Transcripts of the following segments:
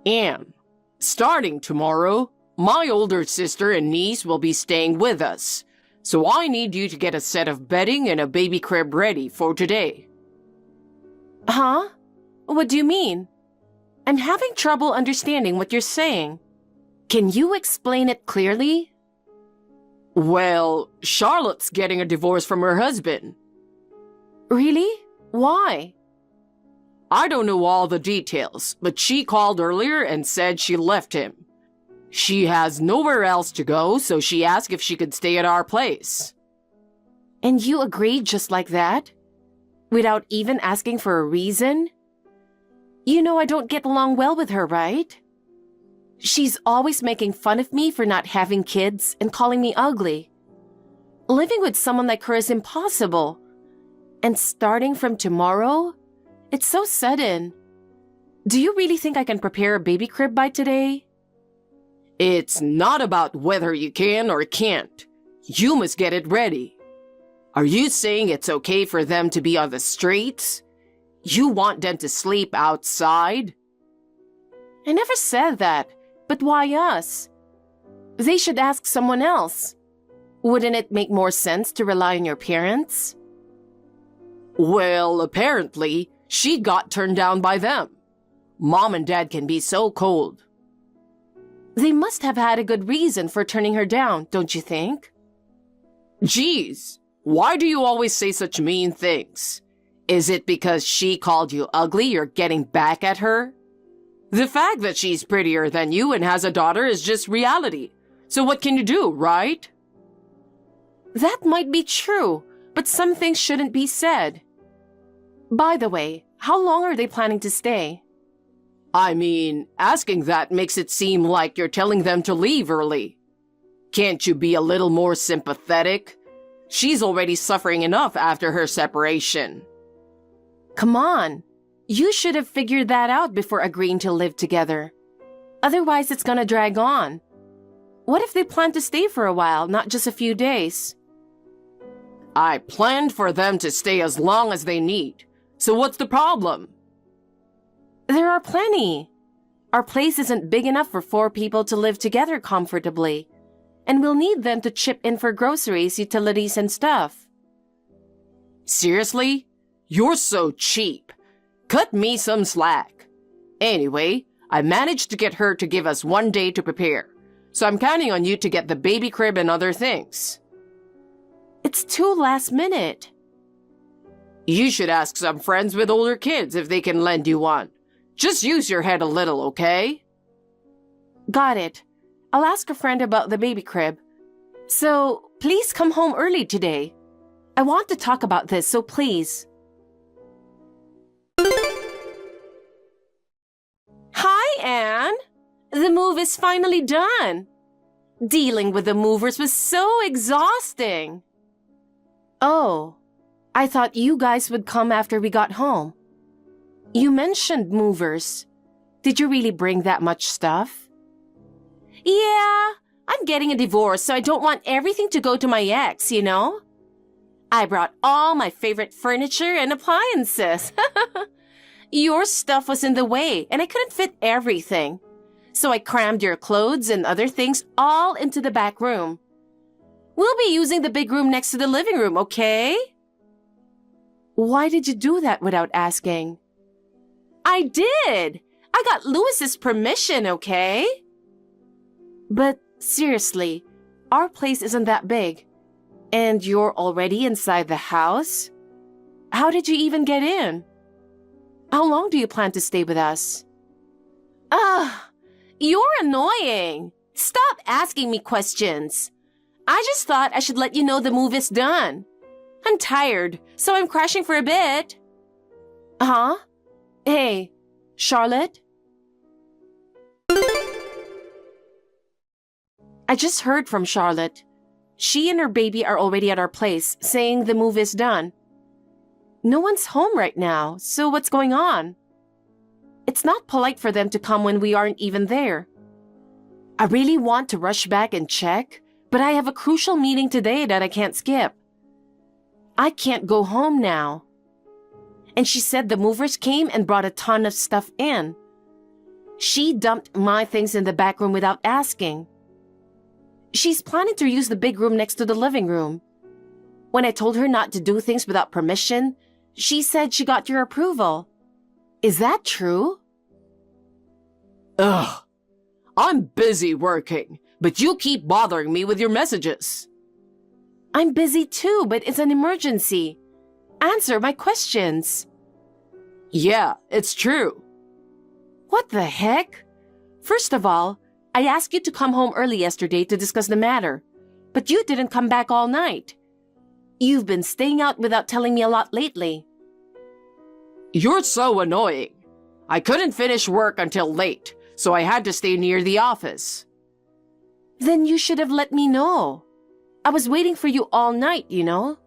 Anne, starting tomorrow, my older sister and niece will be staying with us, so I need you to get a set of bedding and a baby crib ready for today. Huh? What do you mean? I'm having trouble understanding what you're saying. Can you explain it clearly? Well, Charlotte's getting a divorce from her husband. Really? Why? I don't know all the details, but she called earlier and said she left him. She has nowhere else to go, so she asked if she could stay at our place. And you agreed just like that? Without even asking for a reason? You know I don't get along well with her, right? She's always making fun of me for not having kids and calling me ugly. Living with someone like her is impossible. And starting from tomorrow? It's so sudden. Do you really think I can prepare a baby crib by today? It's not about whether you can or can't. You must get it ready. Are you saying it's okay for them to be on the streets? You want them to sleep outside? I never said that, but why us? They should ask someone else. Wouldn't it make more sense to rely on your parents? Well, apparently, she got turned down by them. Mom and Dad can be so cold. They must have had a good reason for turning her down, don't you think? Geez, why do you always say such mean things? Is it because she called you ugly you're getting back at her? The fact that she's prettier than you and has a daughter is just reality. So what can you do, right? That might be true, but some things shouldn't be said. By the way, how long are they planning to stay? I mean, asking that makes it seem like you're telling them to leave early. Can't you be a little more sympathetic? She's already suffering enough after her separation. Come on. You should have figured that out before agreeing to live together. Otherwise, it's gonna drag on. What if they plan to stay for a while, not just a few days? I planned for them to stay as long as they need. So what's the problem? There are plenty. Our place isn't big enough for 4 people to live together comfortably, and we'll need them to chip in for groceries, utilities, and stuff. Seriously? You're so cheap. Cut me some slack. Anyway, I managed to get her to give us 1 day to prepare, so I'm counting on you to get the baby crib and other things. It's too last minute. You should ask some friends with older kids if they can lend you one. Just use your head a little, okay? Got it. I'll ask a friend about the baby crib. So, please come home early today. I want to talk about this, so please. Hi, Anne. The move is finally done. Dealing with the movers was so exhausting. Oh, I thought you guys would come after we got home. You mentioned movers. Did you really bring that much stuff? Yeah, I'm getting a divorce, so I don't want everything to go to my ex, you know? I brought all my favorite furniture and appliances. Your stuff was in the way, and I couldn't fit everything. So I crammed your clothes and other things all into the back room. We'll be using the big room next to the living room, okay? Why did you do that without asking? I did! I got Louis's permission, okay? But seriously, our place isn't that big. And you're already inside the house? How did you even get in? How long do you plan to stay with us? You're annoying. Stop asking me questions. I just thought I should let you know the move is done. I'm tired, so I'm crashing for a bit. Huh? Hey, Charlotte? I just heard from Charlotte. She and her baby are already at our place, saying the move is done. No one's home right now, so what's going on? It's not polite for them to come when we aren't even there. I really want to rush back and check, but I have a crucial meeting today that I can't skip. I can't go home now. And she said the movers came and brought a ton of stuff in. She dumped my things in the back room without asking. She's planning to use the big room next to the living room. When I told her not to do things without permission, she said she got your approval. Is that true? Ugh. I'm busy working, but you keep bothering me with your messages. I'm busy too, but it's an emergency. Answer my questions. Yeah, it's true. What the heck? First of all, I asked you to come home early yesterday to discuss the matter, but you didn't come back all night. You've been staying out without telling me a lot lately. You're so annoying. I couldn't finish work until late, so I had to stay near the office. Then you should have let me know. I was waiting for you all night, you know.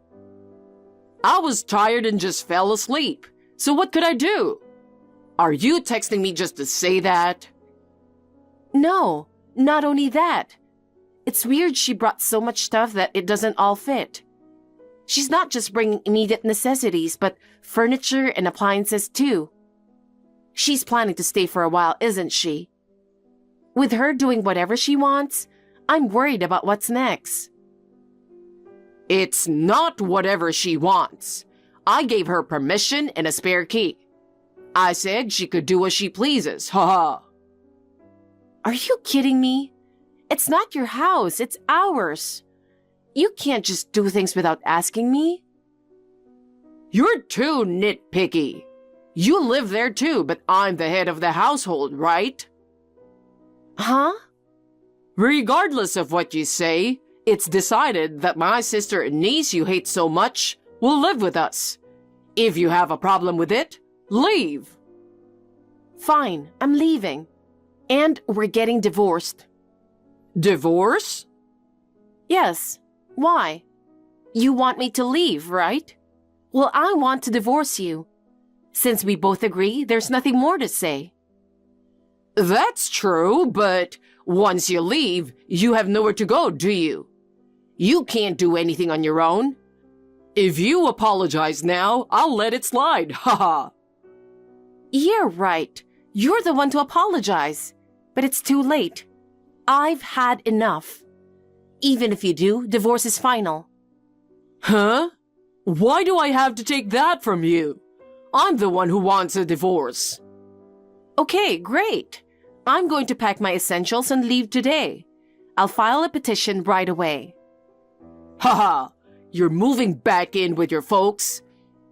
I was tired and just fell asleep, so what could I do? Are you texting me just to say that? No, not only that. It's weird she brought so much stuff that it doesn't all fit. She's not just bringing immediate necessities, but furniture and appliances too. She's planning to stay for a while, isn't she? With her doing whatever she wants, I'm worried about what's next. It's not whatever she wants. I gave her permission and a spare key. I said she could do as she pleases, haha. Are you kidding me? It's not your house, it's ours. You can't just do things without asking me. You're too nitpicky. You live there too, but I'm the head of the household, right? Huh? Regardless of what you say, it's decided that my sister and niece you hate so much will live with us. If you have a problem with it, leave. Fine, I'm leaving. And we're getting divorced. Divorce? Yes. Why? You want me to leave, right? Well, I want to divorce you. Since we both agree, there's nothing more to say. That's true, but once you leave, you have nowhere to go, do you? You can't do anything on your own. If you apologize now, I'll let it slide, haha. Yeah, right. You're the one to apologize. But it's too late. I've had enough. Even if you do, divorce is final. Huh? Why do I have to take that from you? I'm the one who wants a divorce. Okay, great. I'm going to pack my essentials and leave today. I'll file a petition right away. Haha, you're moving back in with your folks?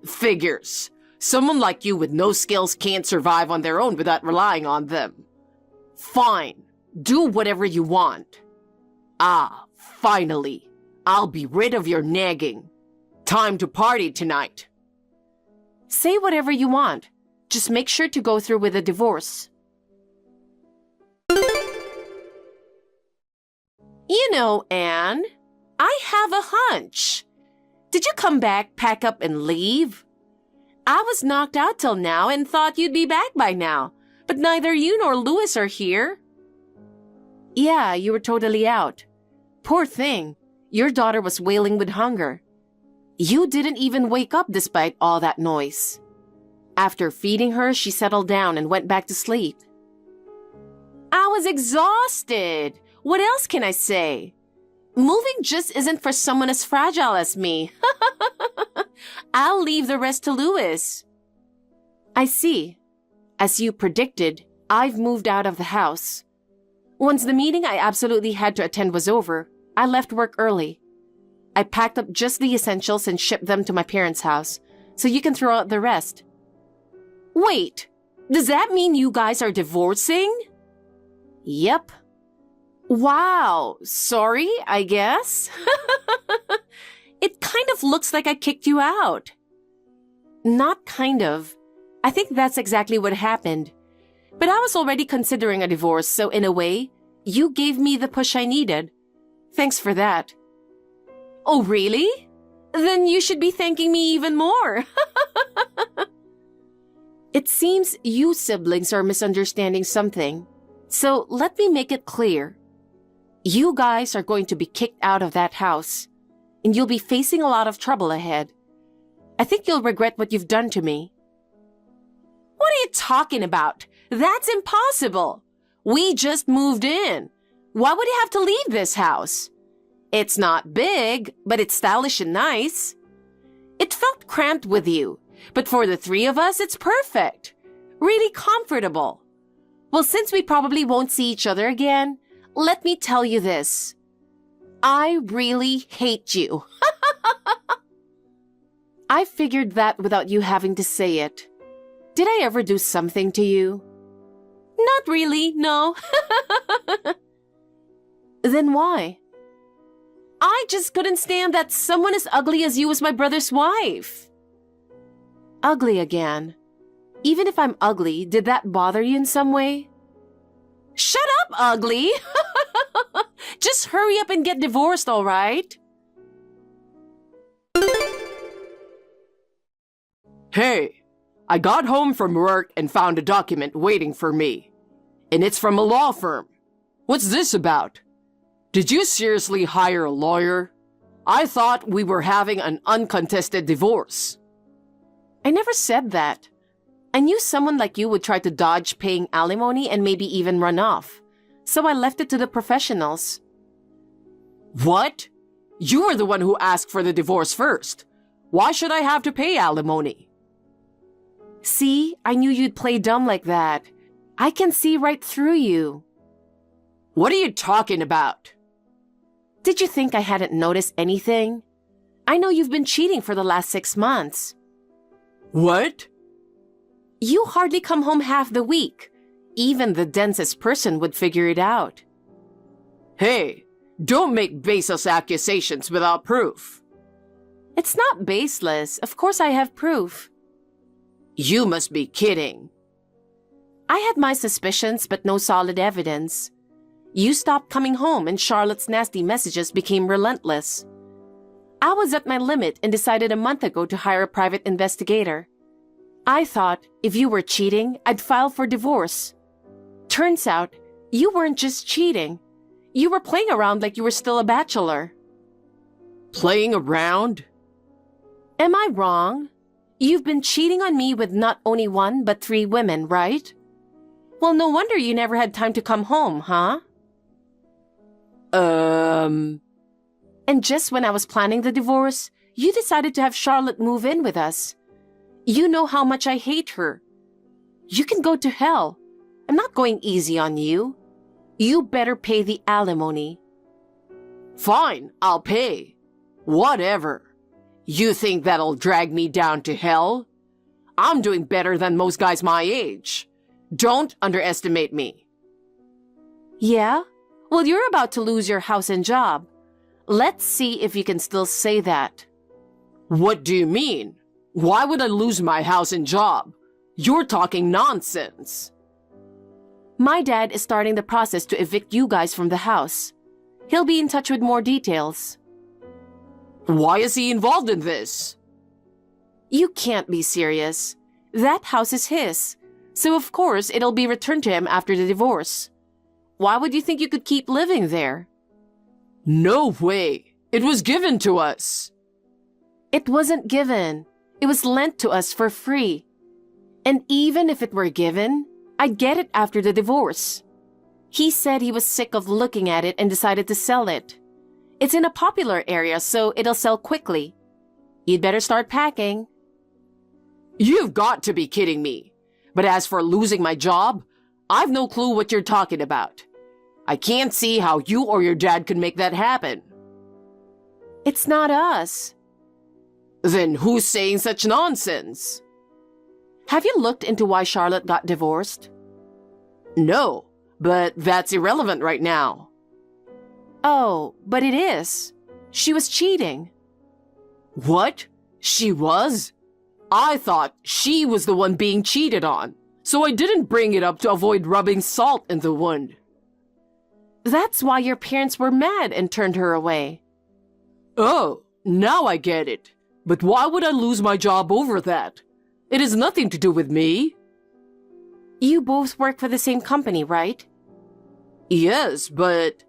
Figures. Someone like you with no skills can't survive on their own without relying on them. Fine, do whatever you want. Ah, finally, I'll be rid of your nagging. Time to party tonight. Say whatever you want. Just make sure to go through with the divorce. You know, Anne, I have a hunch. Did you come back, pack up, and leave? I was knocked out till now and thought you'd be back by now, but neither you nor Louis are here. Yeah, you were totally out. Poor thing, your daughter was wailing with hunger. You didn't even wake up despite all that noise. After feeding her, she settled down and went back to sleep. I was exhausted. What else can I say? Moving just isn't for someone as fragile as me. I'll leave the rest to Louis. I see. As you predicted, I've moved out of the house. Once the meeting I absolutely had to attend was over, I left work early. I packed up just the essentials and shipped them to my parents' house, so you can throw out the rest. Wait, does that mean you guys are divorcing? Yep. Wow, sorry, I guess. It kind of looks like I kicked you out. Not kind of. I think that's exactly what happened. But I was already considering a divorce, so in a way, you gave me the push I needed. Thanks for that. Oh, really? Then you should be thanking me even more. It seems you siblings are misunderstanding something. So let me make it clear. You guys are going to be kicked out of that house, and you'll be facing a lot of trouble ahead. I think you'll regret what you've done to me. What are you talking about? That's impossible. We just moved in. Why would you have to leave this house? It's not big, but it's stylish and nice. It felt cramped with you, but for the three of us, it's perfect. Really comfortable. Well, since we probably won't see each other again, let me tell you this. I really hate you. I figured that without you having to say it. Did I ever do something to you? Not really, no. Then why? I just couldn't stand that someone as ugly as you was my brother's wife. Ugly again. Even if I'm ugly, did that bother you in some way? Shut up, ugly! Just hurry up and get divorced, all right? Hey, I got home from work and found a document waiting for me. And it's from a law firm. What's this about? Did you seriously hire a lawyer? I thought we were having an uncontested divorce. I never said that. I knew someone like you would try to dodge paying alimony and maybe even run off. So I left it to the professionals. What? You were the one who asked for the divorce first. Why should I have to pay alimony? See, I knew you'd play dumb like that. I can see right through you. What are you talking about? Did you think I hadn't noticed anything? I know you've been cheating for the last 6 months. What? You hardly come home half the week. Even the densest person would figure it out. Hey, don't make baseless accusations without proof. It's not baseless. Of course I have proof. You must be kidding. I had my suspicions, but no solid evidence. You stopped coming home and Charlotte's nasty messages became relentless. I was at my limit and decided a month ago to hire a private investigator. I thought if you were cheating, I'd file for divorce. Turns out, you weren't just cheating. You were playing around like you were still a bachelor. Playing around? Am I wrong? You've been cheating on me with not only 1 but 3 women, right? Well, no wonder you never had time to come home, huh? And just when I was planning the divorce, you decided to have Charlotte move in with us. You know how much I hate her. You can go to hell. I'm not going easy on you. You better pay the alimony. Fine, I'll pay. Whatever. You think that'll drag me down to hell? I'm doing better than most guys my age. Don't underestimate me. Yeah? Well, you're about to lose your house and job. Let's see if you can still say that. What do you mean? Why would I lose my house and job? You're talking nonsense. My dad is starting the process to evict you guys from the house. He'll be in touch with more details. Why is he involved in this? You can't be serious. That house is his, so of course it'll be returned to him after the divorce. Why would you think you could keep living there? No way. It was given to us. It wasn't given. It was lent to us for free. And even if it were given, I'd get it after the divorce. He said he was sick of looking at it and decided to sell it. It's in a popular area, so it'll sell quickly. You'd better start packing. You've got to be kidding me. But as for losing my job, I've no clue what you're talking about. I can't see how you or your dad could make that happen. It's not us. Then who's saying such nonsense? Have you looked into why Charlotte got divorced? No, but that's irrelevant right now. Oh, but it is. She was cheating. What? She was? I thought she was the one being cheated on, so I didn't bring it up to avoid rubbing salt in the wound. That's why your parents were mad and turned her away. Oh, now I get it. But why would I lose my job over that? It has nothing to do with me. You both work for the same company, right? Yes, but...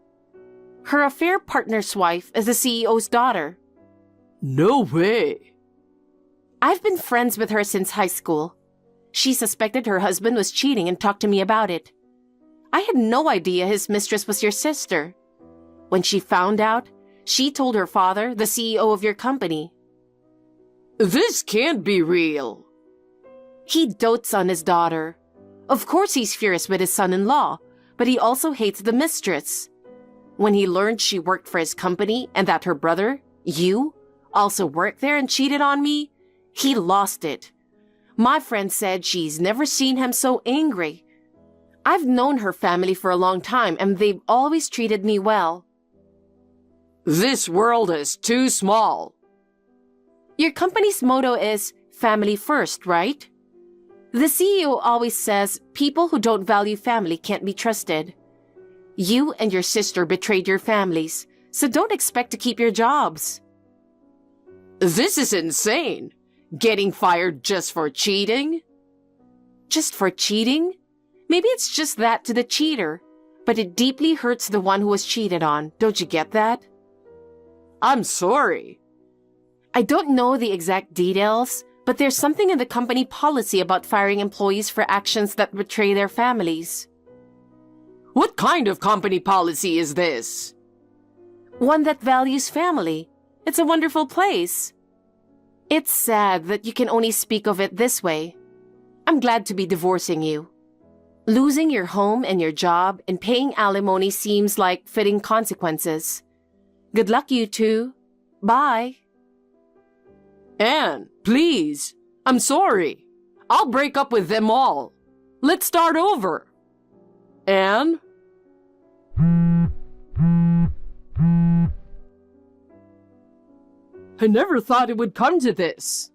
Her affair partner's wife is the CEO's daughter. No way. I've been friends with her since high school. She suspected her husband was cheating and talked to me about it. I had no idea his mistress was your sister. When she found out, she told her father, the CEO of your company. This can't be real. He dotes on his daughter. Of course he's furious with his son-in-law, but he also hates the mistress. When he learned she worked for his company and that her brother, you, also worked there and cheated on me, he lost it. My friend said she's never seen him so angry. I've known her family for a long time and they've always treated me well. This world is too small. Your company's motto is family first, right? The CEO always says people who don't value family can't be trusted. You and your sister betrayed your families, so don't expect to keep your jobs. This is insane. Getting fired just for cheating? Just for cheating? Maybe it's just that to the cheater, but it deeply hurts the one who was cheated on. Don't you get that? I'm sorry. I don't know the exact details, but there's something in the company policy about firing employees for actions that betray their families. What kind of company policy is this? One that values family. It's a wonderful place. It's sad that you can only speak of it this way. I'm glad to be divorcing you. Losing your home and your job and paying alimony seems like fitting consequences. Good luck, you two. Bye. Anne, please. I'm sorry. I'll break up with them all. Let's start over. Anne? I never thought it would come to this.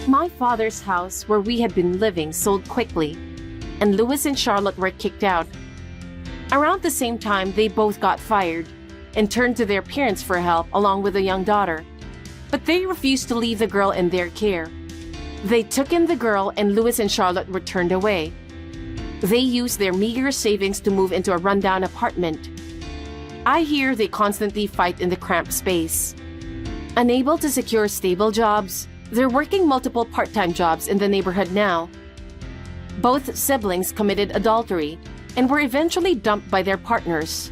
My father's house where we had been living sold quickly, and Louis and Charlotte were kicked out. Around the same time, they both got fired and turned to their parents for help along with a young daughter. But they refused to leave the girl in their care. They took in the girl and Louis and Charlotte were turned away. They used their meager savings to move into a rundown apartment. I hear they constantly fight in the cramped space. Unable to secure stable jobs, they're working multiple part-time jobs in the neighborhood now. Both siblings committed adultery and were eventually dumped by their partners.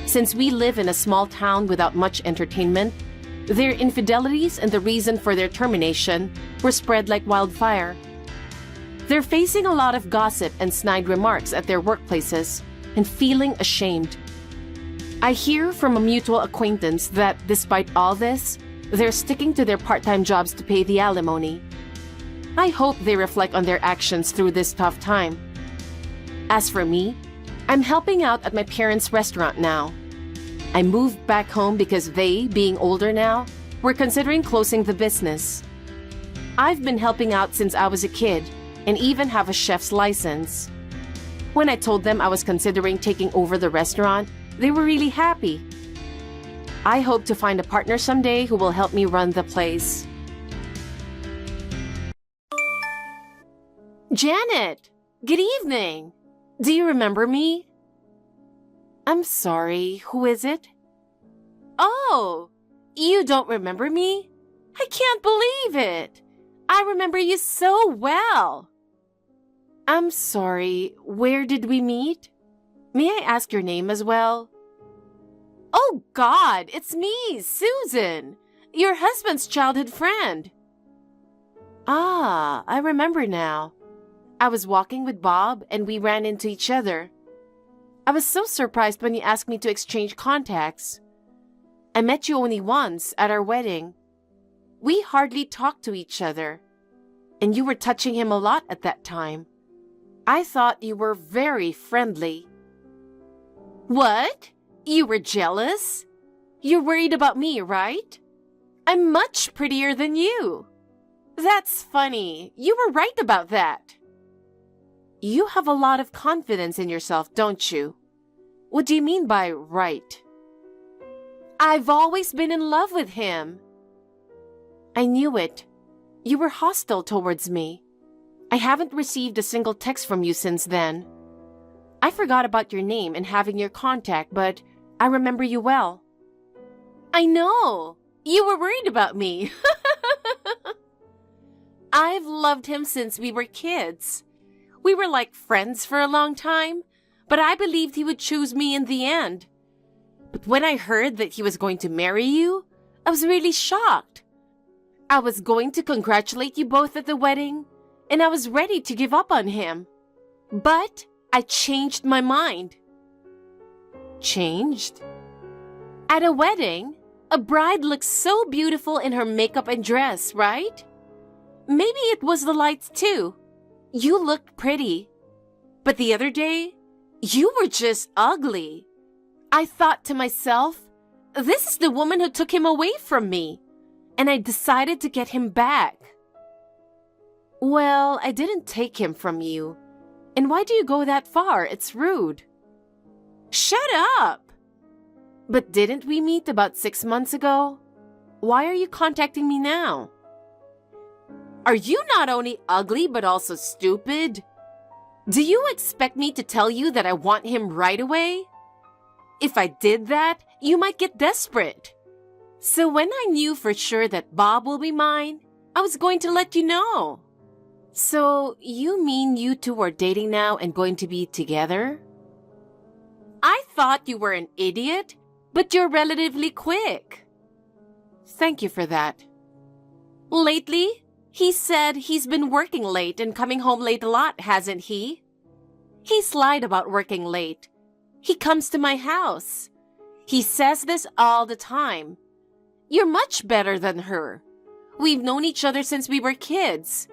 Since we live in a small town without much entertainment, their infidelities and the reason for their termination were spread like wildfire. They're facing a lot of gossip and snide remarks at their workplaces and feeling ashamed. I hear from a mutual acquaintance that despite all this, they're sticking to their part-time jobs to pay the alimony. I hope they reflect on their actions through this tough time. As for me, I'm helping out at my parents' restaurant now. I moved back home because they, being older now, were considering closing the business. I've been helping out since I was a kid and even have a chef's license. When I told them I was considering taking over the restaurant, they were really happy. I hope to find a partner someday who will help me run the place. Janet, good evening. Do you remember me? I'm sorry, who is it? Oh, you don't remember me? I can't believe it. I remember you so well. I'm sorry, where did we meet? May I ask your name as well? Oh God, it's me, Susan, your husband's childhood friend. Ah, I remember now. I was walking with Bob and we ran into each other. I was so surprised when you asked me to exchange contacts. I met you only once at our wedding. We hardly talked to each other, and you were touching him a lot at that time. I thought you were very friendly. What? You were jealous? You're worried about me, right? I'm much prettier than you. That's funny. You were right about that. You have a lot of confidence in yourself, don't you? What do you mean by right? I've always been in love with him. I knew it. You were hostile towards me. I haven't received a single text from you since then. I forgot about your name and having your contact, but I remember you well. I know. You were worried about me. I've loved him since we were kids. We were like friends for a long time, but I believed he would choose me in the end. But when I heard that he was going to marry you, I was really shocked. I was going to congratulate you both at the wedding, and I was ready to give up on him. But I changed my mind. Changed? At a wedding, a bride looks so beautiful in her makeup and dress, right? Maybe it was the lights too. You looked pretty. But the other day, you were just ugly. I thought to myself, this is the woman who took him away from me. And I decided to get him back. Well, I didn't take him from you. And why do you go that far? It's rude. Shut up! But didn't we meet about 6 months ago? Why are you contacting me now? Are you not only ugly but also stupid? Do you expect me to tell you that I want him right away? If I did that, you might get desperate. So when I knew for sure that Bob will be mine, I was going to let you know. So you mean you two are dating now and going to be together? I thought you were an idiot, but you're relatively quick. Thank you for that. Lately, he said he's been working late and coming home late a lot, hasn't he? He's lied about working late. He comes to my house. He says this all the time. You're much better than her. We've known each other since we were kids.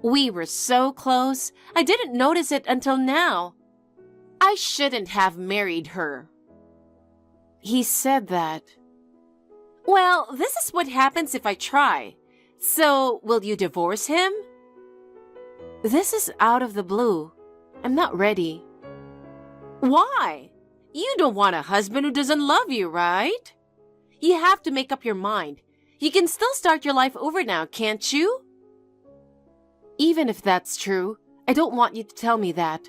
We were so close, I didn't notice it until now. I shouldn't have married her. He said that. Well, this is what happens if I try. So, will you divorce him? This is out of the blue. I'm not ready. Why? You don't want a husband who doesn't love you, right? You have to make up your mind. You can still start your life over now, can't you? Even if that's true, I don't want you to tell me that.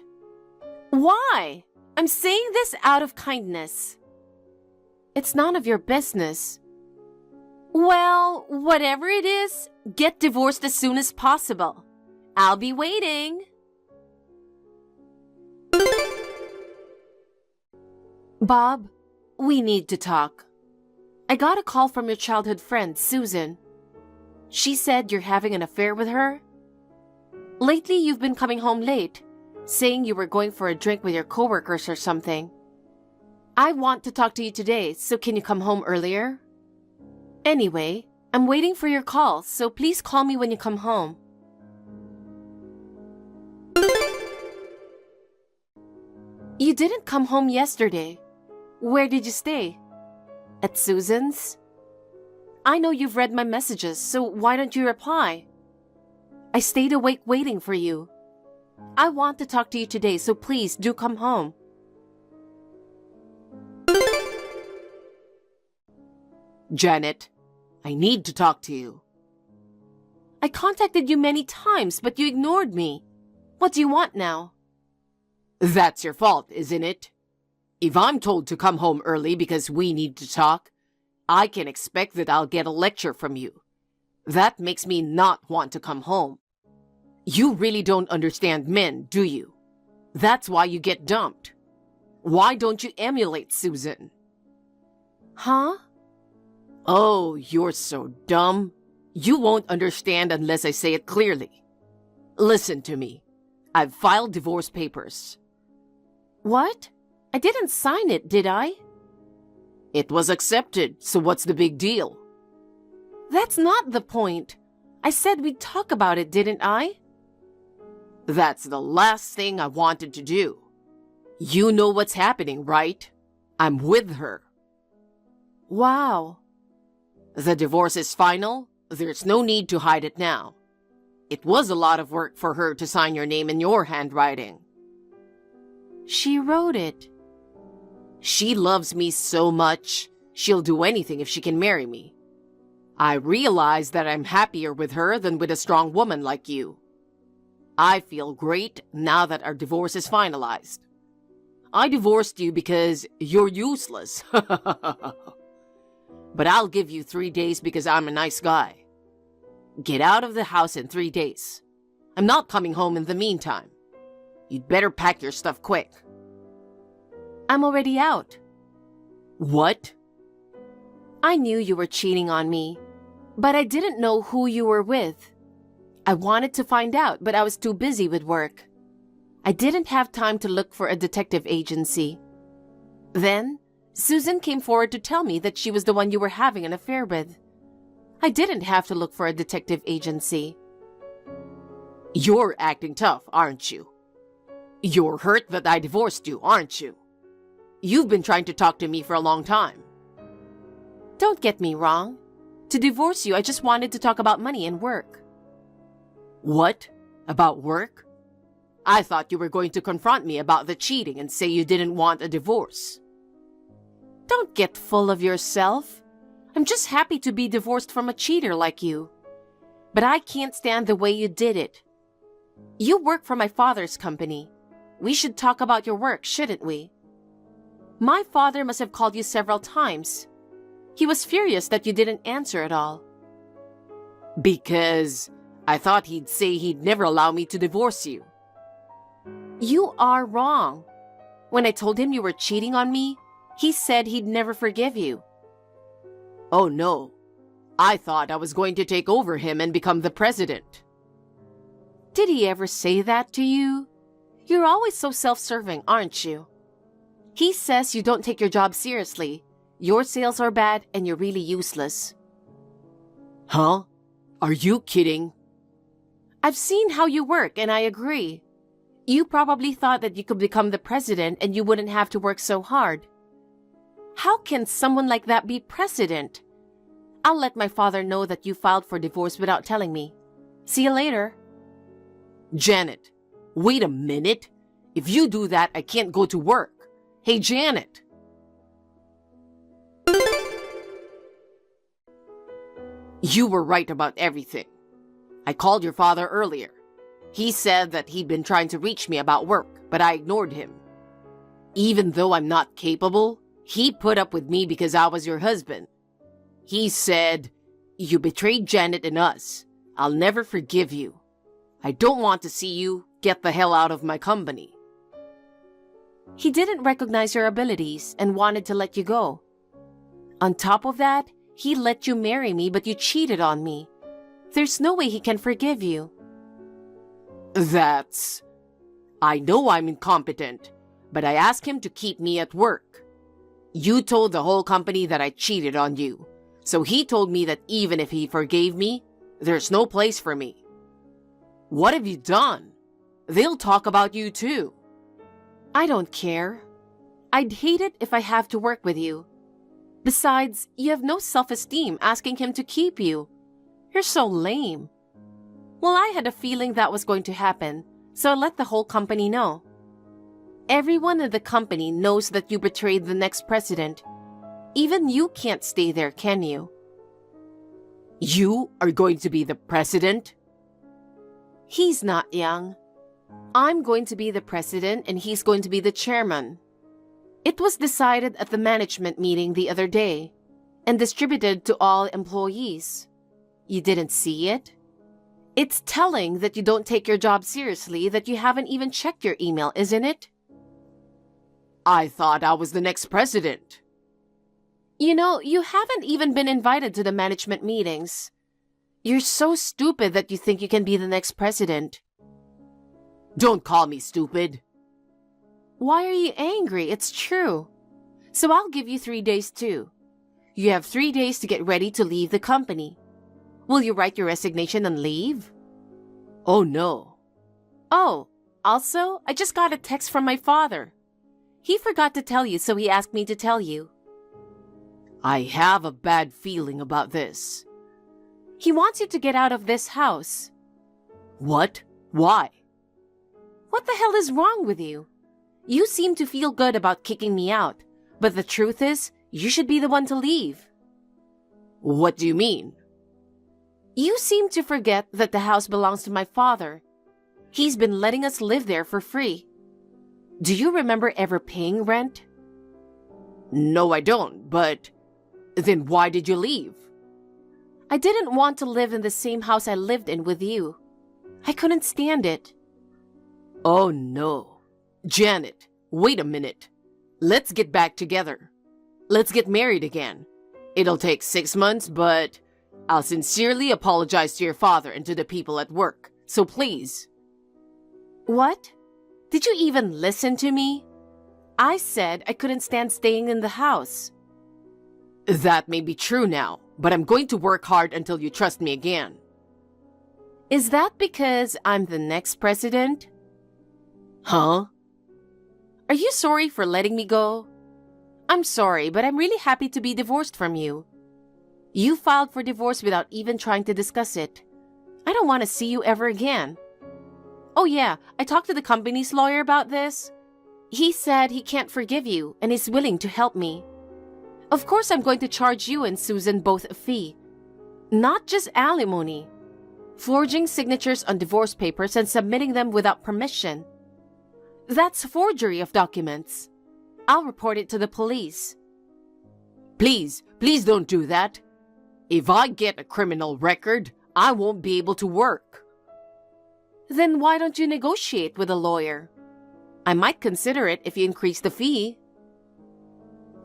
Why? I'm saying this out of kindness. It's none of your business. Well, whatever it is, get divorced as soon as possible. I'll be waiting. Bob, we need to talk. I got a call from your childhood friend, Susan. She said you're having an affair with her. Lately, you've been coming home late, saying you were going for a drink with your coworkers or something. I want to talk to you today, so can you come home earlier? Anyway, I'm waiting for your call, so please call me when you come home. You didn't come home yesterday. Where did you stay? At Susan's? I know you've read my messages, so why don't you reply? I stayed awake waiting for you. I want to talk to you today, so please do come home. Janet, I need to talk to you. I contacted you many times, but you ignored me. What do you want now? That's your fault, isn't it? If I'm told to come home early because we need to talk, I can expect that I'll get a lecture from you. That makes me not want to come home. You really don't understand men, do you? That's why you get dumped. Why don't you emulate Susan? Huh? Oh, you're so dumb. You won't understand unless I say it clearly. Listen to me. I've filed divorce papers. What? I didn't sign it, did I? It was accepted, so what's the big deal? That's not the point. I said we'd talk about it, didn't I? That's the last thing I wanted to do. You know what's happening, right? I'm with her. Wow. The divorce is final. There's no need to hide it now. It was a lot of work for her to sign your name in your handwriting. She wrote it. She loves me so much, she'll do anything if she can marry me. I realize that I'm happier with her than with a strong woman like you. I feel great now that our divorce is finalized. I divorced you because you're useless. But I'll give you 3 days because I'm a nice guy. Get out of the house in 3 days. I'm not coming home in the meantime. You'd better pack your stuff quick. I'm already out. What? I knew you were cheating on me, but I didn't know who you were with. I wanted to find out, but I was too busy with work. I didn't have time to look for a detective agency. Then, Susan came forward to tell me that she was the one you were having an affair with. I didn't have to look for a detective agency. You're acting tough, aren't you? You're hurt that I divorced you, aren't you? You've been trying to talk to me for a long time. Don't get me wrong. To divorce you, I just wanted to talk about money and work. What? About work? I thought you were going to confront me about the cheating and say you didn't want a divorce. Don't get full of yourself. I'm just happy to be divorced from a cheater like you. But I can't stand the way you did it. You work for my father's company. We should talk about your work, shouldn't we? My father must have called you several times. He was furious that you didn't answer at all. Because I thought he'd say he'd never allow me to divorce you. You are wrong. When I told him you were cheating on me, he said he'd never forgive you. Oh no. I thought I was going to take over him and become the president. Did he ever say that to you? You're always so self-serving, aren't you? He says you don't take your job seriously. Your sales are bad and you're really useless. Huh? Are you kidding? I've seen how you work and I agree. You probably thought that you could become the president and you wouldn't have to work so hard. How can someone like that be president? I'll let my father know that you filed for divorce without telling me. See you later. Janet, wait a minute. If you do that, I can't go to work. Hey, Janet. You were right about everything. I called your father earlier. He said that he'd been trying to reach me about work, but I ignored him. Even though I'm not capable, he put up with me because I was your husband. He said, "You betrayed Janet and us. I'll never forgive you. I don't want to see you get the hell out of my company." He didn't recognize your abilities and wanted to let you go. On top of that, he let you marry me, but you cheated on me. There's no way he can forgive you. I know I'm incompetent, but I asked him to keep me at work. You told the whole company that I cheated on you, so he told me that even if he forgave me, there's no place for me. What have you done? They'll talk about you too. I don't care. I'd hate it if I have to work with you. Besides, you have no self-esteem asking him to keep you. You're so lame. Well, I had a feeling that was going to happen, so I let the whole company know. Everyone in the company knows that you betrayed the next president. Even you can't stay there, can you? You are going to be the president? He's not young. I'm going to be the president and he's going to be the chairman. It was decided at the management meeting the other day and distributed to all employees. You didn't see it? It's telling that you don't take your job seriously that you haven't even checked your email, isn't it? I thought I was the next president. You know, you haven't even been invited to the management meetings. You're so stupid that you think you can be the next president. Don't call me stupid. Why are you angry? It's true. So I'll give you 3 days too. You have 3 days to get ready to leave the company. Will you write your resignation and leave? Oh no. Oh, also, I just got a text from my father. He forgot to tell you, so he asked me to tell you. I have a bad feeling about this. He wants you to get out of this house. What? Why? What the hell is wrong with you? You seem to feel good about kicking me out, but the truth is, you should be the one to leave. What do you mean? You seem to forget that the house belongs to my father. He's been letting us live there for free. Do you remember ever paying rent? No, I don't, but Then why did you leave? I didn't want to live in the same house I lived in with you. I couldn't stand it. Oh no. Janet, wait a minute. Let's get back together. Let's get married again. It'll take 6 months, but I'll sincerely apologize to your father and to the people at work. So please. What? Did you even listen to me? I said I couldn't stand staying in the house. That may be true now, but I'm going to work hard until you trust me again. Is that because I'm the next president? Huh? Are you sorry for letting me go? I'm sorry, but I'm really happy to be divorced from you. You filed for divorce without even trying to discuss it. I don't want to see you ever again. Oh yeah, I talked to the company's lawyer about this. He said he can't forgive you and is willing to help me. Of course I'm going to charge you and Susan both a fee. Not just alimony. Forging signatures on divorce papers and submitting them without permission. That's forgery of documents. I'll report it to the police. Please don't do that. If I get a criminal record, I won't be able to work. Then why don't you negotiate with a lawyer? I might consider it if you increase the fee.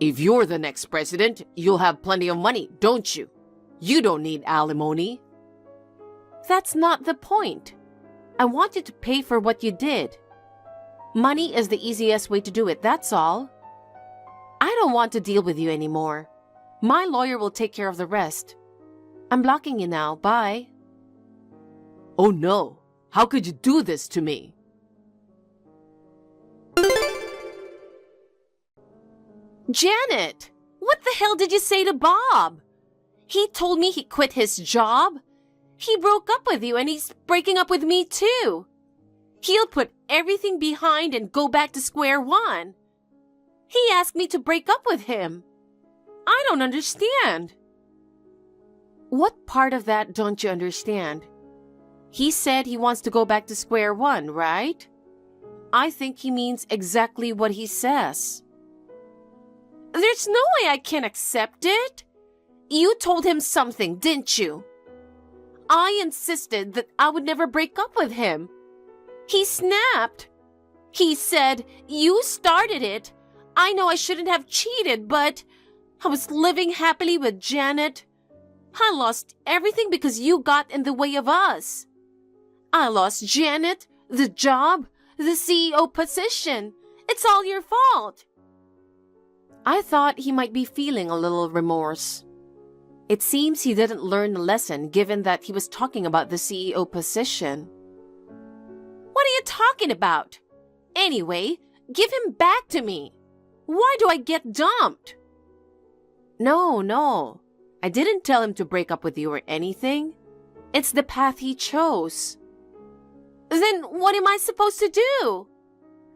If you're the next president, you'll have plenty of money, don't you? You don't need alimony. That's not the point. I want you to pay for what you did. Money is the easiest way to do it, that's all. I don't want to deal with you anymore. My lawyer will take care of the rest. I'm blocking you now, bye. Oh no, how could you do this to me? Janet, what the hell did you say to Bob? He told me he quit his job. He broke up with you and he's breaking up with me too. He'll put everything behind and go back to square one. He asked me to break up with him. I don't understand. What part of that don't you understand? He said he wants to go back to square one, right? I think he means exactly what he says. There's no way I can accept it. You told him something, didn't you? I insisted that I would never break up with him. He snapped. He said, "You started it. I know I shouldn't have cheated, but I was living happily with Janet. I lost everything because you got in the way of us. I lost Janet, the job, the CEO position. It's all your fault." I thought he might be feeling a little remorse. It seems he didn't learn the lesson given that he was talking about the CEO position. What are you talking about? Anyway, give him back to me. Why do I get dumped? No. I didn't tell him to break up with you or anything. It's the path he chose. Then what am I supposed to do?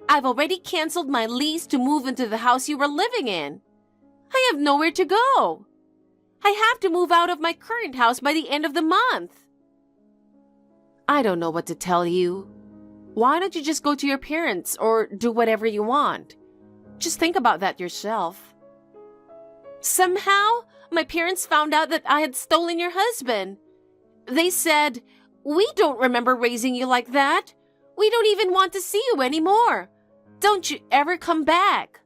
I've already canceled my lease to move into the house you were living in. I have nowhere to go. I have to move out of my current house by the end of the month. I don't know what to tell you. Why don't you just go to your parents or do whatever you want? Just think about that yourself. Somehow, my parents found out that I had stolen your husband. They said, "We don't remember raising you like that. We don't even want to see you anymore. Don't you ever come back."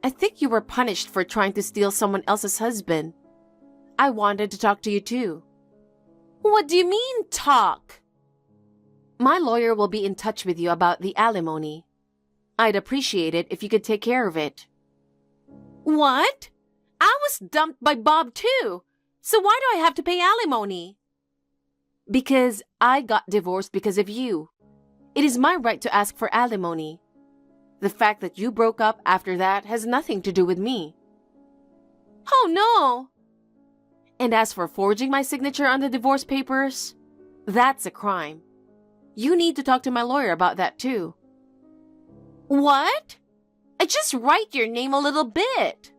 I think you were punished for trying to steal someone else's husband. I wanted to talk to you too. What do you mean, talk? My lawyer will be in touch with you about the alimony. I'd appreciate it if you could take care of it. What? I was dumped by Bob too. So why do I have to pay alimony? Because I got divorced because of you. It is my right to ask for alimony. The fact that you broke up after that has nothing to do with me. Oh no! And as for forging my signature on the divorce papers, that's a crime. You need to talk to my lawyer about that too. What? I just write your name a little bit.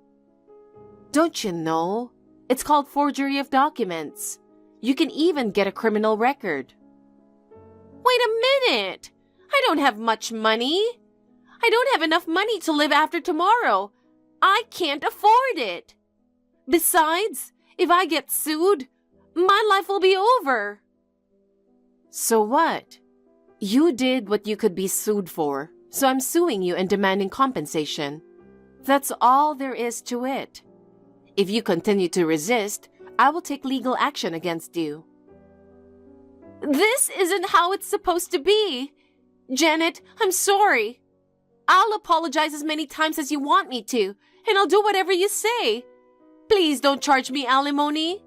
Don't you know? It's called forgery of documents. You can even get a criminal record. Wait a minute! I don't have much money. I don't have enough money to live after tomorrow. I can't afford it. Besides, if I get sued, my life will be over. So what? You did what you could be sued for, so I'm suing you and demanding compensation. That's all there is to it. If you continue to resist, I will take legal action against you. This isn't how it's supposed to be. Janet, I'm sorry. I'll apologize as many times as you want me to, and I'll do whatever you say. Please don't charge me alimony.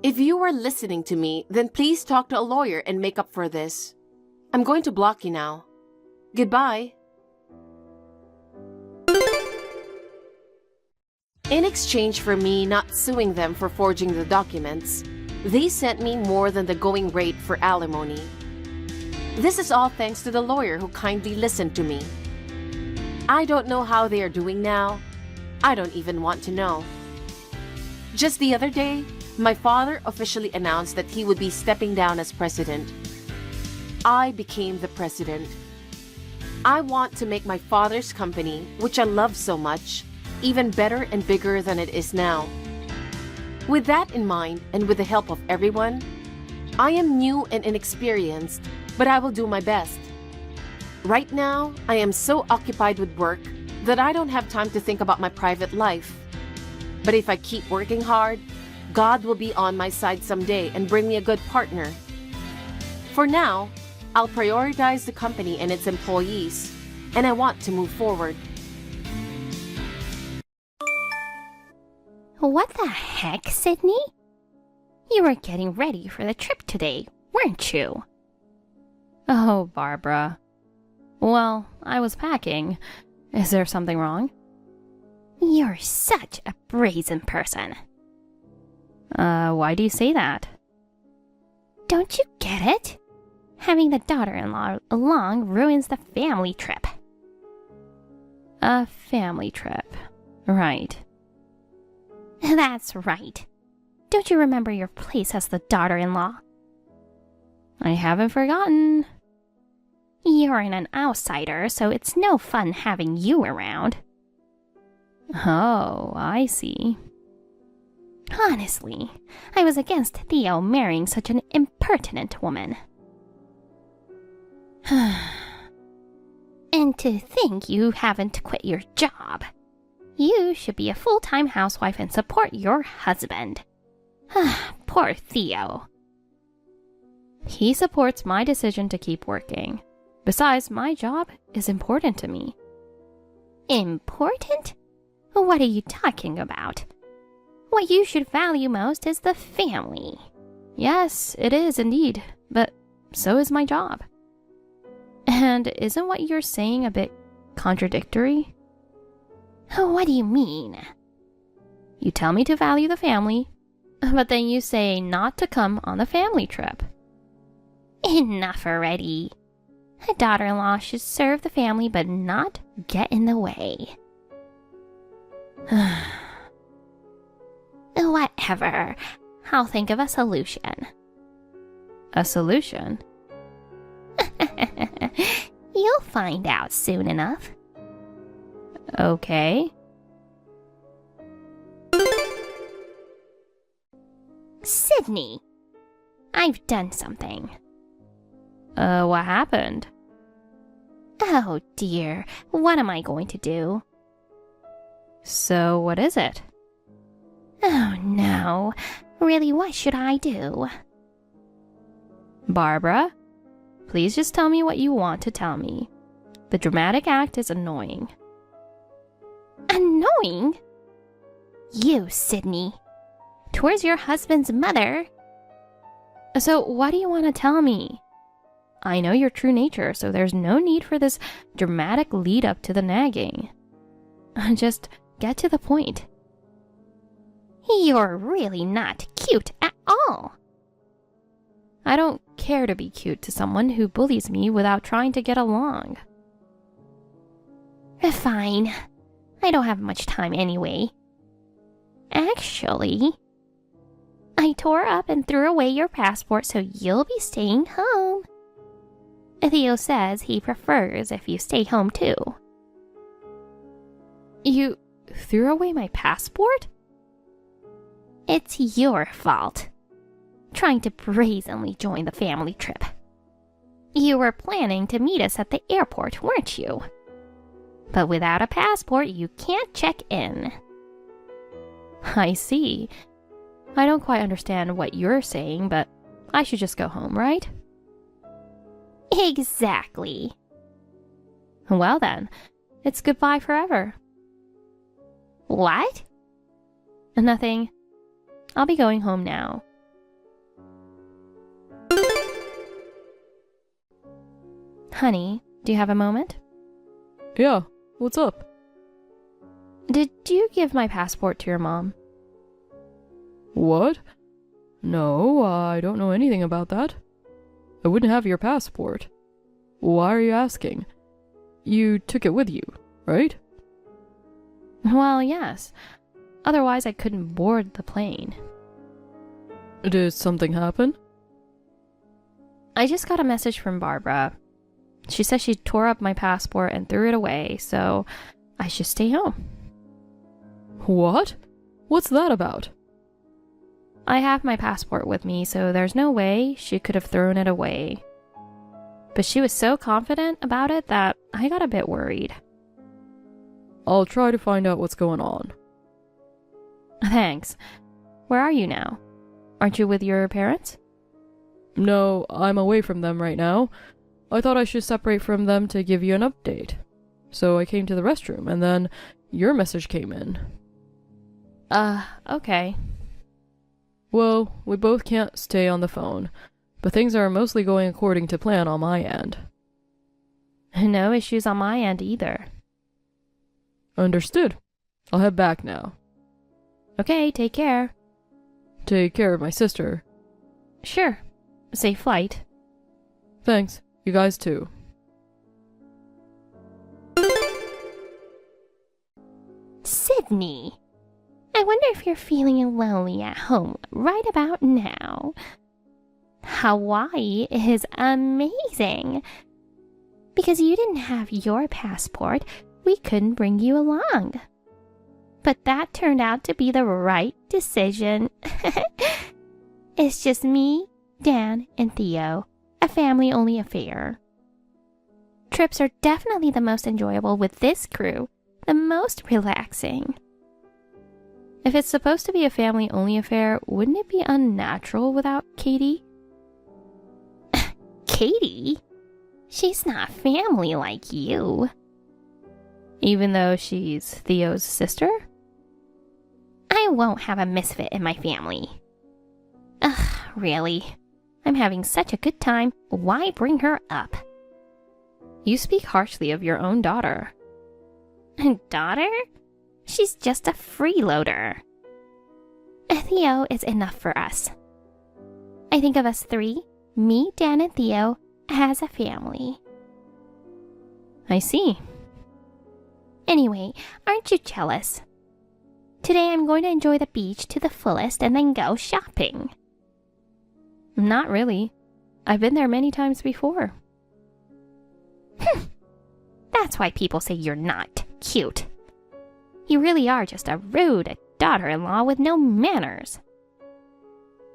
If you were listening to me, then please talk to a lawyer and make up for this. I'm going to block you now. Goodbye. In exchange for me not suing them for forging the documents, they sent me more than the going rate for alimony. This is all thanks to the lawyer who kindly listened to me. I don't know how they are doing now. I don't even want to know. Just the other day, my father officially announced that he would be stepping down as president. I became the president. I want to make my father's company, which I love so much, even better and bigger than it is now. With that in mind, and with the help of everyone, I am new and inexperienced, but I will do my best. Right now, I am so occupied with work that I don't have time to think about my private life. But if I keep working hard, God will be on my side someday and bring me a good partner. For now, I'll prioritize the company and its employees, and I want to move forward. What the heck, Sydney? You were getting ready for the trip today, weren't you? Oh, Barbara. Well, I was packing. Is there something wrong? You're such a brazen person. Why do you say that? Don't you get it? Having the daughter-in-law along ruins the family trip. A family trip. Right. That's right. Don't you remember your place as the daughter-in-law? I haven't forgotten. You're an outsider, so it's no fun having you around. Oh, I see. Honestly, I was against Theo marrying such an impertinent woman. And to think you haven't quit your job. You should be a full-time housewife and support your husband. Poor Theo. He supports my decision to keep working. Besides, my job is important to me. Important? What are you talking about? What you should value most is the family. Yes, it is indeed, but so is my job. And isn't what you're saying a bit contradictory? What do you mean? You tell me to value the family, but then you say not to come on the family trip. Enough already. A daughter-in-law should serve the family but not get in the way. Whatever. I'll think of a solution. A solution? You'll find out soon enough. Okay. Sydney, I've done something. What happened? Oh dear, what am I going to do? So what is it? Oh no, really, what should I do? Barbara, please just tell me what you want to tell me. The dramatic act is annoying. Annoying? You, Sydney. Towards your husband's mother. So what do you want to tell me? I know your true nature, so there's no need for this dramatic lead up to the nagging. Just get to the point. You're really not cute at all. I don't care to be cute to someone who bullies me without trying to get along. Fine. I don't have much time anyway. Actually, I tore up and threw away your passport, so you'll be staying home. Theo says he prefers if you stay home too. You threw away my passport? It's your fault. Trying to brazenly join the family trip. You were planning to meet us at the airport, weren't you? But without a passport, you can't check in. I see. I don't quite understand what you're saying, but I should just go home, right? Exactly. Well then, it's goodbye forever. What? Nothing. I'll be going home now. Honey, do you have a moment? Yeah, what's up? Did you give my passport to your mom? What? No, I don't know anything about that. I wouldn't have your passport. Why are you asking? You took it with you, right? Well, yes. Otherwise, I couldn't board the plane. Did something happen? I just got a message from Barbara. She says she tore up my passport and threw it away, so I should stay home. What? What's that about? I have my passport with me, so there's no way she could have thrown it away. But she was so confident about it that I got a bit worried. I'll try to find out what's going on. Thanks. Where are you now? Aren't you with your parents? No, I'm away from them right now. I thought I should separate from them to give you an update. So I came to the restroom, and then your message came in. Okay. Well, we both can't stay on the phone, but things are mostly going according to plan on my end. No issues on my end either. Understood. I'll head back now. Okay, take care. Take care of my sister. Sure. Safe flight. Thanks. You guys too. Sydney, I wonder if you're feeling lonely at home right about now. Hawaii is amazing. Because you didn't have your passport, we couldn't bring you along. But that turned out to be the right decision. It's just me, Dan, and Theo. A family-only affair. Trips are definitely the most enjoyable with this crew, the most relaxing. If it's supposed to be a family-only affair, wouldn't it be unnatural without Katie? Katie? She's not family like you. Even though she's Theo's sister? I won't have a misfit in my family. Ugh, really? I'm having such a good time, why bring her up? You speak harshly of your own daughter. Daughter? She's just a freeloader. Theo is enough for us. I think of us three, me, Dan, and Theo, as a family. I see. Anyway, aren't you jealous? Today I'm going to enjoy the beach to the fullest and then go shopping. Not really. I've been there many times before. That's why people say you're not cute. You really are just a rude daughter-in-law with no manners.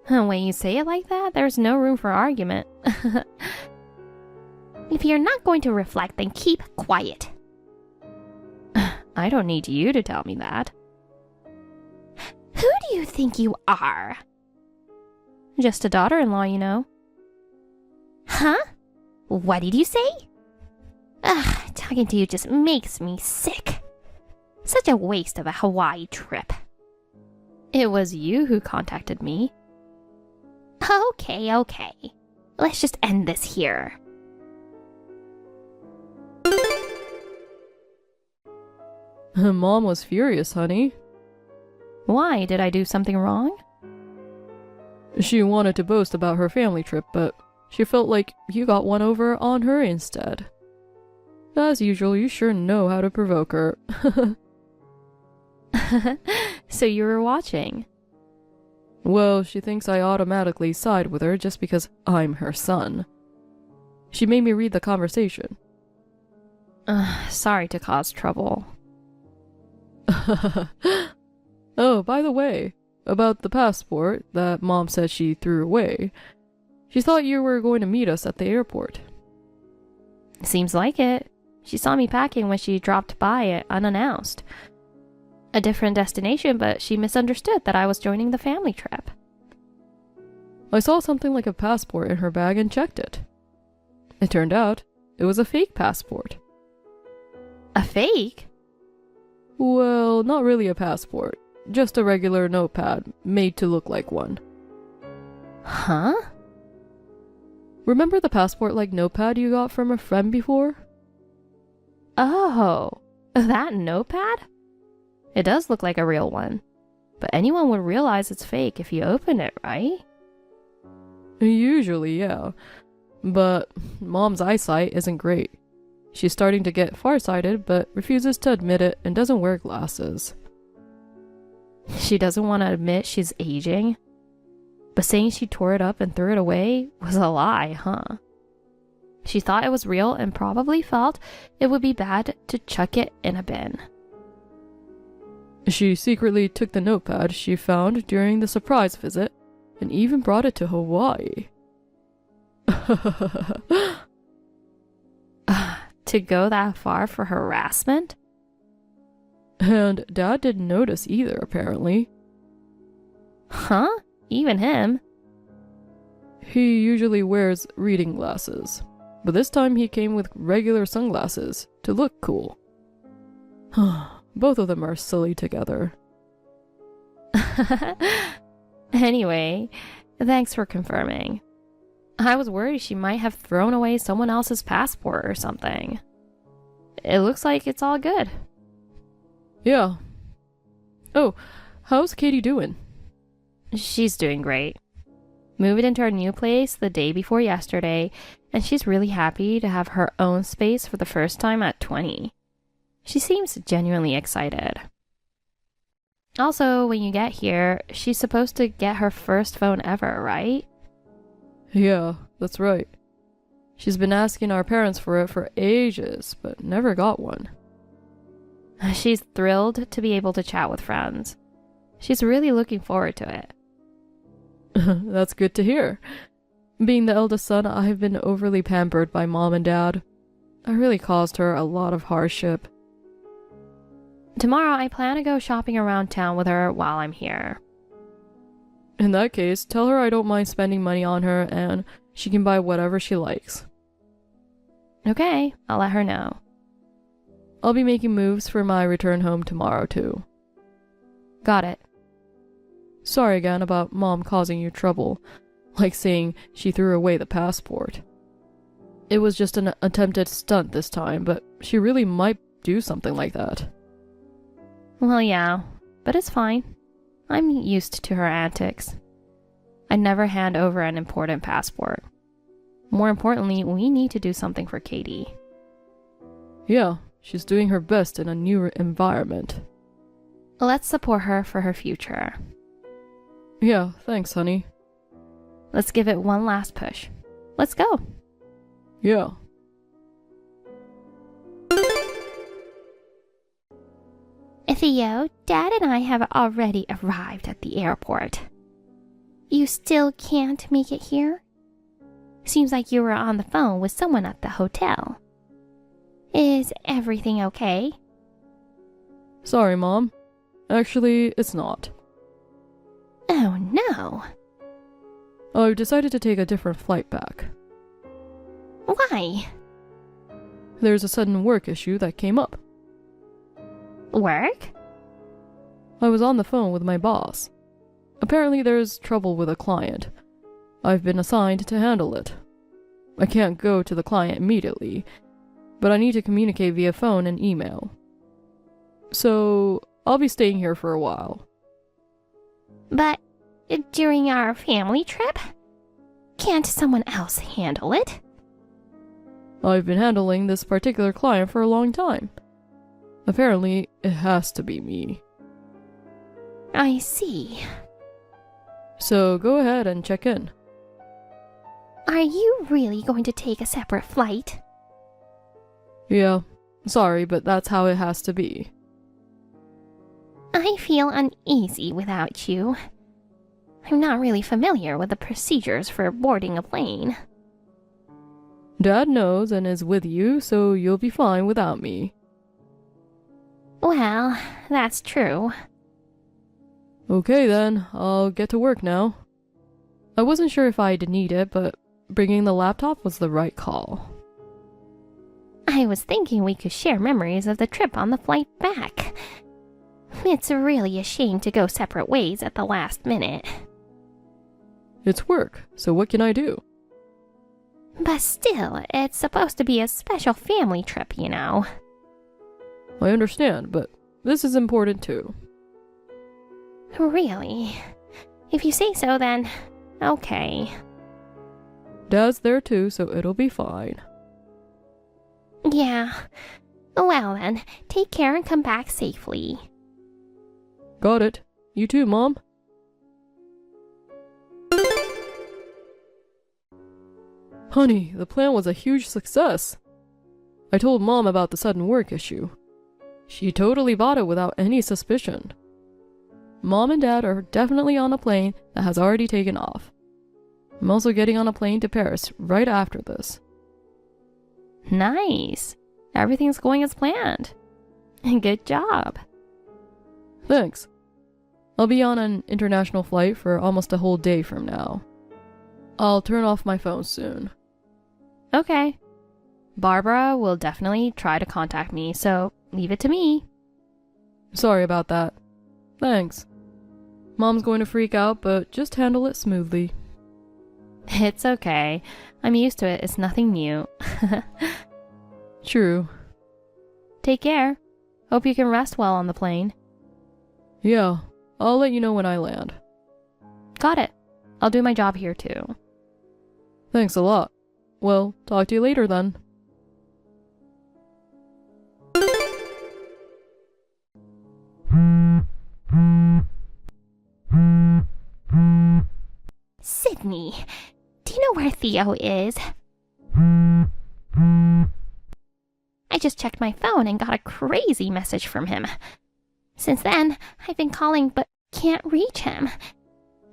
When you say it like that, there's no room for argument. If you're not going to reflect, then keep quiet. I don't need you to tell me that. Who do you think you are? Just a daughter-in-law, you know. Huh? What did you say? Ugh, talking to you just makes me sick. Such a waste of a Hawaii trip. It was you who contacted me. Okay. Let's just end this here. Mom was furious, honey. Why? Did I do something wrong? She wanted to boast about her family trip, but she felt like you got one over on her instead. As usual, you sure know how to provoke her. So you were watching? Well, she thinks I automatically side with her just because I'm her son. She made me read the conversation. Sorry to cause trouble. Oh, by the way, about the passport that Mom said she threw away. She thought you were going to meet us at the airport. Seems like it. She saw me packing when she dropped by it unannounced. A different destination, but she misunderstood that I was joining the family trip. I saw something like a passport in her bag and checked it. It turned out it was a fake passport. A fake? Well, not really a passport. Just a regular notepad made to look like one. Huh? Remember the passport-like notepad you got from a friend before? Oh, that notepad? It does look like a real one, but anyone would realize it's fake if you open it, right? Usually, yeah. But Mom's eyesight isn't great. She's starting to get farsighted, but refuses to admit it and doesn't wear glasses. She doesn't want to admit she's aging? But saying she tore it up and threw it away was a lie, huh? She thought it was real and probably felt it would be bad to chuck it in a bin. She secretly took the notepad she found during the surprise visit and even brought it to Hawaii. To go that far for harassment? And Dad didn't notice either, apparently. Huh? Even him? He usually wears reading glasses, but this time he came with regular sunglasses to look cool. Both of them are silly together. Anyway, thanks for confirming. I was worried she might have thrown away someone else's passport or something. It looks like it's all good. Yeah. Oh, how's Katie doing? She's doing great. Moved into our new place the day before yesterday, and she's really happy to have her own space for the first time at 20. She seems genuinely excited. Also, when you get here, she's supposed to get her first phone ever, right? Yeah, that's right. She's been asking our parents for it for ages, but never got one. She's thrilled to be able to chat with friends. She's really looking forward to it. That's good to hear. Being the eldest son, I've been overly pampered by Mom and Dad. I really caused her a lot of hardship. Tomorrow, I plan to go shopping around town with her while I'm here. In that case, tell her I don't mind spending money on her and she can buy whatever she likes. Okay, I'll let her know. I'll be making moves for my return home tomorrow, too. Got it. Sorry again about Mom causing you trouble, like saying she threw away the passport. It was just an attempted stunt this time, but she really might do something like that. Well, yeah, but it's fine. I'm used to her antics. I never hand over an important passport. More importantly, we need to do something for Katie. Yeah, she's doing her best in a new environment. Let's support her for her future. Yeah, thanks, honey. Let's give it one last push. Let's go. Yeah. Theo, Dad and I have already arrived at the airport. You still can't make it here? Seems like you were on the phone with someone at the hotel. Is everything okay? Sorry, Mom. Actually, it's not. Oh no. I've decided to take a different flight back. Why? There's a sudden work issue that came up. Work? I was on the phone with my boss. Apparently there's trouble with a client. I've been assigned to handle it. I can't go to the client immediately, but I need to communicate via phone and email. So, I'll be staying here for a while. But during our family trip? Can't someone else handle it? I've been handling this particular client for a long time. Apparently, it has to be me. I see. So go ahead and check in. Are you really going to take a separate flight? Yeah, sorry, but that's how it has to be. I feel uneasy without you. I'm not really familiar with the procedures for boarding a plane. Dad knows and is with you, so you'll be fine without me. Well, that's true. Okay then, I'll get to work now. I wasn't sure if I'd need it, but bringing the laptop was the right call. I was thinking we could share memories of the trip on the flight back. It's really a shame to go separate ways at the last minute. It's work, so what can I do? But still, it's supposed to be a special family trip, you know. I understand, but this is important too. Really? If you say so, then okay. Dad's there too, so it'll be fine. Yeah. Well then, take care and come back safely. Got it. You too, Mom. Honey, the plan was a huge success. I told Mom about the sudden work issue. She totally bought it without any suspicion. Mom and Dad are definitely on a plane that has already taken off. I'm also getting on a plane to Paris right after this. Nice. Everything's going as planned. Good job. Thanks. I'll be on an international flight for almost a whole day from now. I'll turn off my phone soon. Okay. Barbara will definitely try to contact me, so leave it to me. Sorry about that. Thanks. Mom's going to freak out, but just handle it smoothly. It's okay. I'm used to it. It's nothing new. True. Take care. Hope you can rest well on the plane. Yeah, I'll let you know when I land. Got it. I'll do my job here too. Thanks a lot. Well, talk to you later then. Sydney, do you know where Theo is? I just checked my phone and got a crazy message from him. Since then, I've been calling but can't reach him.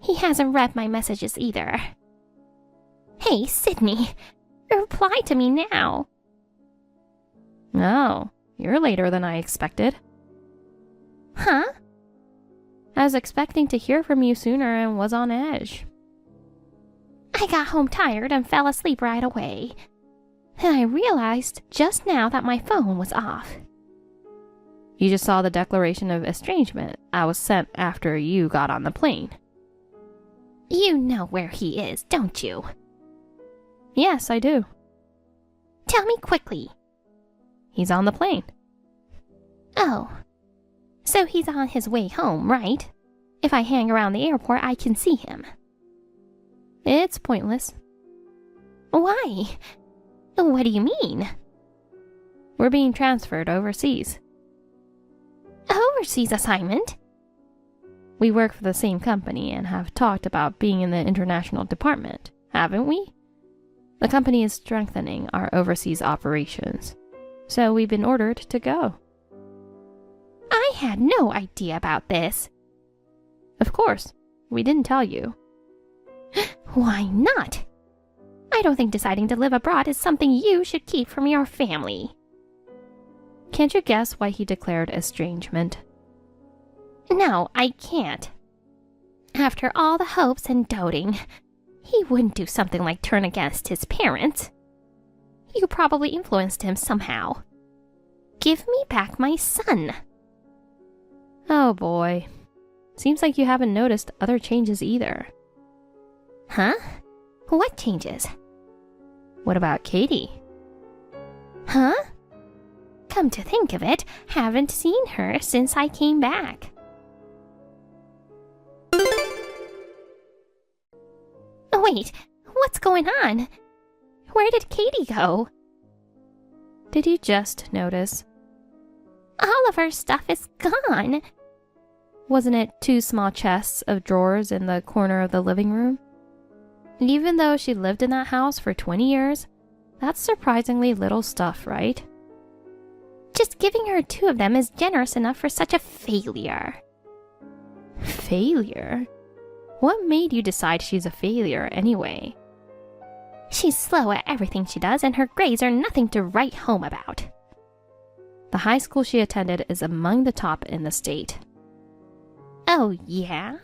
He hasn't read my messages either. Hey, Sydney, reply to me now. Oh, you're later than I expected. Huh? I was expecting to hear from you sooner and was on edge. I got home tired and fell asleep right away. Then I realized just now that my phone was off. You just saw the declaration of estrangement I was sent after you got on the plane. You know where he is, don't you? Yes, I do. Tell me quickly. He's on the plane. Oh. So he's on his way home, right? If I hang around the airport, I can see him. It's pointless. Why? What do you mean? We're being transferred overseas. Overseas assignment? We work for the same company and have talked about being in the international department, haven't we? The company is strengthening our overseas operations, so we've been ordered to go. I had no idea about this. Of course, we didn't tell you. Why not? I don't think deciding to live abroad is something you should keep from your family. Can't you guess why he declared estrangement? No, I can't. After all the hopes and doting, he wouldn't do something like turn against his parents. You probably influenced him somehow. Give me back my son. Oh boy. Seems like you haven't noticed other changes either. Huh? What changes? What about Katie? Huh? Come to think of it, haven't seen her since I came back. Wait, what's going on? Where did Katie go? Did you just notice? All of her stuff is gone. Wasn't it 2 small chests of drawers in the corner of the living room? And even though she lived in that house for 20 years, that's surprisingly little stuff, right? Just giving her 2 of them is generous enough for such a failure. Failure? What made you decide she's a failure anyway? She's slow at everything she does, and her grades are nothing to write home about. The high school she attended is among the top in the state. Oh, yeah?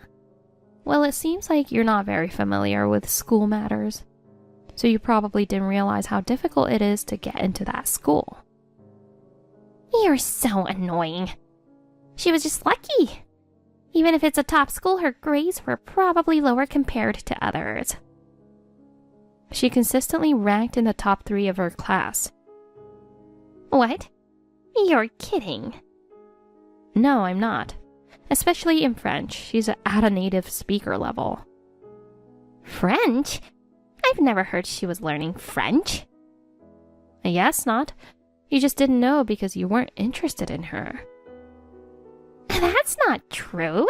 Well, it seems like you're not very familiar with school matters, so you probably didn't realize how difficult it is to get into that school. You're so annoying. She was just lucky. Even if it's a top school, her grades were probably lower compared to others. She consistently ranked in the top 3 of her class. What? You're kidding. No, I'm not. Especially in French, she's at a native speaker level. French? I've never heard she was learning French. I guess not. You just didn't know because you weren't interested in her. That's not true.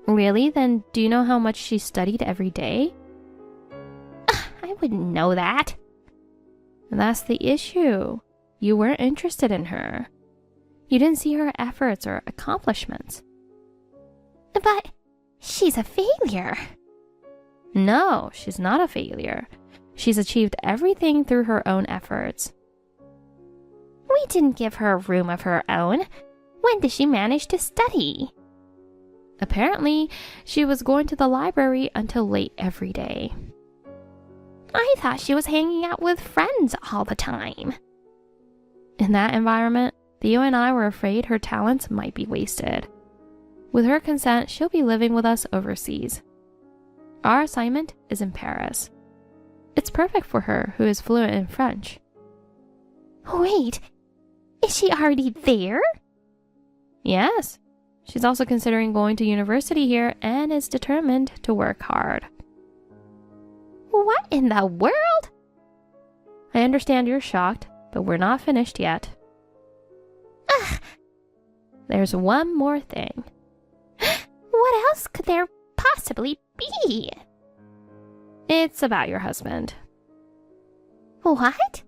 Really? Then do you know how much she studied every day? I wouldn't know that. That's the issue. You weren't interested in her. You didn't see her efforts or accomplishments. But she's a failure. No, she's not a failure. She's achieved everything through her own efforts. We didn't give her a room of her own. When did she manage to study? Apparently, she was going to the library until late every day. I thought she was hanging out with friends all the time. In that environment, Theo and I were afraid her talents might be wasted. With her consent, she'll be living with us overseas. Our assignment is in Paris. It's perfect for her, who is fluent in French. Wait, is she already there? Yes. She's also considering going to university here and is determined to work hard. What in the world? I understand you're shocked, but we're not finished yet. Ugh. There's one more thing. What else could there possibly be? It's about your husband. What?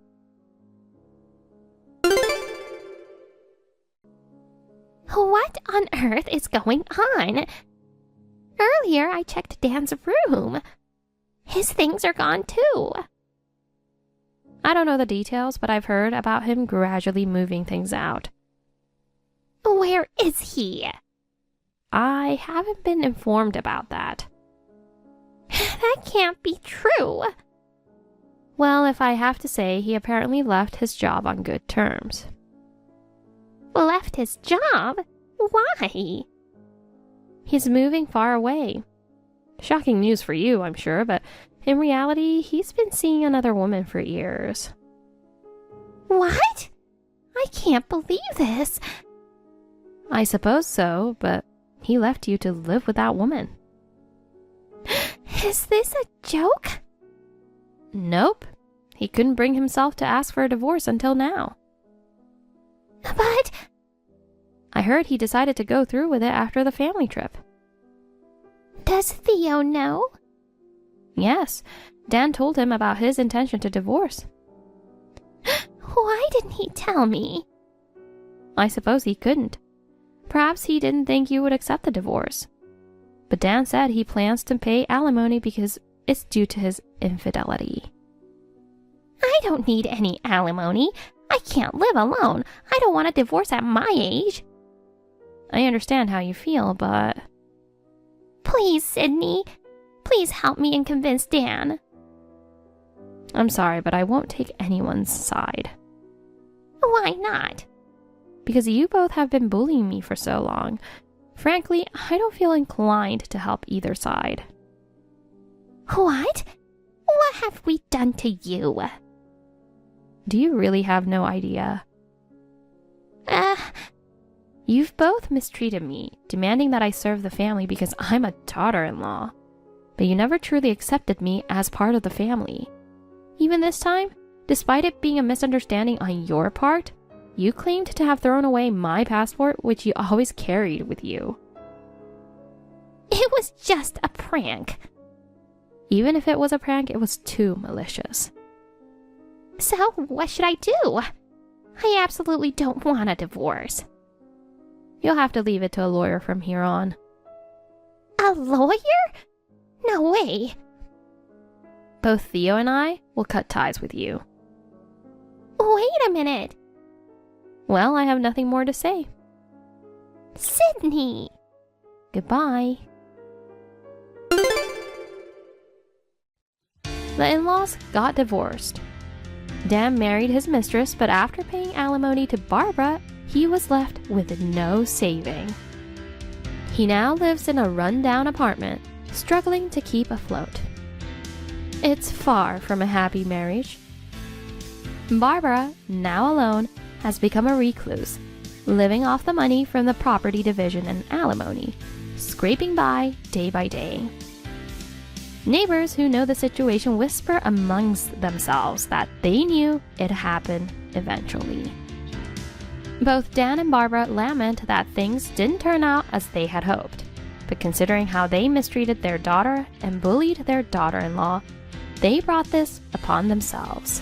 What on earth is going on? Earlier, I checked Dan's room. His things are gone too. I don't know the details, but I've heard about him gradually moving things out. Where is he? I haven't been informed about that. That can't be true. Well, if I have to say, he apparently left his job on good terms. Left his job? Why? He's moving far away. Shocking news for you, I'm sure, but in reality, he's been seeing another woman for years. What? I can't believe this. I suppose so, but he left you to live with that woman. Is this a joke? Nope. He couldn't bring himself to ask for a divorce until now. But I heard he decided to go through with it after the family trip. Does Theo know? Yes. Dan told him about his intention to divorce. Why didn't he tell me? I suppose he couldn't. Perhaps he didn't think you would accept the divorce. But Dan said he plans to pay alimony because it's due to his infidelity. I don't need any alimony. I can't live alone. I don't want a divorce at my age. I understand how you feel, but... Please, Sydney. Please help me and convince Dan. I'm sorry, but I won't take anyone's side. Why not? Because you both have been bullying me for so long. Frankly, I don't feel inclined to help either side. What? What have we done to you? Do you really have no idea? You've both mistreated me, demanding that I serve the family because I'm a daughter-in-law. But you never truly accepted me as part of the family. Even this time, despite it being a misunderstanding on your part, you claimed to have thrown away my passport, which you always carried with you. It was just a prank. Even if it was a prank, it was too malicious. So, what should I do? I absolutely don't want a divorce. You'll have to leave it to a lawyer from here on. A lawyer? No way. Both Theo and I will cut ties with you. Wait a minute. Well, I have nothing more to say. Sydney. Goodbye. The in-laws got divorced. Dan married his mistress, but after paying alimony to Barbara, he was left with no saving. He now lives in a run-down apartment, struggling to keep afloat. It's far from a happy marriage. Barbara, now alone, has become a recluse, living off the money from the property division and alimony, scraping by day. Neighbors who know the situation whisper amongst themselves that they knew it happened eventually. Both Dan and Barbara lament that things didn't turn out as they had hoped, but considering how they mistreated their daughter and bullied their daughter-in-law, they brought this upon themselves.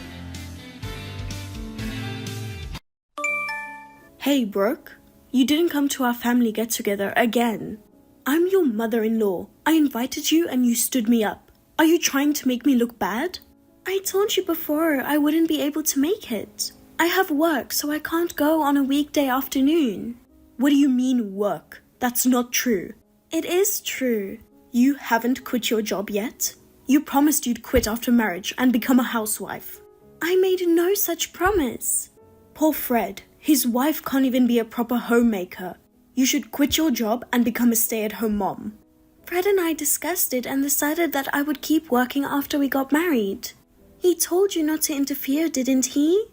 Hey, Brooke, you didn't come to our family get-together again. I'm your mother-in-law. I invited you and you stood me up. Are you trying to make me look bad? I told you before I wouldn't be able to make it. I have work, so I can't go on a weekday afternoon. What do you mean, work? That's not true. It is true. You haven't quit your job yet? You promised you'd quit after marriage and become a housewife. I made no such promise. Poor Fred. His wife can't even be a proper homemaker. You should quit your job and become a stay-at-home mom. Fred and I discussed it and decided that I would keep working after we got married. He told you not to interfere, didn't he?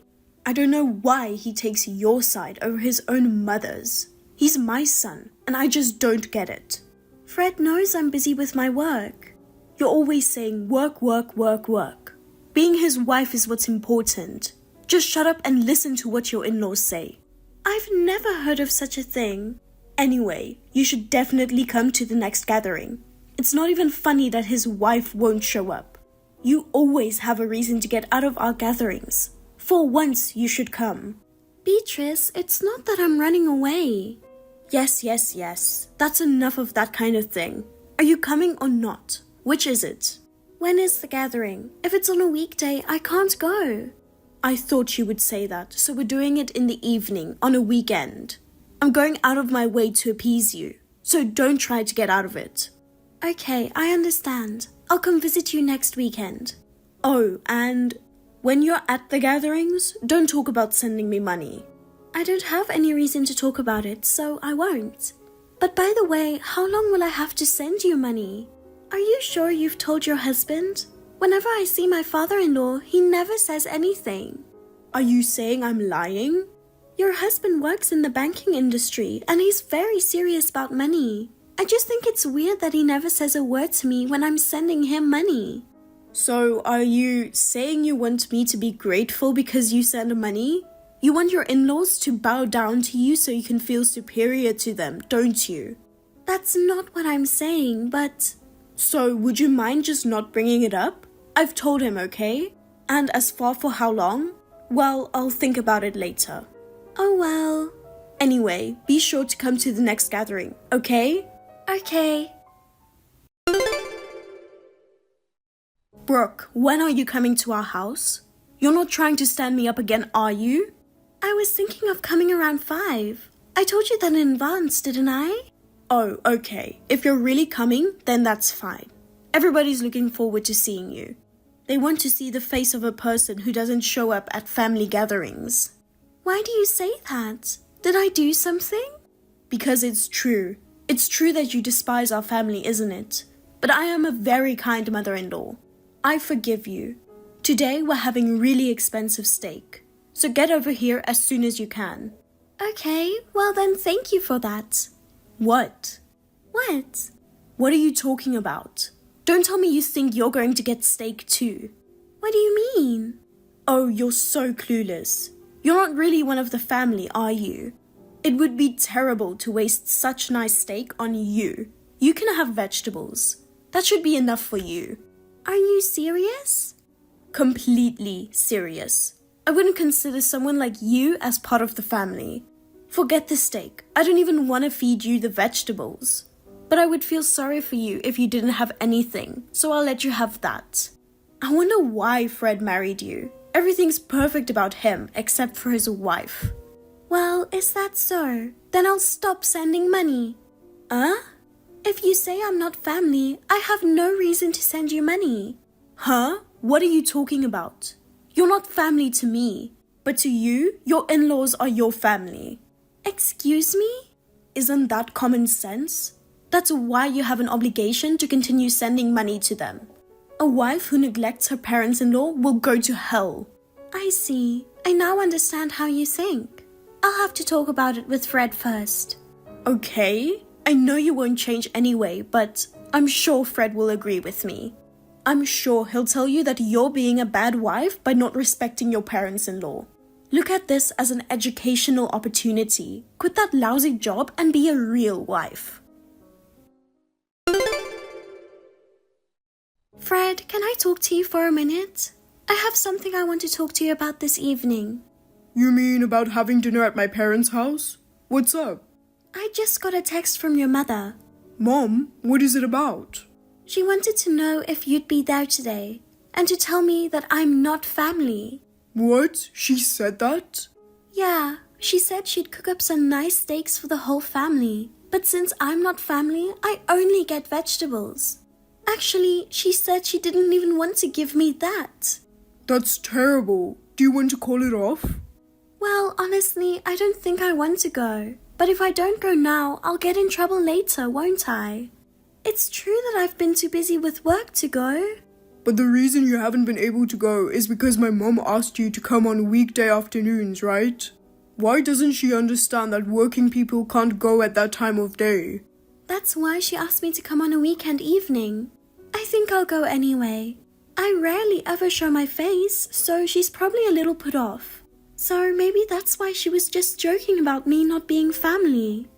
I don't know why he takes your side over his own mother's. He's my son, and I just don't get it. Fred knows I'm busy with my work. You're always saying work. Being his wife is what's important. Just shut up and listen to what your in-laws say. I've never heard of such a thing. Anyway, you should definitely come to the next gathering. It's not even funny that his wife won't show up. You always have a reason to get out of our gatherings. For once, you should come. Beatrice, it's not that I'm running away. Yes. That's enough of that kind of thing. Are you coming or not? Which is it? When is the gathering? If it's on a weekday, I can't go. I thought you would say that, so we're doing it in the evening, on a weekend. I'm going out of my way to appease you, so don't try to get out of it. Okay, I understand. I'll come visit you next weekend. Oh, and when you're at the gatherings, don't talk about sending me money. I don't have any reason to talk about it, so I won't. But by the way, how long will I have to send you money? Are you sure you've told your husband? Whenever I see my father-in-law, he never says anything. Are you saying I'm lying? Your husband works in the banking industry, and he's very serious about money. I just think it's weird that he never says a word to me when I'm sending him money. So, are you saying you want me to be grateful because you send money? You want your in-laws to bow down to you so you can feel superior to them, don't you? That's not what I'm saying, but... So, would you mind just not bringing it up? I've told him, okay? And as for how long? Well, I'll think about it later. Oh well. Anyway, be sure to come to the next gathering, okay? Okay. Brooke, when are you coming to our house? You're not trying to stand me up again, are you? I was thinking of coming around 5. I told you that in advance, didn't I? Oh, okay. If you're really coming, then that's fine. Everybody's looking forward to seeing you. They want to see the face of a person who doesn't show up at family gatherings. Why do you say that? Did I do something? Because it's true. It's true that you despise our family, isn't it? But I am a very kind mother-in-law. I forgive you. Today we're having really expensive steak. So get over here as soon as you can. Okay, well then thank you for that. What? What? What are you talking about? Don't tell me you think you're going to get steak too. What do you mean? Oh, you're so clueless. You're not really one of the family, are you? It would be terrible to waste such nice steak on you. You can have vegetables. That should be enough for you. Are you serious? Completely serious. I wouldn't consider someone like you as part of the family. Forget the steak. I don't even want to feed you the vegetables. but I would feel sorry for you if you didn't have anything, so I'll let you have that. I wonder why Fred married you. Everything's perfect about him except for his wife. Well, is that so? Then I'll stop sending money. Huh? If you say I'm not family, I have no reason to send you money. Huh? What are you talking about? You're not family to me, but to you, your in-laws are your family. Excuse me? Isn't that common sense? That's why you have an obligation to continue sending money to them. A wife who neglects her parents-in-law will go to hell. I see. I now understand how you think. I'll have to talk about it with Fred first. Okay. I know you won't change anyway, but I'm sure Fred will agree with me. I'm sure he'll tell you that you're being a bad wife by not respecting your parents-in-law. Look at this as an educational opportunity. Quit that lousy job and be a real wife. Fred, can I talk to you for a minute? I have something I want to talk to you about this evening. You mean about having dinner at my parents' house? What's up? I just got a text from your mother. Mom, what is it about? She wanted to know if you'd be there today, and to tell me that I'm not family. What? She said that? Yeah, she said she'd cook up some nice steaks for the whole family, but since I'm not family, I only get vegetables. Actually, she said she didn't even want to give me that. That's terrible. Do you want to call it off? Well, honestly, I don't think I want to go. But if I don't go now, I'll get in trouble later, won't I? It's true that I've been too busy with work to go. But the reason you haven't been able to go is because my mom asked you to come on weekday afternoons, right? Why doesn't she understand that working people can't go at that time of day? That's why she asked me to come on a weekend evening. I think I'll go anyway. I rarely ever show my face, so she's probably a little put off. So maybe that's why she was just joking about me not being family.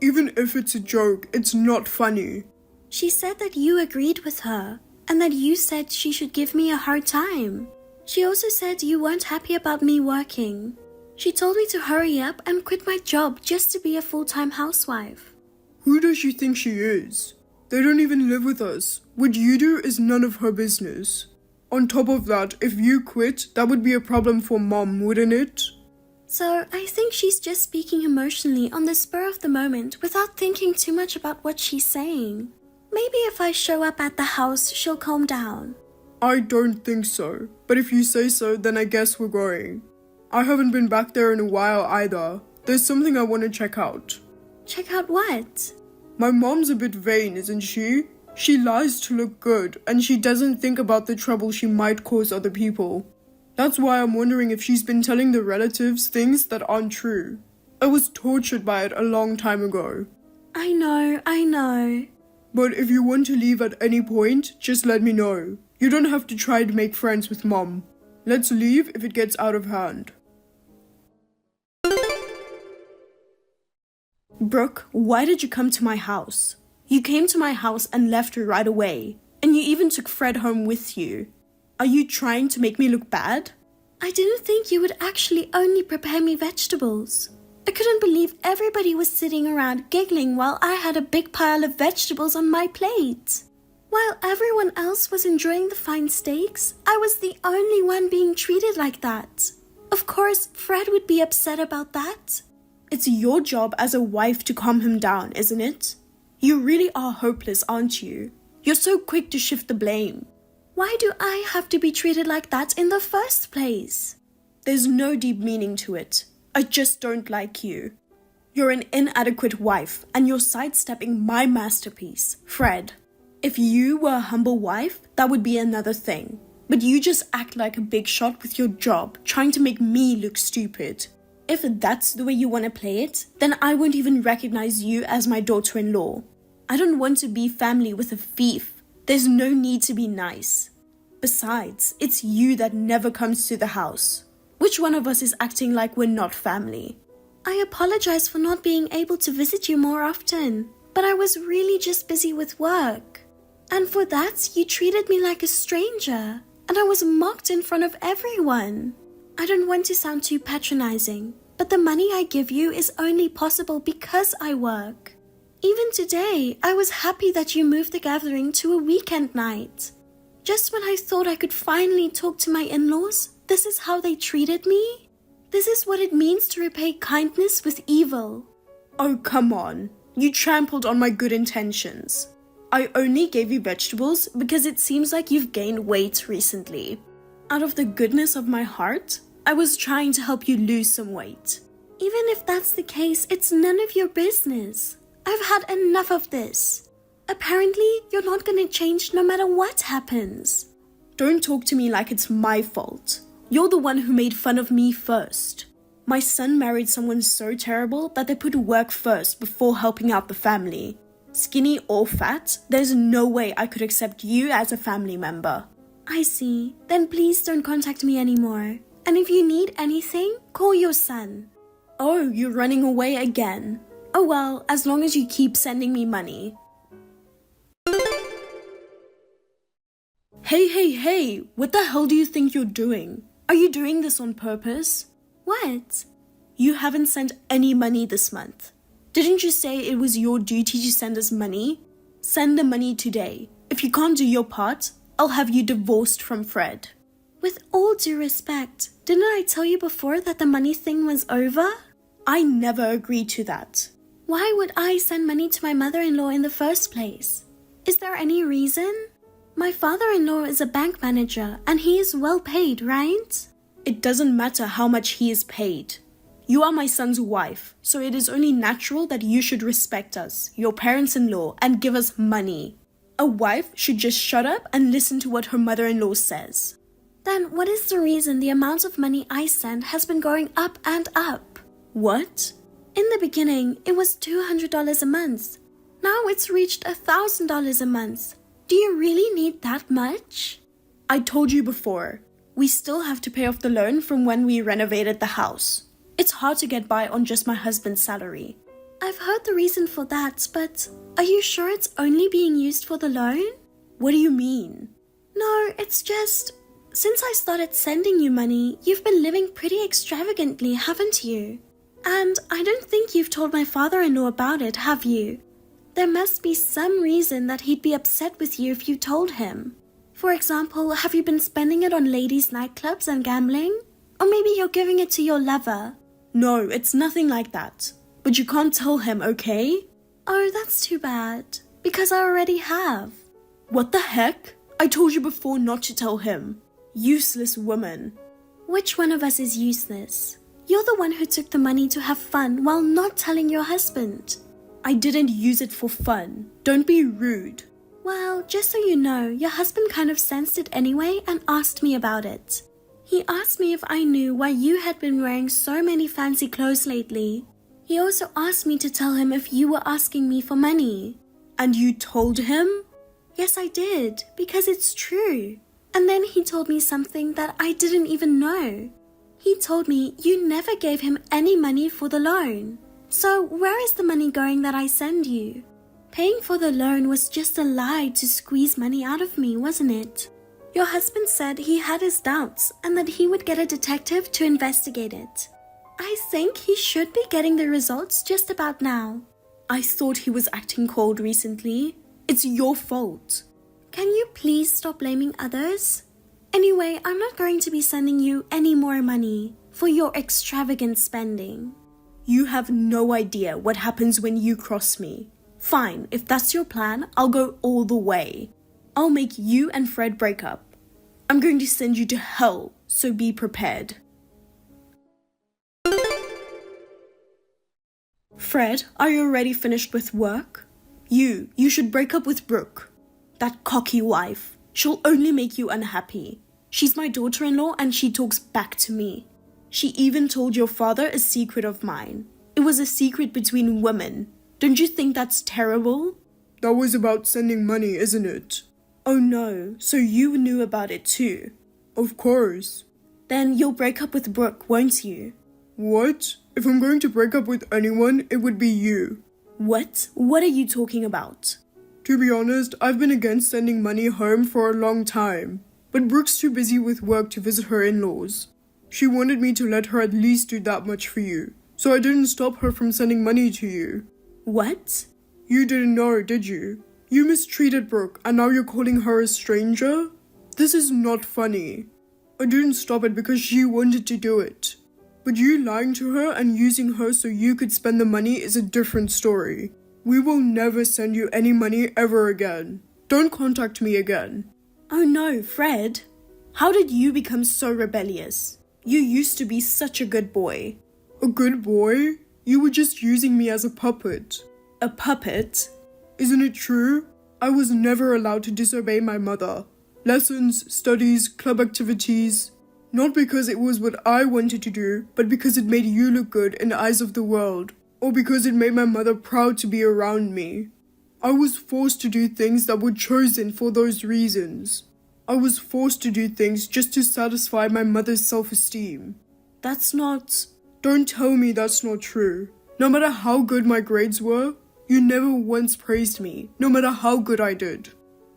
Even if it's a joke, it's not funny. She said that you agreed with her, and that you said she should give me a hard time. She also said you weren't happy about me working. She told me to hurry up and quit my job just to be a full-time housewife. Who does she think she is? They don't even live with us. What you do is none of her business. On top of that, if you quit, that would be a problem for Mom, wouldn't it? So I think she's just speaking emotionally on the spur of the moment without thinking too much about what she's saying. Maybe if I show up at the house, she'll calm down. I don't think so. But if you say so, then I guess we're going. I haven't been back there in a while either. There's something I want to check out. Check out what? My mom's a bit vain, isn't she? She lies to look good, and she doesn't think about the trouble she might cause other people. That's why I'm wondering if she's been telling the relatives things that aren't true. I was tortured by it a long time ago. I know. But if you want to leave at any point, just let me know. You don't have to try to make friends with Mom. Let's leave if it gets out of hand. Brooke, why did you come to my house? You came to my house and left right away, and you even took Fred home with you. Are you trying to make me look bad? I didn't think you would actually only prepare me vegetables. I couldn't believe everybody was sitting around giggling while I had a big pile of vegetables on my plate. While everyone else was enjoying the fine steaks, I was the only one being treated like that. Of course, Fred would be upset about that. It's your job as a wife to calm him down, isn't it? You really are hopeless, aren't you? You're so quick to shift the blame. Why do I have to be treated like that in the first place? There's no deep meaning to it. I just don't like you. You're an inadequate wife, and you're sidestepping my masterpiece, Fred. If you were a humble wife, that would be another thing. But you just act like a big shot with your job, trying to make me look stupid. If that's the way you want to play it, then I won't even recognize you as my daughter-in-law. I don't want to be family with a thief. There's no need to be nice. Besides, it's you that never comes to the house. Which one of us is acting like we're not family? I apologize for not being able to visit you more often, but I was really just busy with work. And for that, you treated me like a stranger, and I was mocked in front of everyone. I don't want to sound too patronizing, but the money I give you is only possible because I work. Even today, I was happy that you moved the gathering to a weekend night. Just when I thought I could finally talk to my in-laws, this is how they treated me? This is what it means to repay kindness with evil. Oh, come on. You trampled on my good intentions. I only gave you vegetables because it seems like you've gained weight recently. Out of the goodness of my heart, I was trying to help you lose some weight. Even if that's the case, it's none of your business. I've had enough of this. Apparently, you're not going to change no matter what happens. Don't talk to me like it's my fault. You're the one who made fun of me first. My son married someone so terrible that they put work first before helping out the family. Skinny or fat, there's no way I could accept you as a family member. I see. Then please don't contact me anymore. And if you need anything, call your son. Oh, you're running away again. Oh well, as long as you keep sending me money. Hey, what the hell do you think you're doing? Are you doing this on purpose? What? You haven't sent any money this month. Didn't you say it was your duty to send us money? Send the money today. If you can't do your part, I'll have you divorced from Fred. With all due respect, didn't I tell you before that the money thing was over? I never agreed to that. Why would I send money to my mother-in-law in the first place? Is there any reason? My father-in-law is a bank manager and he is well paid, right? It doesn't matter how much he is paid. You are my son's wife, so it is only natural that you should respect us, your parents-in-law, and give us money. A wife should just shut up and listen to what her mother-in-law says. Then what is the reason the amount of money I send has been going up and up? What? In the beginning, it was $200 a month. Now it's reached $1,000 a month. Do you really need that much? I told you before, we still have to pay off the loan from when we renovated the house. It's hard to get by on just my husband's salary. I've heard the reason for that, but are you sure it's only being used for the loan? What do you mean? No, it's just, since I started sending you money, you've been living pretty extravagantly, haven't you? And I don't think you've told my father-in-law about it, have you? There must be some reason that he'd be upset with you if you told him. For example, have you been spending it on ladies' nightclubs and gambling? Or maybe you're giving it to your lover? No, it's nothing like that. But you can't tell him, okay? Oh, that's too bad. Because I already have. What the heck? I told you before not to tell him. Useless woman. Which one of us is useless? You're the one who took the money to have fun while not telling your husband. I didn't use it for fun. Don't be rude. Well, just so you know, your husband kind of sensed it anyway and asked me about it. He asked me if I knew why you had been wearing so many fancy clothes lately. He also asked me to tell him if you were asking me for money. And you told him? Yes, I did, because it's true. And then he told me something that I didn't even know. He told me you never gave him any money for the loan. So where is the money going that I send you? Paying for the loan was just a lie to squeeze money out of me, wasn't it? Your husband said he had his doubts and that he would get a detective to investigate it. I think he should be getting the results just about now. I thought he was acting cold recently. It's your fault. Can you please stop blaming others? Anyway, I'm not going to be sending you any more money for your extravagant spending. You have no idea what happens when you cross me. Fine, if that's your plan, I'll go all the way. I'll make you and Fred break up. I'm going to send you to hell, so be prepared. Fred, are you already finished with work? You should break up with Brooke. That cocky wife. She'll only make you unhappy. She's my daughter-in-law and she talks back to me. She even told your father a secret of mine. It was a secret between women. Don't you think that's terrible? That was about sending money, isn't it? Oh no, so you knew about it too? Of course. Then you'll break up with Brooke, won't you? What? If I'm going to break up with anyone, it would be you. What? What are you talking about? To be honest, I've been against sending money home for a long time. But Brooke's too busy with work to visit her in-laws. She wanted me to let her at least do that much for you. So I didn't stop her from sending money to you. What? You didn't know, did you? You mistreated Brooke and now you're calling her a stranger? This is not funny. I didn't stop it because she wanted to do it. But you lying to her and using her so you could spend the money is a different story. We will never send you any money ever again. Don't contact me again. Oh no, Fred. How did you become so rebellious? You used to be such a good boy. A good boy? You were just using me as a puppet. A puppet? Isn't it true? I was never allowed to disobey my mother. Lessons, studies, club activities. Not because it was what I wanted to do, but because it made you look good in the eyes of the world. Or because it made my mother proud to be around me. I was forced to do things that were chosen for those reasons. I was forced to do things just to satisfy my mother's self-esteem. That's not... Don't tell me that's not true. No matter how good my grades were, you never once praised me, no matter how good I did.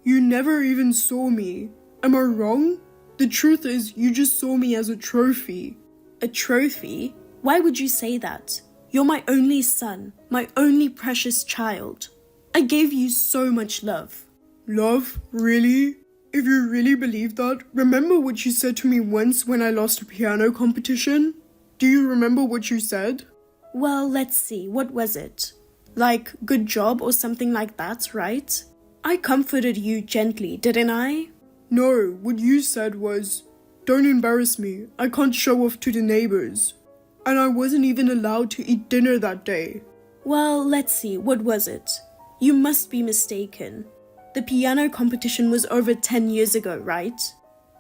You never even saw me. Am I wrong? The truth is, you just saw me as a trophy. A trophy? Why would you say that? You're my only son, my only precious child. I gave you so much love. Love? Really? If you really believe that, remember what you said to me once when I lost a piano competition? Do you remember what you said? Well, let's see, what was it? Like, good job or something like that, right? I comforted you gently, didn't I? No, what you said was, don't embarrass me, I can't show off to the neighbors. And I wasn't even allowed to eat dinner that day. Well, let's see, what was it? You must be mistaken. The piano competition was over 10 years ago, right?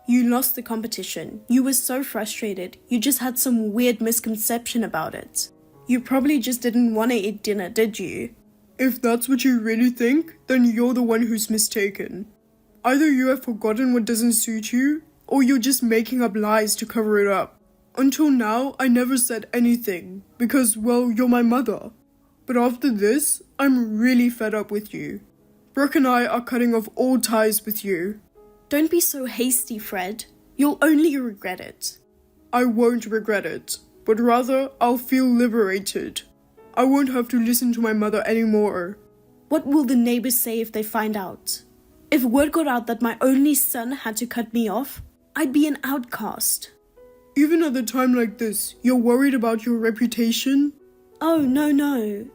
You lost the competition. You were so frustrated. You just had some weird misconception about it. You probably just didn't want to eat dinner, did you? If that's what you really think, then you're the one who's mistaken. Either you have forgotten what doesn't suit you, or you're just making up lies to cover it up. Until now, I never said anything, because, well, you're my mother. But after this, I'm really fed up with you. Brooke and I are cutting off all ties with you. Don't be so hasty, Fred. You'll only regret it. I won't regret it, but rather I'll feel liberated. I won't have to listen to my mother anymore. What will the neighbors say if they find out? If word got out that my only son had to cut me off, I'd be an outcast. Even at a time like this, you're worried about your reputation? Oh, no.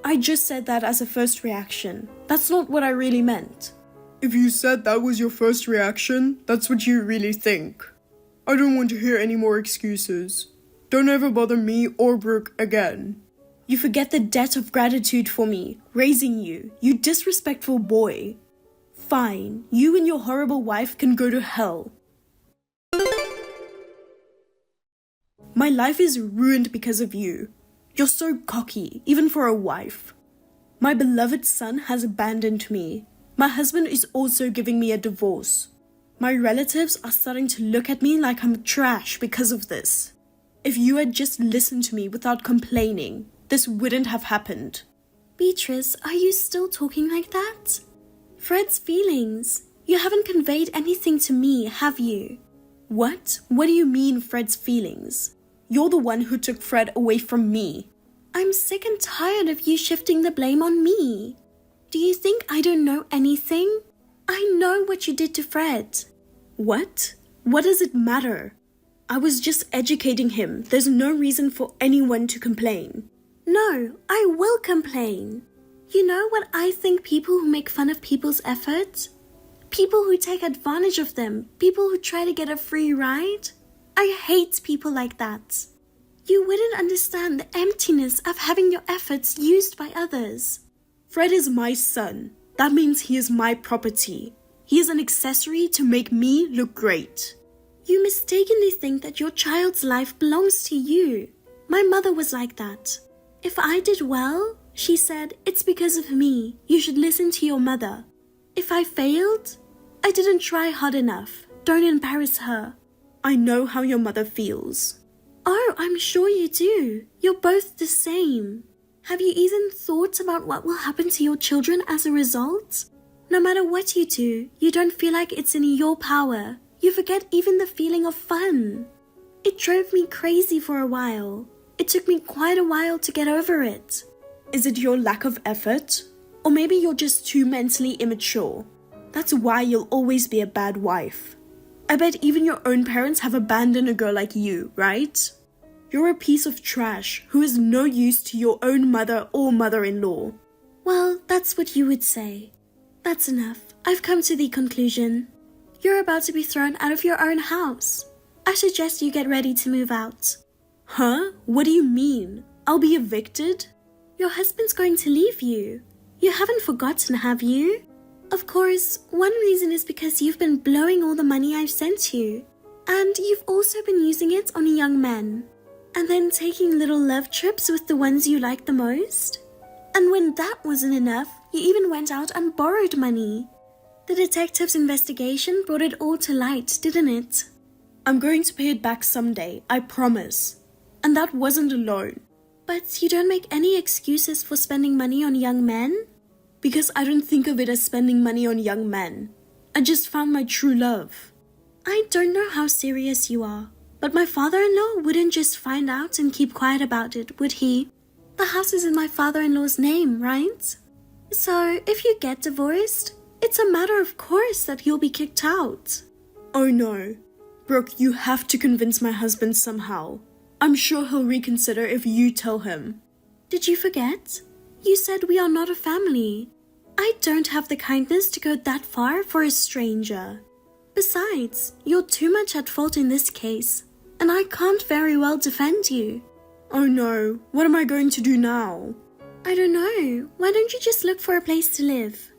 I just said that as a first reaction. That's not what I really meant. If you said that was your first reaction, that's what you really think. I don't want to hear any more excuses. Don't ever bother me or Brooke again. You forget the debt of gratitude for me, raising you, you disrespectful boy. Fine, you and your horrible wife can go to hell. My life is ruined because of you. You're so cocky, even for a wife. My beloved son has abandoned me. My husband is also giving me a divorce. My relatives are starting to look at me like I'm trash because of this. If you had just listened to me without complaining, this wouldn't have happened. Beatrice, are you still talking like that? Fred's feelings. You haven't conveyed anything to me, have you? What? What do you mean, Fred's feelings? You're the one who took Fred away from me. I'm sick and tired of you shifting the blame on me. Do you think I don't know anything? I know what you did to Fred. What? What does it matter? I was just educating him. There's no reason for anyone to complain. No, I will complain. You know what I think people who make fun of people's efforts? People who take advantage of them. People who try to get a free ride. I hate people like that. You wouldn't understand the emptiness of having your efforts used by others. Fred is my son. That means he is my property. He is an accessory to make me look great. You mistakenly think that your child's life belongs to you. My mother was like that. If I did well, she said, it's because of me. You should listen to your mother. If I failed, I didn't try hard enough. Don't embarrass her. I know how your mother feels. Oh, I'm sure you do. You're both the same. Have you even thought about what will happen to your children as a result? No matter what you do, you don't feel like it's in your power. You forget even the feeling of fun. It drove me crazy for a while. It took me quite a while to get over it. Is it your lack of effort? Or maybe you're just too mentally immature. That's why you'll always be a bad wife. I bet even your own parents have abandoned a girl like you, right? You're a piece of trash who is no use to your own mother or mother-in-law. Well, that's what you would say. That's enough. I've come to the conclusion. You're about to be thrown out of your own house. I suggest you get ready to move out. Huh? What do you mean? I'll be evicted? Your husband's going to leave you. You haven't forgotten, have you? Of course, one reason is because you've been blowing all the money I've sent you. And you've also been using it on young men. And then taking little love trips with the ones you like the most. And when that wasn't enough, you even went out and borrowed money. The detective's investigation brought it all to light, didn't it? I'm going to pay it back someday, I promise. And that wasn't a loan. But you don't make any excuses for spending money on young men? Because I don't think of it as spending money on young men. I just found my true love. I don't know how serious you are, but my father-in-law wouldn't just find out and keep quiet about it, would he? The house is in my father-in-law's name, right? So if you get divorced, it's a matter of course that he'll be kicked out. Oh no. Brooke, you have to convince my husband somehow. I'm sure he'll reconsider if you tell him. Did you forget? You said we are not a family. I don't have the kindness to go that far for a stranger. Besides, you're too much at fault in this case, and I can't very well defend you. Oh no, what am I going to do now? I don't know. Why don't you just look for a place to live?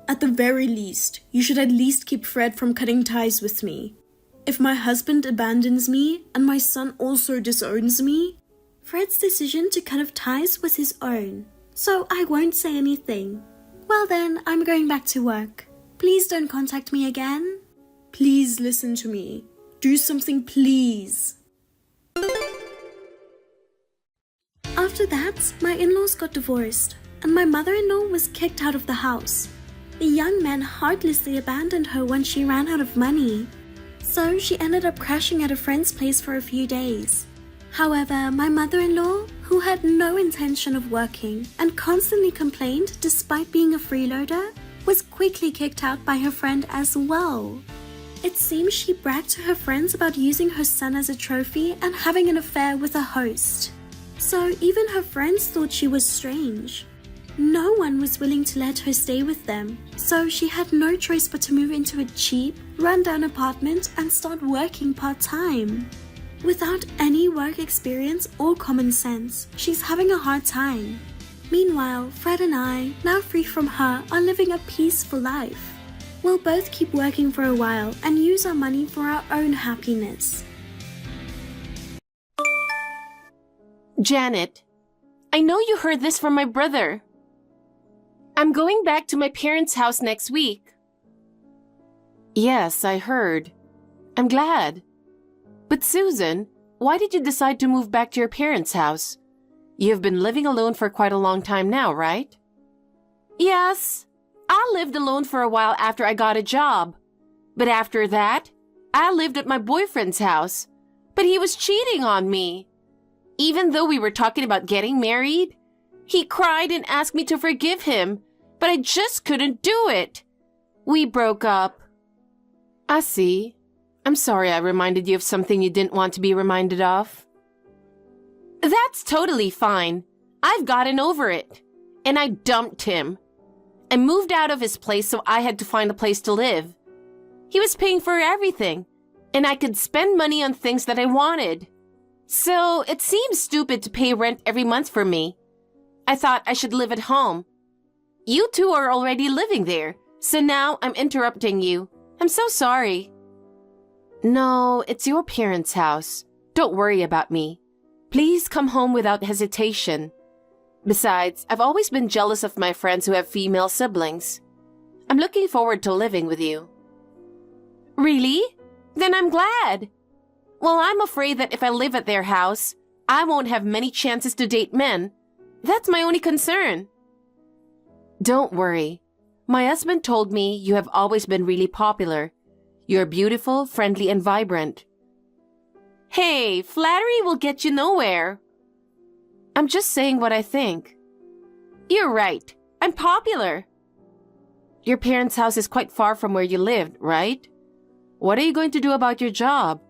At the very least, you should at least keep Fred from cutting ties with me. If my husband abandons me and my son also disowns me, Fred's decision to cut off ties was his own, so I won't say anything. Well then, I'm going back to work. Please don't contact me again. Please listen to me. Do something, please. After that, my in-laws got divorced, and my mother-in-law was kicked out of the house. The young man heartlessly abandoned her once she ran out of money. So she ended up crashing at a friend's place for a few days. However, my mother-in-law, who had no intention of working and constantly complained despite being a freeloader, was quickly kicked out by her friend as well. It seems she bragged to her friends about using her son as a trophy and having an affair with a host. So even her friends thought she was strange. No one was willing to let her stay with them, so she had no choice but to move into a cheap, run-down apartment and start working part-time. Without any work experience or common sense, she's having a hard time. Meanwhile, Fred and I, now free from her, are living a peaceful life. We'll both keep working for a while and use our money for our own happiness. Janet, I know you heard this from my brother. I'm going back to my parents' house next week. Yes, I heard. I'm glad. But Susan, why did you decide to move back to your parents' house? You've been living alone for quite a long time now, right? Yes, I lived alone for a while after I got a job. But after that, I lived at my boyfriend's house. But he was cheating on me. Even though we were talking about getting married, he cried and asked me to forgive him, but I just couldn't do it. We broke up. I see. I'm sorry I reminded you of something you didn't want to be reminded of. That's totally fine. I've gotten over it. And I dumped him. I moved out of his place so I had to find a place to live. He was paying for everything, and I could spend money on things that I wanted. So it seems stupid to pay rent every month for me. I thought I should live at home. You two are already living there, so now I'm interrupting you. I'm so sorry. No, it's your parents' house. Don't worry about me. Please come home without hesitation. Besides, I've always been jealous of my friends who have female siblings. I'm looking forward to living with you. Really? Then I'm glad. Well, I'm afraid that if I live at their house, I won't have many chances to date men. That's my only concern. Don't worry. My husband told me you have always been really popular. You're beautiful, friendly, and vibrant. Hey, flattery will get you nowhere. I'm just saying what I think. You're right. I'm popular. Your parents' house is quite far from where you lived, right? What are you going to do about your job?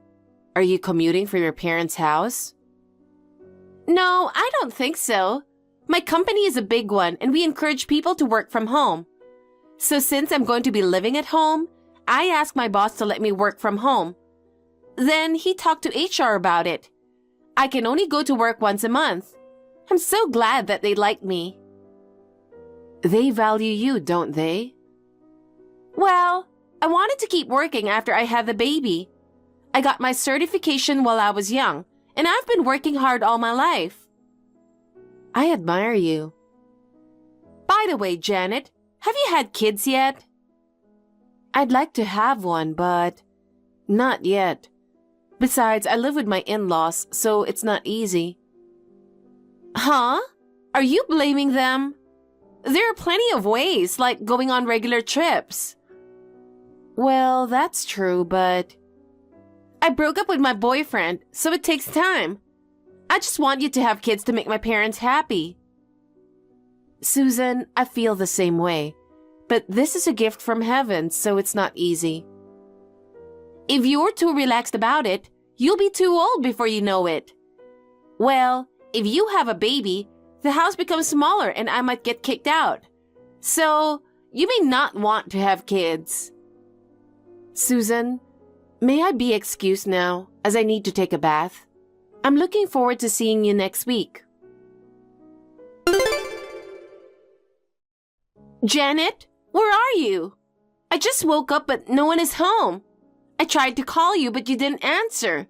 Are you commuting from your parents' house? No, I don't think so. My company is a big one and we encourage people to work from home. So since I'm going to be living at home, I asked my boss to let me work from home. Then he talked to HR about it. I can only go to work once a month. I'm so glad that they like me. They value you, don't they? Well, I wanted to keep working after I had the baby. I got my certification while I was young, and I've been working hard all my life. I admire you. By the way, Janet, have you had kids yet? I'd like to have one, but not yet. Besides, I live with my in-laws, so it's not easy. Huh? Are you blaming them? There are plenty of ways, like going on regular trips. Well, that's true, but I broke up with my boyfriend, so it takes time. I just want you to have kids to make my parents happy. Susan, I feel the same way, but this is a gift from heaven, so it's not easy. If you're too relaxed about it, you'll be too old before you know it. Well, if you have a baby, the house becomes smaller and I might get kicked out. So, you may not want to have kids. Susan, may I be excused now, as I need to take a bath? I'm looking forward to seeing you next week. Janet, where are you? I just woke up but no one is home. I tried to call you but you didn't answer.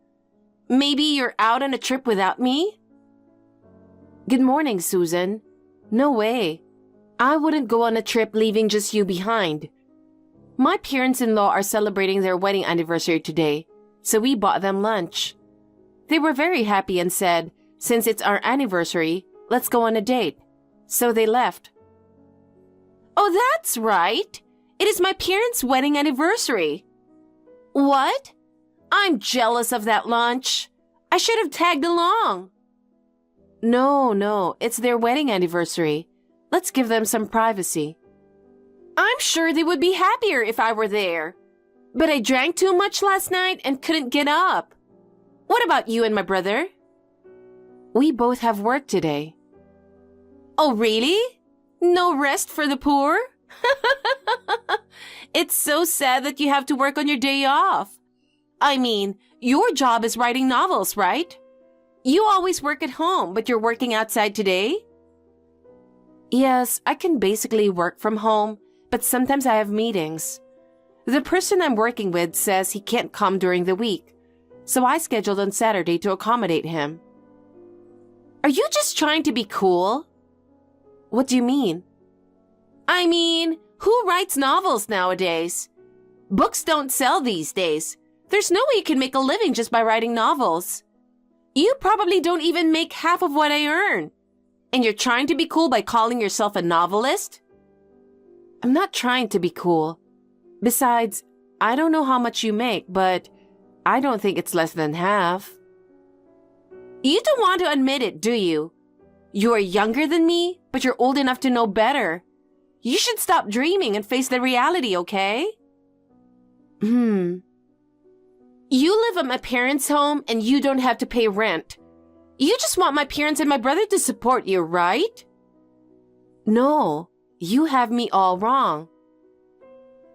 Maybe you're out on a trip without me? Good morning, Susan. No way. I wouldn't go on a trip leaving just you behind. My parents-in-law are celebrating their wedding anniversary today, so we bought them lunch. They were very happy and said, since it's our anniversary, let's go on a date. So they left. Oh, that's right. It is my parents' wedding anniversary. What? I'm jealous of that lunch. I should have tagged along. No, it's their wedding anniversary. Let's give them some privacy. I'm sure they would be happier if I were there. But I drank too much last night and couldn't get up. What about you and my brother? We both have work today. Oh, really? No rest for the poor? It's so sad that you have to work on your day off. I mean, your job is writing novels, right? You always work at home, but you're working outside today? Yes, I can basically work from home, but sometimes I have meetings. The person I'm working with says he can't come during the week, so I scheduled on Saturday to accommodate him. Are you just trying to be cool? What do you mean? I mean, who writes novels nowadays? Books don't sell these days. There's no way you can make a living just by writing novels. You probably don't even make half of what I earn. And you're trying to be cool by calling yourself a novelist? I'm not trying to be cool. Besides, I don't know how much you make, but I don't think it's less than half. You don't want to admit it, do you? You're younger than me, but you're old enough to know better. You should stop dreaming and face the reality, okay? You live at my parents' home and you don't have to pay rent. You just want my parents and my brother to support you, right? No, you have me all wrong.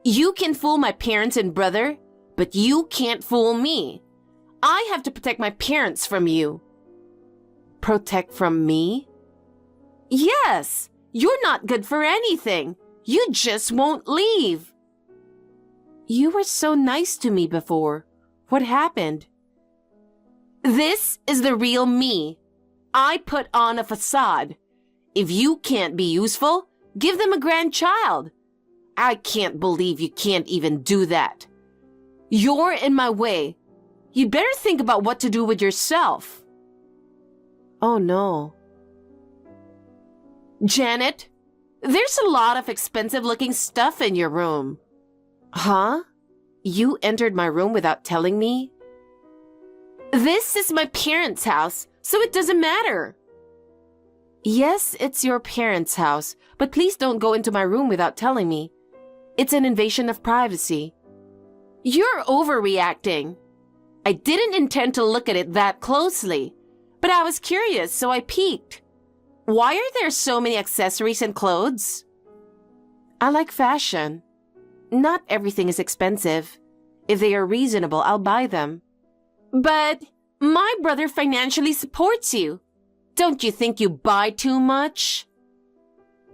You can fool my parents and brother, but you can't fool me. I have to protect my parents from you. Protect from me? Yes, you're not good for anything. You just won't leave. You were so nice to me before. What happened? This is the real me. I put on a facade. If you can't be useful, give them a grandchild. I can't believe you can't even do that. You're in my way. You'd better think about what to do with yourself. Oh no. Janet, there's a lot of expensive-looking stuff in your room. Huh? You entered my room without telling me? This is my parents' house, so it doesn't matter. Yes, it's your parents' house, but please don't go into my room without telling me. It's an invasion of privacy. You're overreacting. I didn't intend to look at it that closely, but I was curious, so I peeked. Why are there so many accessories and clothes? I like fashion. Not everything is expensive. If they are reasonable, I'll buy them. But my brother financially supports you. Don't you think you buy too much?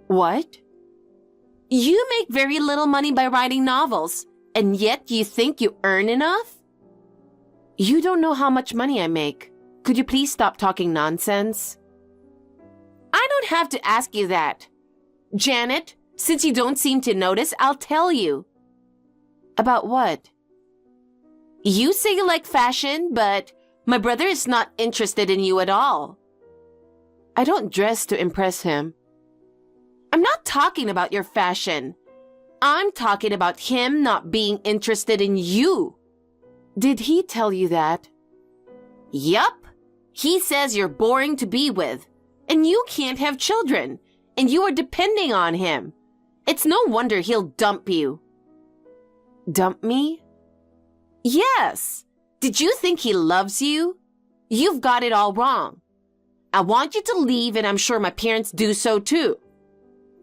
What? You make very little money by writing novels, and yet you think you earn enough? You don't know how much money I make. Could you please stop talking nonsense? I don't have to ask you that. Janet, since you don't seem to notice, I'll tell you. About what? You say you like fashion, but my brother is not interested in you at all. I don't dress to impress him. I'm not talking about your fashion. I'm talking about him not being interested in you. Did he tell you that? Yup. He says you're boring to be with, and you can't have children, and you are depending on him. It's no wonder he'll dump you. Dump me? Yes. Did you think he loves you? You've got it all wrong. I want you to leave, and I'm sure my parents do so too.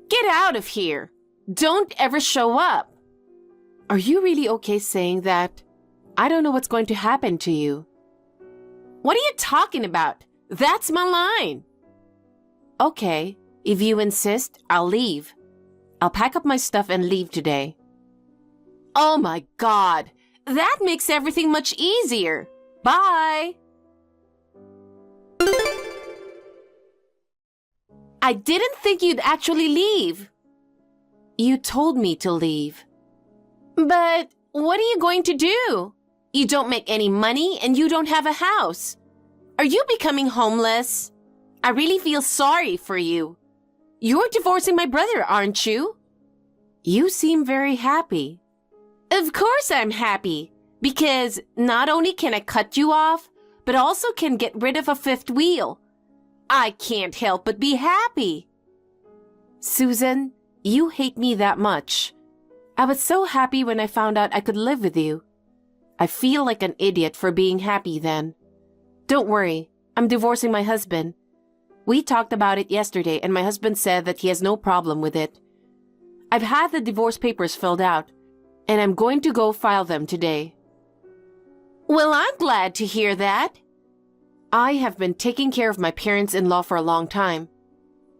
Get out of here. Don't ever show up. Are you really okay saying that? I don't know what's going to happen to you. What are you talking about? That's my line. Okay, if you insist, I'll leave. I'll pack up my stuff and leave today. Oh my God, that makes everything much easier. Bye. I didn't think you'd actually leave. You told me to leave. But what are you going to do? You don't make any money and you don't have a house. Are you becoming homeless? I really feel sorry for you. You're divorcing my brother, aren't you? You seem very happy. Of course I'm happy, because not only can I cut you off, but also can get rid of a fifth wheel. I can't help but be happy. Susan, you hate me that much. I was so happy when I found out I could live with you. I feel like an idiot for being happy then. Don't worry, I'm divorcing my husband. We talked about it yesterday and my husband said that he has no problem with it. I've had the divorce papers filled out, and I'm going to go file them today. Well, I'm glad to hear that. I have been taking care of my parents-in-law for a long time.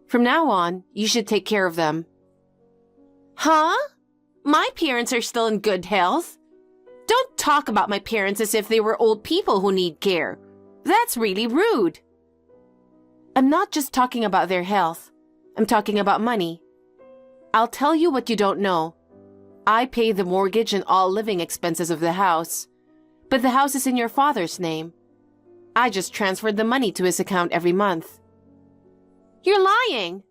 From now on, you should take care of them. Huh? My parents are still in good health. Don't talk about my parents as if they were old people who need care. That's really rude. I'm not just talking about their health. I'm talking about money. I'll tell you what you don't know. I pay the mortgage and all living expenses of the house. But the house is in your father's name. I just transferred the money to his account every month. You're lying.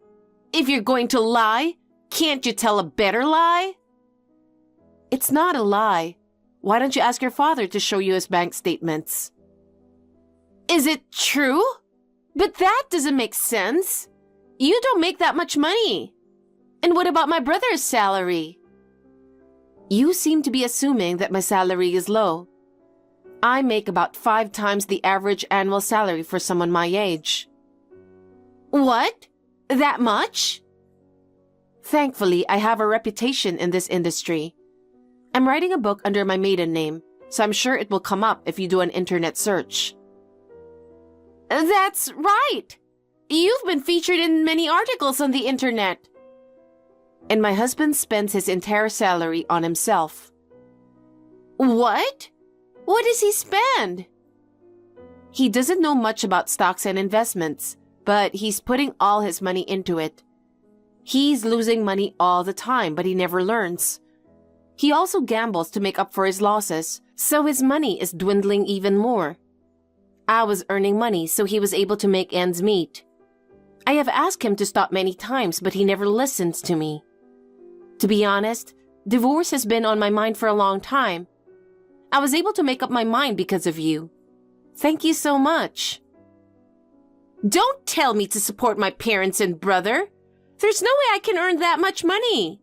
If you're going to lie, can't you tell a better lie? It's not a lie. Why don't you ask your father to show you his bank statements? Is it true? But that doesn't make sense. You don't make that much money. And what about my brother's salary? You seem to be assuming that my salary is low. I make about 5 times the average annual salary for someone my age. What? That much? Thankfully, I have a reputation in this industry. I'm writing a book under my maiden name, so I'm sure it will come up if you do an internet search. That's right! You've been featured in many articles on the internet. And my husband spends his entire salary on himself. What? What does he spend? He doesn't know much about stocks and investments, but he's putting all his money into it. He's losing money all the time, but he never learns. He also gambles to make up for his losses, so his money is dwindling even more. I was earning money, so he was able to make ends meet. I have asked him to stop many times, but he never listens to me. To be honest, divorce has been on my mind for a long time. I was able to make up my mind because of you. Thank you so much. Don't tell me to support my parents and brother. There's no way I can earn that much money.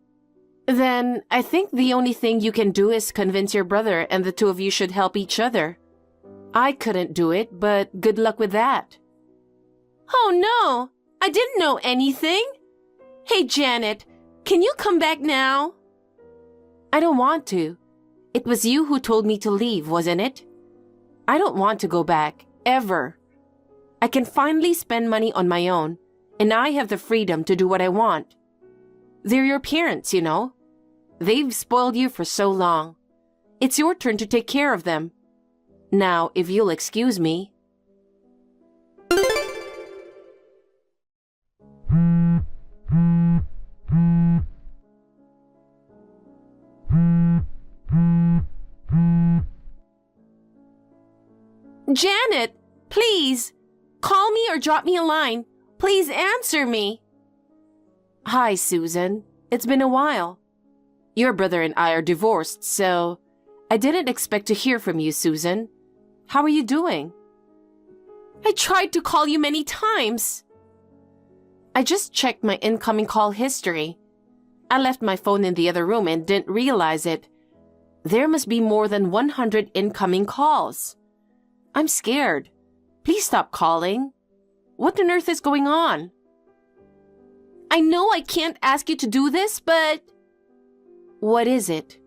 Then I think the only thing you can do is convince your brother and the two of you should help each other. I couldn't do it, but good luck with that. Oh no, I didn't know anything. Hey Janet, can you come back now? I don't want to. It was you who told me to leave, wasn't it? I don't want to go back, ever. I can finally spend money on my own, and I have the freedom to do what I want. They're your parents, you know. They've spoiled you for so long. It's your turn to take care of them. Now, if you'll excuse me. Janet, please, call me or drop me a line. Please answer me. Hi, Susan. It's been a while. Your brother and I are divorced, so I didn't expect to hear from you, Susan. How are you doing? I tried to call you many times. I just checked my incoming call history. I left my phone in the other room and didn't realize it. There must be more than 100 incoming calls. I'm scared. Please stop calling. What on earth is going on? I know I can't ask you to do this, but... What is it?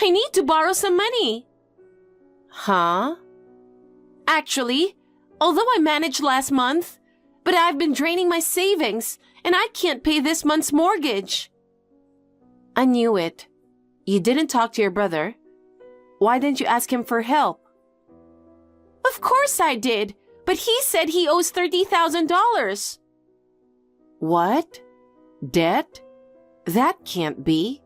I need to borrow some money. Huh? Actually, although I managed last month, but I've been draining my savings, and I can't pay this month's mortgage. I knew it. You didn't talk to your brother. Why didn't you ask him for help? Of course I did, but he said he owes $30,000. What? Debt? That can't be.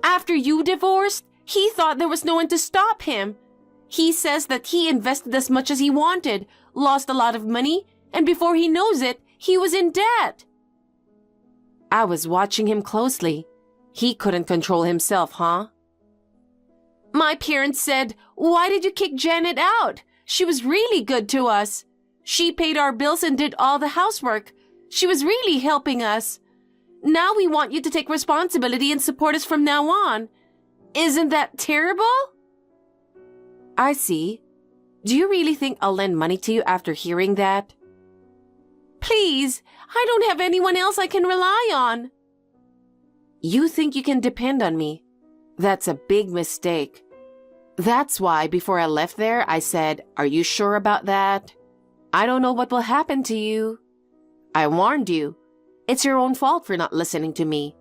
After you divorced, he thought there was no one to stop him. He says that he invested as much as he wanted, lost a lot of money, and before he knows it, he was in debt. I was watching him closely. He couldn't control himself, huh? My parents said, "Why did you kick Janet out? She was really good to us. She paid our bills and did all the housework. She was really helping us. Now we want you to take responsibility and support us from now on. Isn't that terrible?" I see. Do you really think I'll lend money to you after hearing that? Please, I don't have anyone else I can rely on. You think you can depend on me? That's a big mistake. That's why before I left there, I said, "Are you sure about that? I don't know what will happen to you." I warned you. It's your own fault for not listening to me.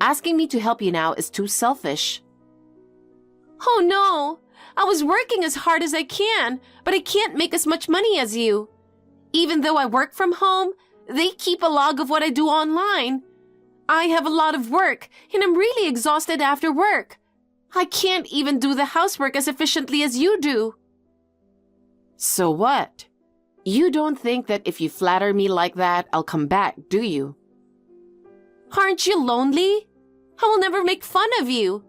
Asking me to help you now is too selfish. Oh no! I was working as hard as I can, but I can't make as much money as you. Even though I work from home, they keep a log of what I do online. I have a lot of work, and I'm really exhausted after work. I can't even do the housework as efficiently as you do. So what? You don't think that if you flatter me like that, I'll come back, do you? Aren't you lonely? I will never make fun of you.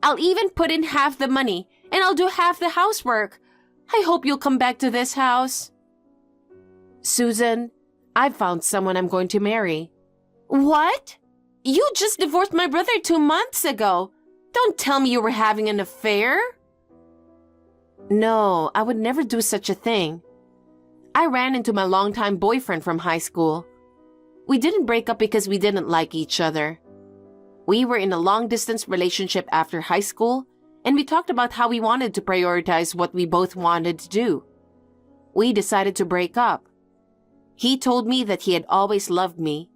I'll even put in half the money, and I'll do half the housework. I hope you'll come back to this house. Susan, I've found someone I'm going to marry. What? You just divorced my brother 2 months ago. Don't tell me you were having an affair. No, I would never do such a thing. I ran into my longtime boyfriend from high school. We didn't break up because we didn't like each other. We were in a long-distance relationship after high school, and we talked about how we wanted to prioritize what we both wanted to do. We decided to break up. He told me that he had always loved me.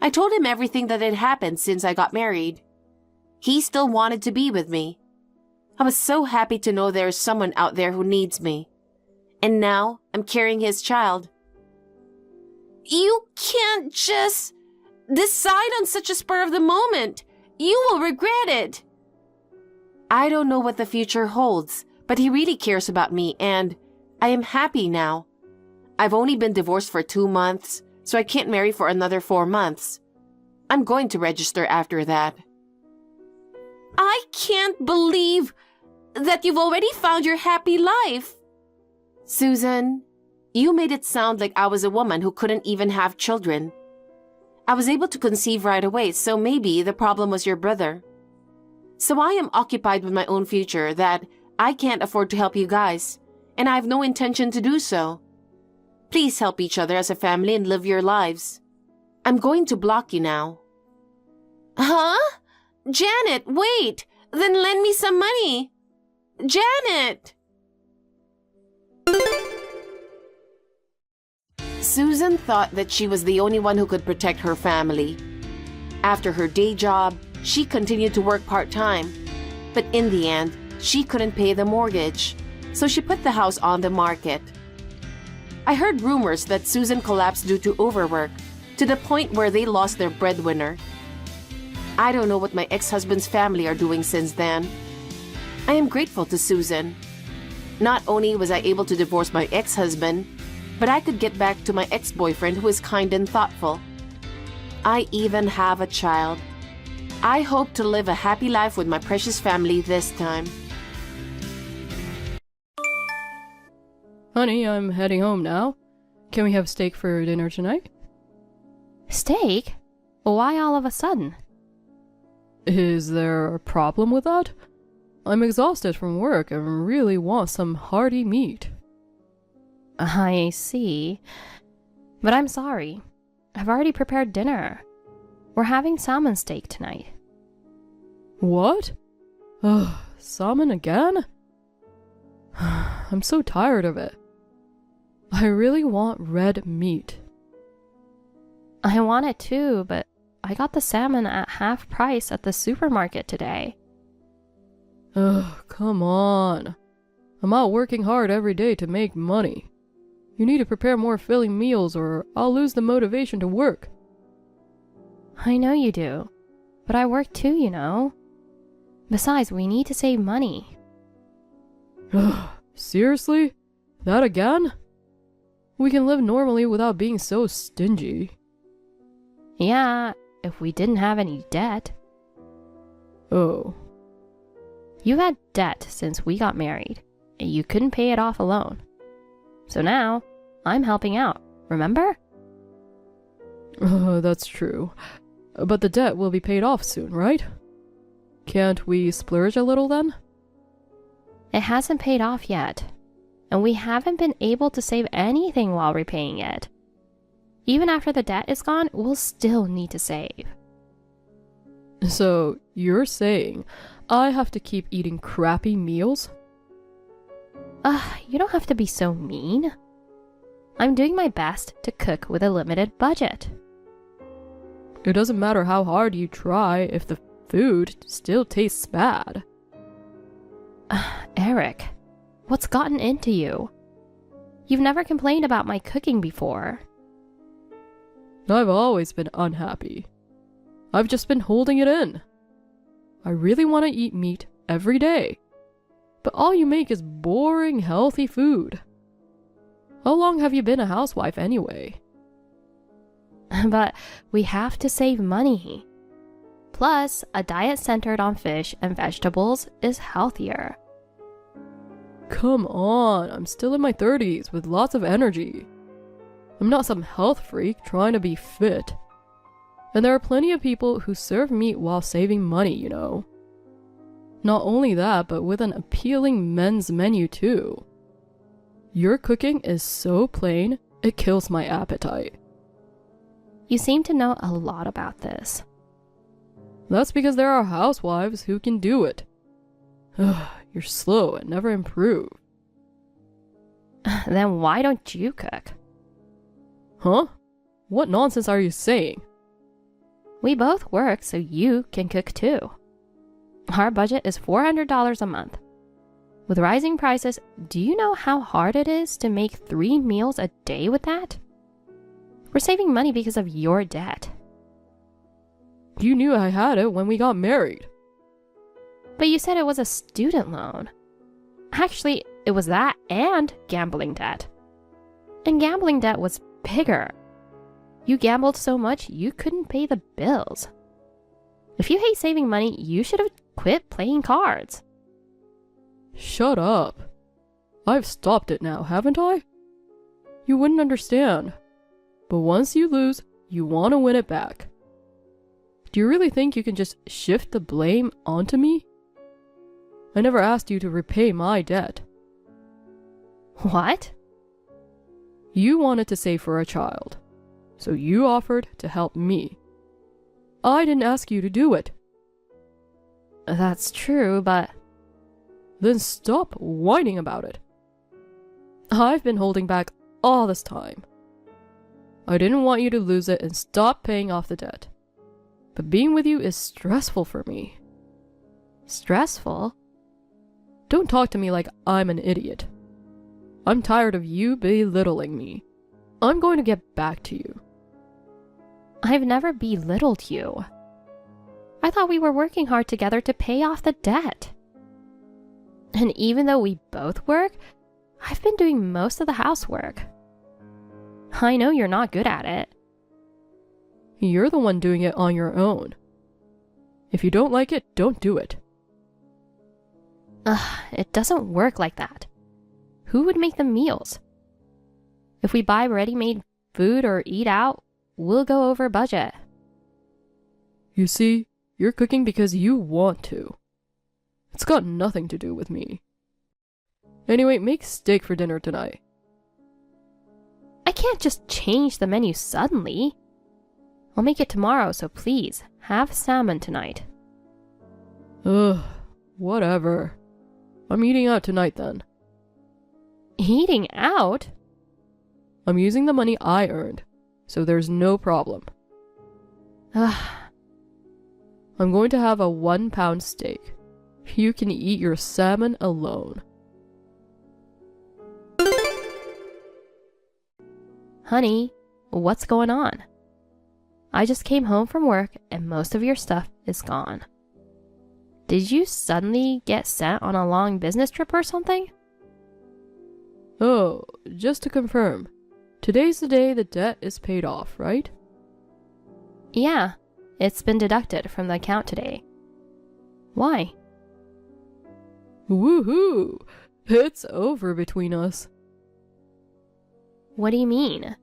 I told him everything that had happened since I got married. He still wanted to be with me. I was so happy to know there is someone out there who needs me. And now I'm carrying his child. You can't just decide on such a spur of the moment. You will regret it. I don't know what the future holds, but he really cares about me, and I am happy now. I've only been divorced for 2 months, so I can't marry for another 4 months. I'm going to register after that. I can't believe that you've already found your happy life. Susan, You made it sound like I was a woman who couldn't even have children. I was able to conceive right away, so maybe the problem was your brother. So I am occupied with my own future that I can't afford to help you guys, and I have no intention to do so. Please help each other as a family and live your lives. I'm going to block you now. Huh? Janet, wait! Then lend me some money! Janet! Susan thought that she was the only one who could protect her family. After her day job, she continued to work part-time. But in the end, she couldn't pay the mortgage, so she put the house on the market. I heard rumors that Susan collapsed due to overwork, to the point where they lost their breadwinner. I don't know what my ex-husband's family are doing since then. I am grateful to Susan. Not only was I able to divorce my ex-husband, but I could get back to my ex-boyfriend who is kind and thoughtful. I even have a child. I hope to live a happy life with my precious family this time. Honey, I'm heading home now. Can we have steak for dinner tonight? Steak? Why all of a sudden? Is there a problem with that? I'm exhausted from work and really want some hearty meat. I see. But I'm sorry. I've already prepared dinner. We're having salmon steak tonight. What? Ugh, salmon again? I'm so tired of it. I really want red meat. I want it too, but I got the salmon at half price at the supermarket today. Ugh, come on. I'm out working hard every day to make money. You need to prepare more filling meals or I'll lose the motivation to work. I know you do, but I work too, you know. Besides, we need to save money. Ugh, seriously? That again? We can live normally without being so stingy. Yeah, if we didn't have any debt. Oh. You had debt since we got married, and you couldn't pay it off alone. So now, I'm helping out, remember? That's true. But the debt will be paid off soon, right? Can't we splurge a little then? It hasn't paid off yet, and we haven't been able to save anything while repaying it. Even after the debt is gone, we'll still need to save. So, you're saying I have to keep eating crappy meals? You don't have to be so mean. I'm doing my best to cook with a limited budget. It doesn't matter how hard you try if the food still tastes bad. Eric, what's gotten into you? You've never complained about my cooking before. I've always been unhappy. I've just been holding it in. I really want to eat meat every day. But all you make is boring, healthy food. How long have you been a housewife anyway? But we have to save money. Plus, a diet centered on fish and vegetables is healthier. Come on, I'm still in my 30s with lots of energy. I'm not some health freak trying to be fit. And there are plenty of people who serve meat while saving money, you know. Not only that, but with an appealing men's menu too. Your cooking is so plain, it kills my appetite. You seem to know a lot about this. That's because there are housewives who can do it. Ugh, you're slow and never improve. Then why don't you cook? Huh? What nonsense are you saying? We both work, so you can cook too. Our budget is $400 a month. With rising prices, do you know how hard it is to make 3 meals a day with that? We're saving money because of your debt. You knew I had it when we got married. But you said it was a student loan. Actually, it was that and gambling debt. And gambling debt was bigger. You gambled so much you couldn't pay the bills. If you hate saving money, you should have quit playing cards. Shut up. I've stopped it now, haven't I? You wouldn't understand. But once you lose, you want to win it back. Do you really think you can just shift the blame onto me? I never asked you to repay my debt. What? You wanted to save for a child, so you offered to help me. I didn't ask you to do it. That's true, but... Then stop whining about it. I've been holding back all this time. I didn't want you to lose it and stop paying off the debt. But being with you is stressful for me. Stressful? Don't talk to me like I'm an idiot. I'm tired of you belittling me. I'm going to get back to you. I've never belittled you. I thought we were working hard together to pay off the debt. And even though we both work, I've been doing most of the housework. I know you're not good at it. You're the one doing it on your own. If you don't like it, don't do it. It doesn't work like that. Who would make the meals? If we buy ready-made food or eat out, we'll go over budget. You see, you're cooking because you want to. It's got nothing to do with me. Anyway, make steak for dinner tonight. I can't just change the menu suddenly. I'll make it tomorrow, so please, have salmon tonight. Ugh, whatever. I'm eating out tonight then. Eating out? I'm using the money I earned, so there's no problem. Ugh. I'm going to have a 1-pound steak. You can eat your salmon alone. Honey, what's going on? I just came home from work and most of your stuff is gone. Did you suddenly get sent on a long business trip or something? Oh, just to confirm, today's the day the debt is paid off, right? Yeah, it's been deducted from the account today. Why? Woohoo! It's over between us. What do you mean?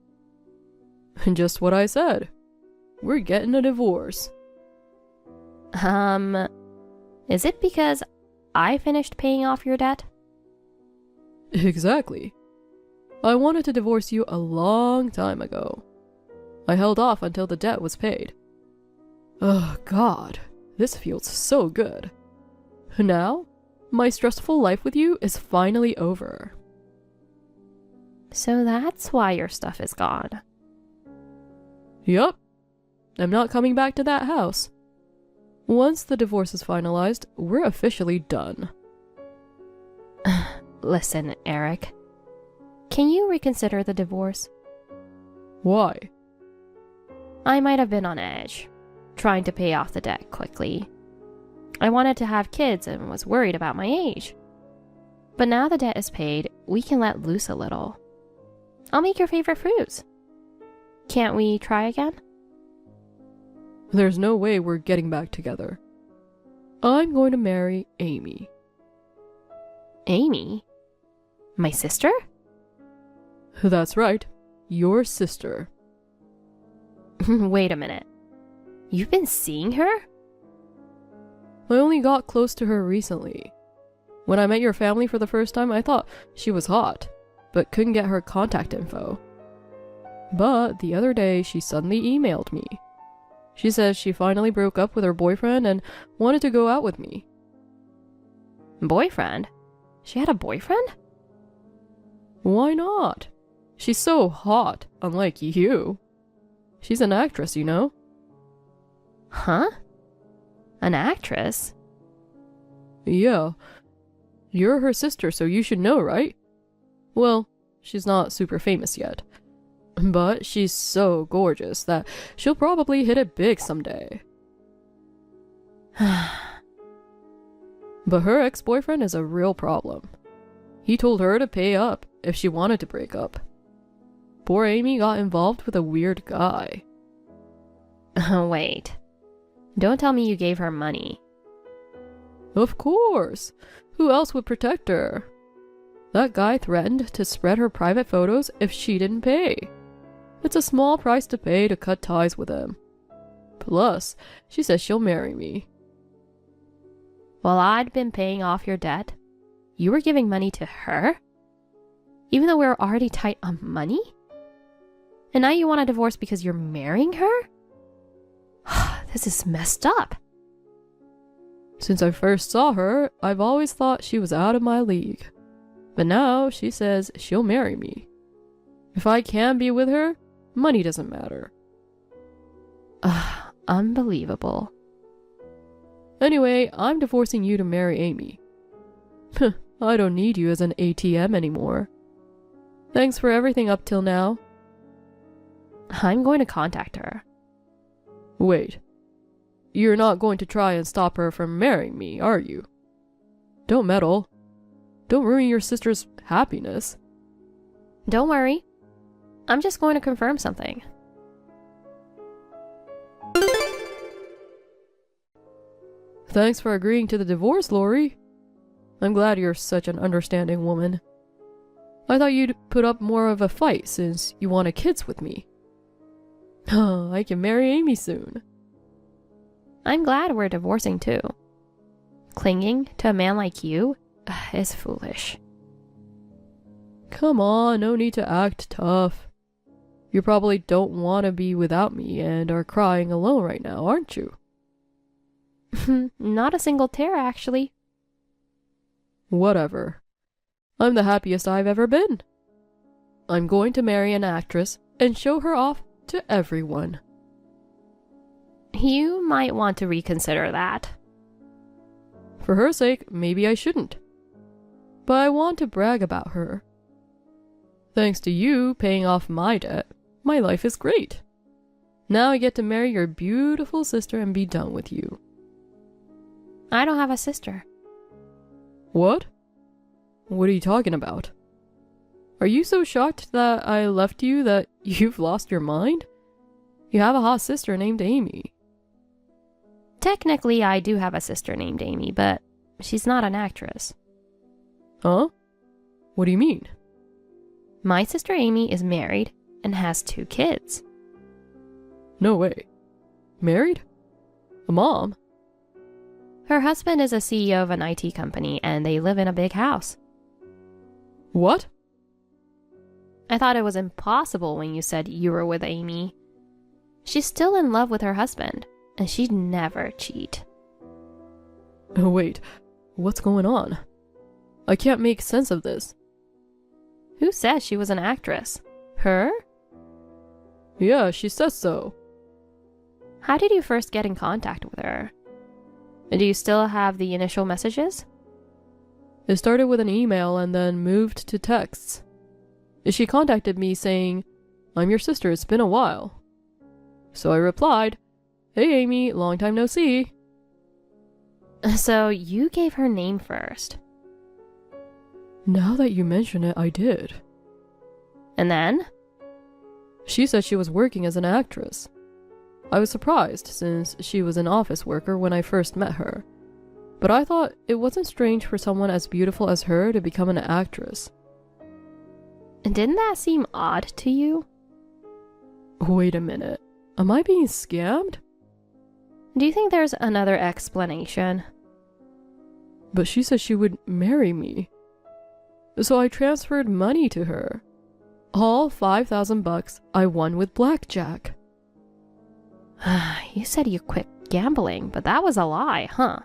Just what I said. We're getting a divorce. Is it because I finished paying off your debt? Exactly. I wanted to divorce you a long time ago. I held off until the debt was paid. Oh God, this feels so good. Now, my stressful life with you is finally over. So that's why your stuff is gone. Yup. I'm not coming back to that house. Once the divorce is finalized, we're officially done. Listen, Eric. Can you reconsider the divorce? Why? I might have been on edge, trying to pay off the debt quickly. I wanted to have kids and was worried about my age. But now the debt is paid, we can let loose a little. I'll make your favorite foods. Can't we try again? There's no way we're getting back together. I'm going to marry Amy. Amy? My sister? That's right. Your sister. Wait a minute. You've been seeing her? I only got close to her recently. When I met your family for the first time, I thought she was hot, but couldn't get her contact info. But the other day, she suddenly emailed me. She says she finally broke up with her boyfriend and wanted to go out with me. Boyfriend? She had a boyfriend? Why not? She's so hot, unlike you. She's an actress, you know? Huh? An actress? Yeah. You're her sister, so you should know, right? Well, she's not super famous yet. But she's so gorgeous that she'll probably hit it big someday. But her ex-boyfriend is a real problem. He told her to pay up if she wanted to break up. Poor Amy got involved with a weird guy. Wait. Don't tell me you gave her money. Of course. Who else would protect her? That guy threatened to spread her private photos if she didn't pay. It's a small price to pay to cut ties with him. Plus, she says she'll marry me. While I'd been paying off your debt, you were giving money to her? Even though we were already tight on money? And now you want a divorce because you're marrying her? This is messed up. Since I first saw her, I've always thought she was out of my league. But now she says she'll marry me. If I can be with her, money doesn't matter. Unbelievable. Anyway, I'm divorcing you to marry Amy. I don't need you as an ATM anymore. Thanks for everything up till now. I'm going to contact her. Wait. You're not going to try and stop her from marrying me, are you? Don't meddle. Don't ruin your sister's happiness. Don't worry. I'm just going to confirm something. Thanks for agreeing to the divorce, Lori. I'm glad you're such an understanding woman. I thought you'd put up more of a fight since you wanted kids with me. I can marry Amy soon. I'm glad we're divorcing too. Clinging to a man like you is foolish. Come on, no need to act tough. You probably don't want to be without me and are crying alone right now, aren't you? Not a single tear, actually. Whatever. I'm the happiest I've ever been. I'm going to marry an actress and show her off to everyone. You might want to reconsider that. For her sake, maybe I shouldn't. But I want to brag about her. Thanks to you paying off my debt, my life is great. Now I get to marry your beautiful sister and be done with you. I don't have a sister. What? What are you talking about? Are you so shocked that I left you that you've lost your mind? You have a hot sister named Amy. Technically, I do have a sister named Amy, but she's not an actress. Huh? What do you mean? My sister Amy is married and has 2 kids. No way. Married? A mom? Her husband is a CEO of an IT company and they live in a big house. What? I thought it was impossible when you said you were with Amy. She's still in love with her husband, and she'd never cheat. Oh, wait. What's going on? I can't make sense of this. Who says she was an actress? Her? Yeah, she says so. How did you first get in contact with her? Do you still have the initial messages? It started with an email and then moved to texts. She contacted me saying, "I'm your sister, it's been a while." So I replied, "Hey Amy, long time no see." So you gave her name first. Now that you mention it, I did. And then? She said she was working as an actress. I was surprised since she was an office worker when I first met her. But I thought it wasn't strange for someone as beautiful as her to become an actress. And didn't that seem odd to you? Wait a minute. Am I being scammed? Do you think there's another explanation? But she said she would marry me. So I transferred money to her. All $5,000 I won with blackjack. You said you quit gambling, but that was a lie, huh?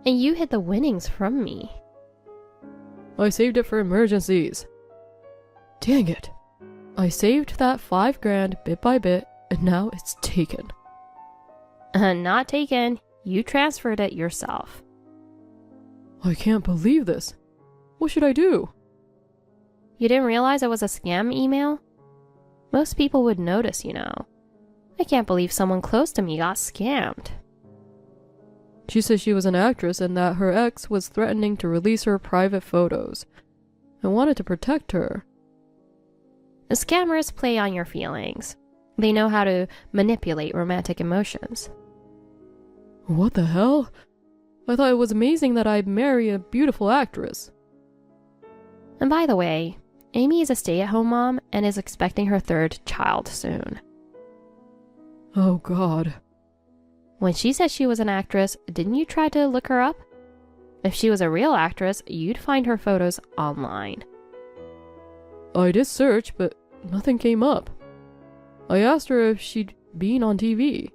And you hid the winnings from me. I saved it for emergencies. Dang it. I saved that $5,000 bit by bit, and now it's taken. Not taken. You transferred it yourself. I can't believe this. What should I do? You didn't realize it was a scam email? Most people would notice, you know. I can't believe someone close to me got scammed. She said she was an actress and that her ex was threatening to release her private photos. I wanted to protect her. The scammers play on your feelings. They know how to manipulate romantic emotions. What the hell? I thought it was amazing that I'd marry a beautiful actress. And by the way, Amy is a stay-at-home mom and is expecting her third child soon. Oh God. When she said she was an actress, didn't you try to look her up? If she was a real actress, you'd find her photos online. I did search, but nothing came up. I asked her if she'd been on TV.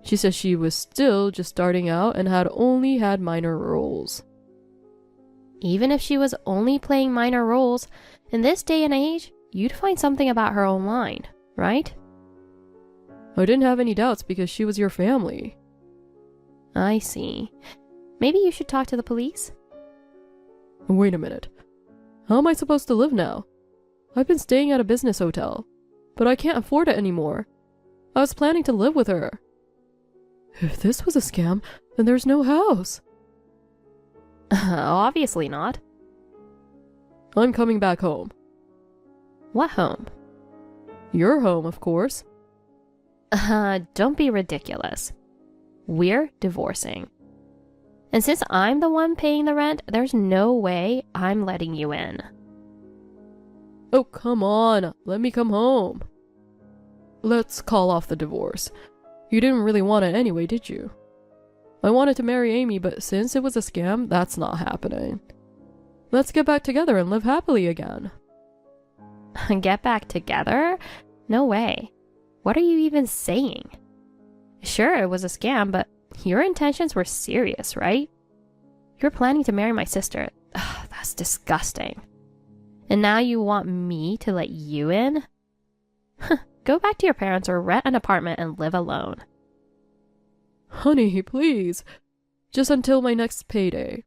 She said she was still just starting out and had only had minor roles. Even if she was only playing minor roles, in this day and age, you'd find something about her online, right? I didn't have any doubts because she was your family. I see. Maybe you should talk to the police? Wait a minute. How am I supposed to live now? I've been staying at a business hotel, but I can't afford it anymore. I was planning to live with her. If this was a scam, then there's no house. Obviously not. I'm coming back home. What home? Your home, of course. Don't be ridiculous. We're divorcing. And since I'm the one paying the rent, there's no way I'm letting you in. Oh, come on. Let me come home. Let's call off the divorce. You didn't really want it anyway, did you? I wanted to marry Amy, but since it was a scam, that's not happening. Let's get back together and live happily again. Get back together? No way. What are you even saying? Sure, it was a scam, but your intentions were serious, right? You're planning to marry my sister. Ugh, that's disgusting. And now you want me to let you in? Go back to your parents or rent an apartment and live alone. Honey, please. Just until my next payday.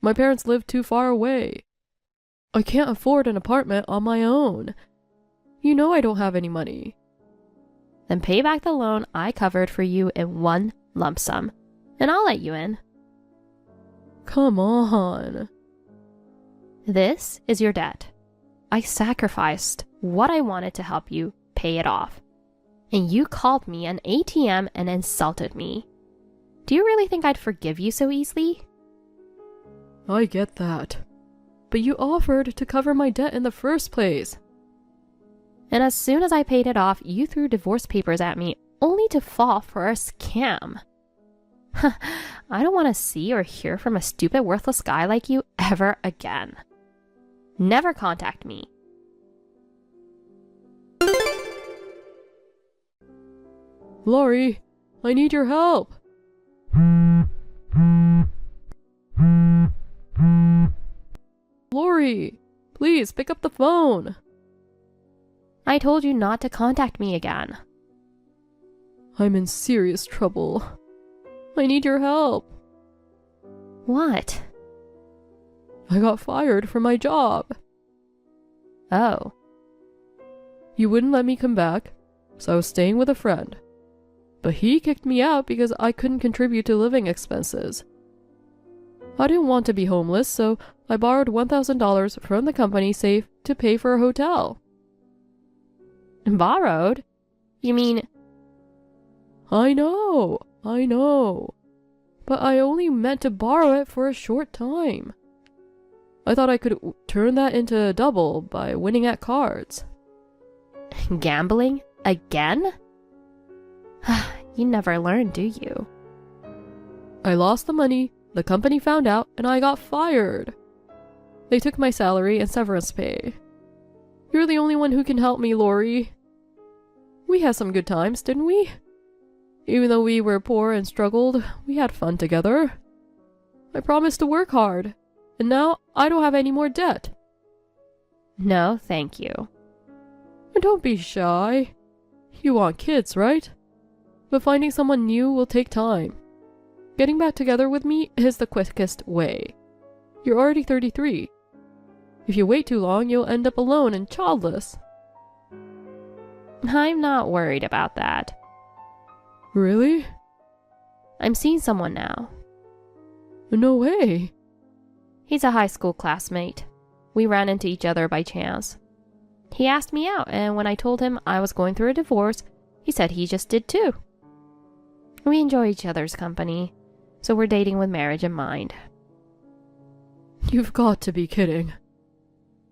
My parents live too far away. I can't afford an apartment on my own. You know I don't have any money. Then pay back the loan I covered for you in one lump sum, and I'll let you in. Come on. This is your debt. I sacrificed what I wanted to help you pay it off. And you called me an ATM and insulted me. Do you really think I'd forgive you so easily? I get that. But you offered to cover my debt in the first place. And as soon as I paid it off, you threw divorce papers at me, only to fall for a scam. I don't want to see or hear from a stupid, worthless guy like you ever again. Never contact me. Laurie, I need your help. Laurie, please pick up the phone. I told you not to contact me again. I'm in serious trouble. I need your help. What? I got fired from my job. Oh. You wouldn't let me come back, so I was staying with a friend. But he kicked me out because I couldn't contribute to living expenses. I didn't want to be homeless, so I borrowed $1,000 from the company safe to pay for a hotel. Borrowed? You mean... I know. But I only meant to borrow it for a short time. I thought I could turn that into a double by winning at cards. Gambling? Again? You never learn, do you? I lost the money, the company found out, and I got fired. They took my salary and severance pay. You're the only one who can help me, Laurie. We had some good times, didn't we? Even though we were poor and struggled, we had fun together. I promised to work hard, and now I don't have any more debt. No, thank you. And don't be shy. You want kids, right? But finding someone new will take time. Getting back together with me is the quickest way. You're already 33. If you wait too long, you'll end up alone and childless. I'm not worried about that. Really? I'm seeing someone now. No way. He's a high school classmate. We ran into each other by chance. He asked me out, and when I told him I was going through a divorce, he said he just did too. We enjoy each other's company, so we're dating with marriage in mind. You've got to be kidding.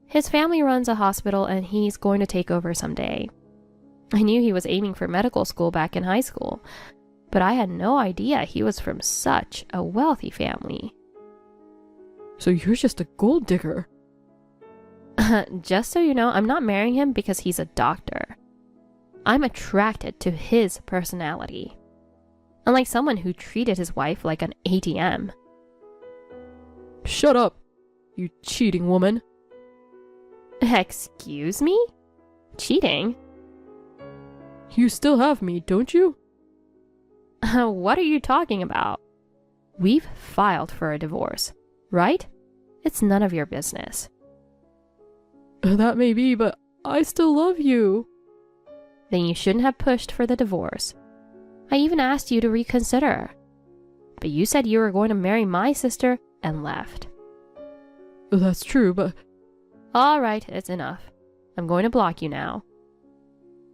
His family runs a hospital and he's going to take over someday. I knew he was aiming for medical school back in high school, but I had no idea he was from such a wealthy family. So you're just a gold digger. Just so you know, I'm not marrying him because he's a doctor. I'm attracted to his personality. Unlike someone who treated his wife like an ATM. Shut up, you cheating woman. Excuse me? Cheating? You still have me, don't you? What are you talking about? We've filed for a divorce, right? It's none of your business. That may be, but I still love you. Then you shouldn't have pushed for the divorce. I even asked you to reconsider. But you said you were going to marry my sister and left. That's true, but... All right, it's enough. I'm going to block you now.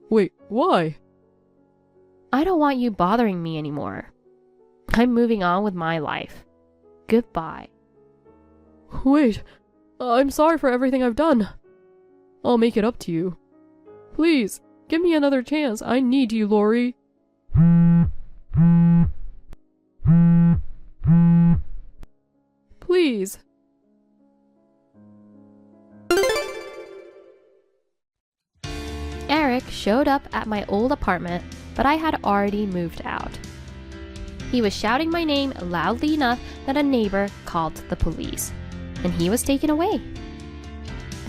Wait, why? I don't want you bothering me anymore. I'm moving on with my life. Goodbye. Wait, I'm sorry for everything I've done. I'll make it up to you. Please, give me another chance. I need you, Lori. Please. Eric showed up at my old apartment, but I had already moved out. He was shouting my name loudly enough that a neighbor called the police, and he was taken away.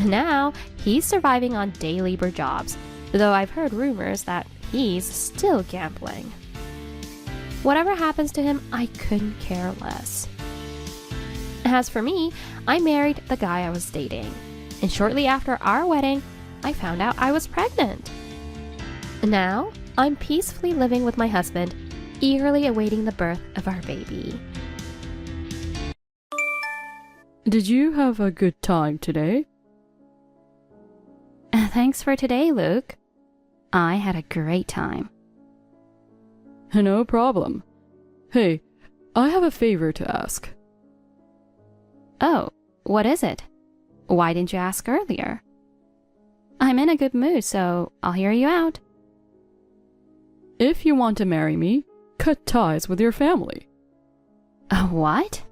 Now, he's surviving on day labor jobs, though I've heard rumors that he's still gambling. Whatever happens to him, I couldn't care less. As for me, I married the guy I was dating, and shortly after our wedding, I found out I was pregnant. Now, I'm peacefully living with my husband, eagerly awaiting the birth of our baby. Did you have a good time today? Thanks for today, Luke. I had a great time. No problem. Hey, I have a favor to ask. Oh, what is it? Why didn't you ask earlier? I'm in a good mood, so I'll hear you out. If you want to marry me, cut ties with your family. What?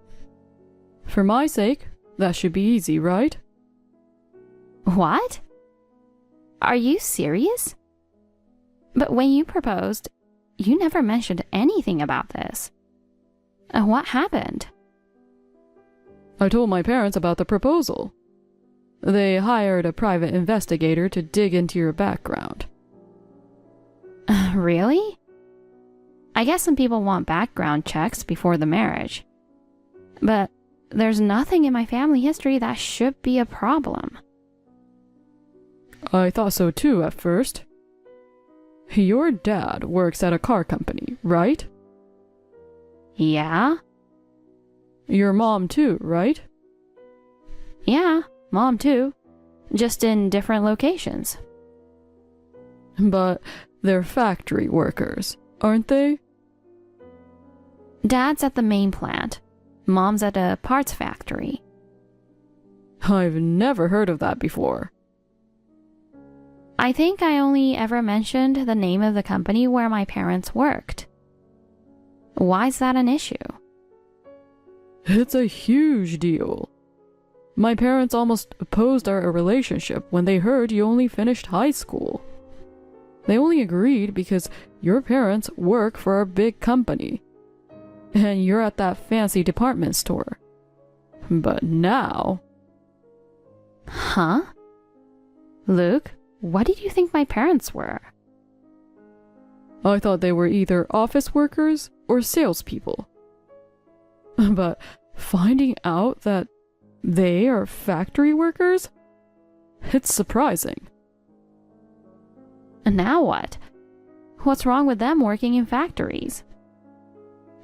For my sake, that should be easy, right? What? Are you serious? But when you proposed, you never mentioned anything about this. What happened? I told my parents about the proposal. They hired a private investigator to dig into your background. Really? I guess some people want background checks before the marriage. But there's nothing in my family history that should be a problem. I thought so too at first. Your dad works at a car company, right? Yeah? Your mom too, right? Yeah, Mom too. Just in different locations. But they're factory workers, aren't they? Dad's at the main plant. Mom's at a parts factory. I've never heard of that before. I think I only ever mentioned the name of the company where my parents worked. Why's that an issue? It's a huge deal. My parents almost opposed our relationship when they heard you only finished high school. They only agreed because your parents work for a big company, and you're at that fancy department store. But now... Huh? Luke, what did you think my parents were? I thought they were either office workers or salespeople. But finding out that they are factory workers? It's surprising. And now what? What's wrong with them working in factories?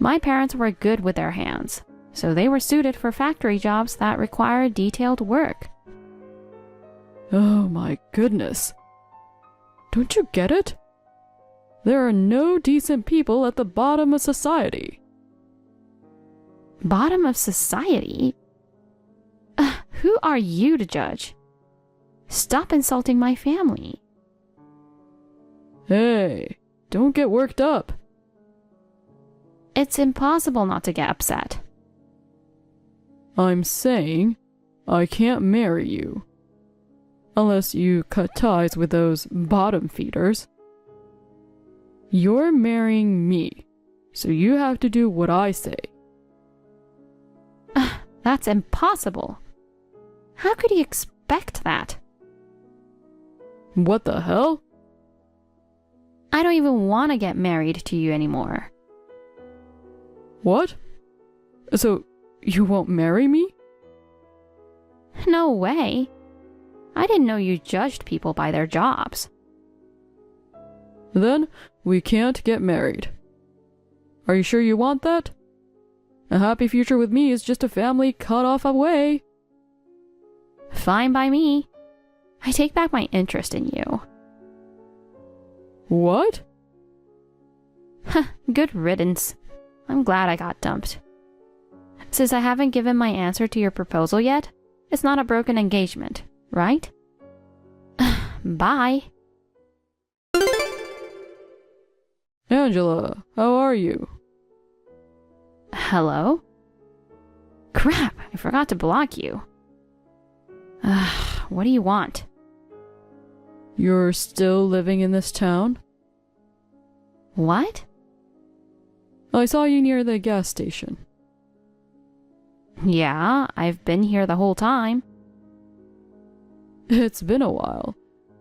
My parents were good with their hands, so they were suited for factory jobs that require detailed work. Oh my goodness. Don't you get it? There are no decent people at the bottom of society. Bottom of society? Who are you to judge? Stop insulting my family. Hey, don't get worked up. It's impossible not to get upset. I'm saying I can't marry you. Unless you cut ties with those bottom feeders. You're marrying me, so you have to do what I say. That's impossible. How could you expect that? What the hell? I don't even want to get married to you anymore. What? So, you won't marry me? No way. I didn't know you judged people by their jobs. Then, we can't get married. Are you sure you want that? A happy future with me is just a family cut off away. Fine by me. I take back my interest in you. What? Good riddance. I'm glad I got dumped. Since I haven't given my answer to your proposal yet, it's not a broken engagement, right? Bye. Angela, how are you? Hello? Crap, I forgot to block you. What do you want? You're still living in this town? What? I saw you near the gas station. Yeah, I've been here the whole time. It's been a while.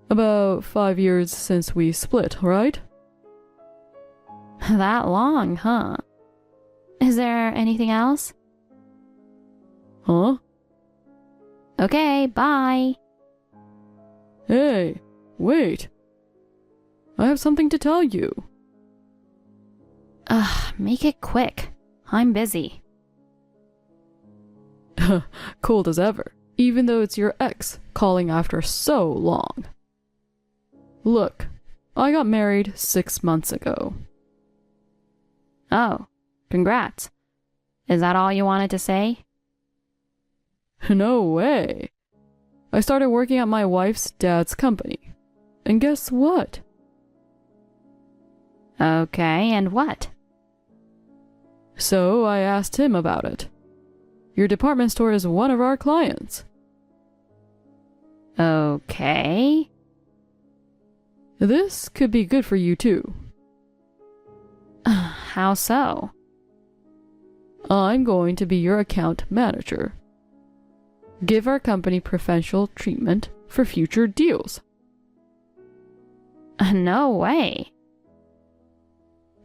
About 5 years since we split, right? That long, huh? Is there anything else? Huh? Okay, bye. Hey, wait. I have something to tell you. Make it quick. I'm busy. Cold as ever, even though it's your ex calling after so long. Look, I got married 6 months ago. Oh, congrats. Is that all you wanted to say? No way. I started working at my wife's dad's company. And guess what? Okay, and what? So I asked him about it. Your department store is one of our clients. Okay. This could be good for you too. How so? I'm going to be your account manager. Give our company preferential treatment for future deals. No way.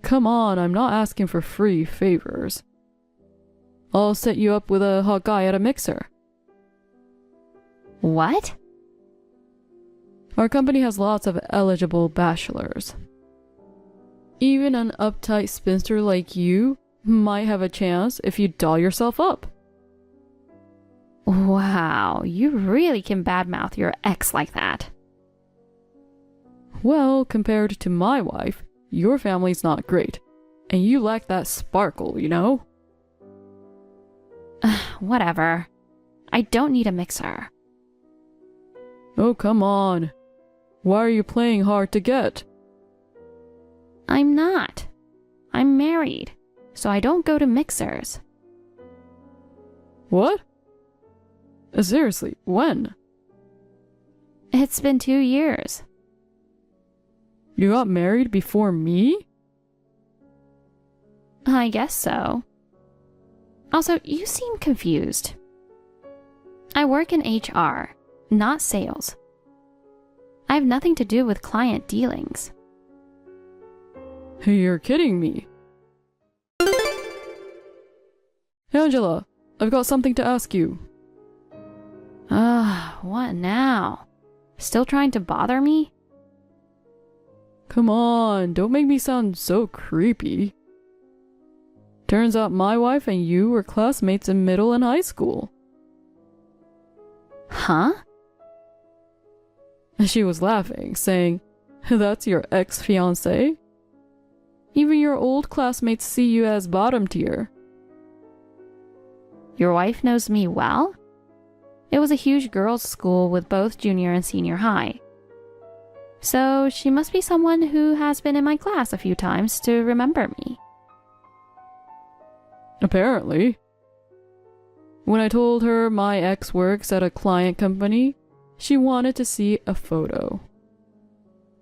Come on, I'm not asking for free favors. I'll set you up with a hot guy at a mixer. What? Our company has lots of eligible bachelors. Even an uptight spinster like you might have a chance if you doll yourself up. Wow, you really can badmouth your ex like that. Well, compared to my wife, your family's not great, and you lack that sparkle, you know? Whatever. I don't need a mixer. Oh, come on. Why are you playing hard to get? I'm not. I'm married, so I don't go to mixers. What? Seriously, when? It's been 2 years. You got married before me? I guess so. Also, you seem confused. I work in HR, not sales. I have nothing to do with client dealings. You're kidding me. Angela, I've got something to ask you. What now? Still trying to bother me? Come on, don't make me sound so creepy. Turns out my wife and you were classmates in middle and high school. Huh? She was laughing, saying, "That's your ex-fiancé? Even your old classmates see you as bottom tier." Your wife knows me well? It was a huge girls' school with both junior and senior high. So she must be someone who has been in my class a few times to remember me. Apparently. When I told her my ex works at a client company, she wanted to see a photo.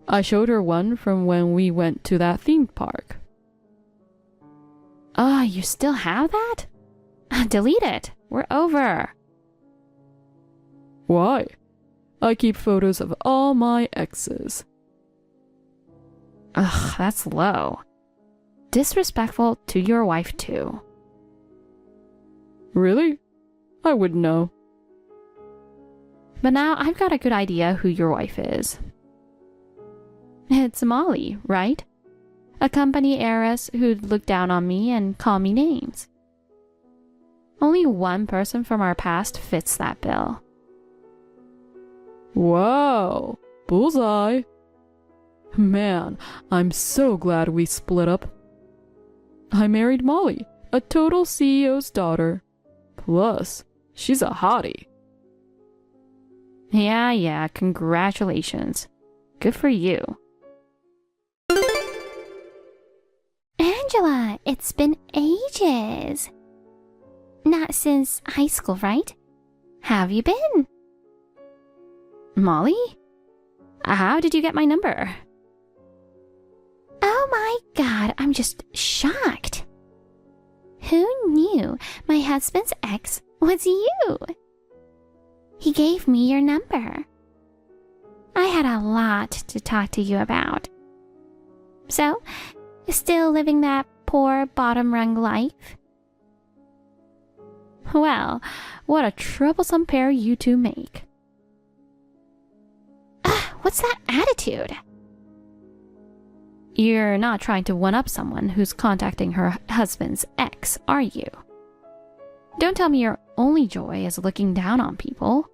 I showed her one from when we went to that theme park. Ah, you still have that? Delete it. We're over. Why? I keep photos of all my exes. Ugh, that's low. Disrespectful to your wife, too. Really? I wouldn't know. But now I've got a good idea who your wife is. It's Molly, right? A company heiress who'd look down on me and call me names. Only one person from our past fits that bill. Wow, bullseye. Man, I'm so glad we split up. I married Molly, a total CEO's daughter. Plus, she's a hottie. Yeah, congratulations. Good for you. Angela, it's been ages. Not since high school, right? How have you been? Molly? How did you get my number? Oh my god, I'm just shocked. Who knew my husband's ex was you? He gave me your number. I had a lot to talk to you about. So, still living that poor bottom-rung life? Well, what a troublesome pair you two make. What's that attitude? You're not trying to one-up someone who's contacting her husband's ex, are you? Don't tell me your only joy is looking down on people.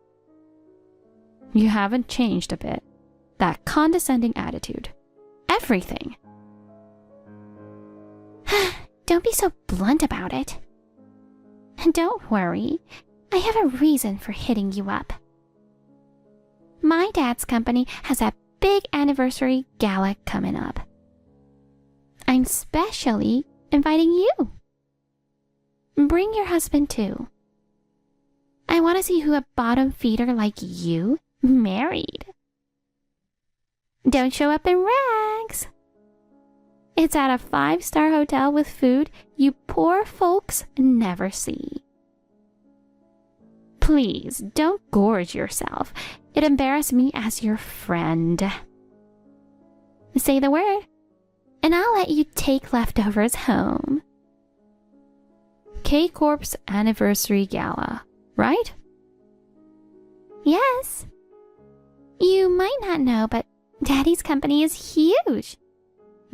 You haven't changed a bit. That condescending attitude. Everything. Don't be so blunt about it. Don't worry. I have a reason for hitting you up. My dad's company has a big anniversary gala coming up. I'm specially inviting you. Bring your husband too. I want to see who a bottom feeder like you married. Don't show up in rags. It's at a 5-star hotel with food you poor folks never see. Please, don't gorge yourself. It embarrassed me as your friend. Say the word, and I'll let you take leftovers home. K-Corp's anniversary gala, right? Yes. You might not know, but Daddy's company is huge.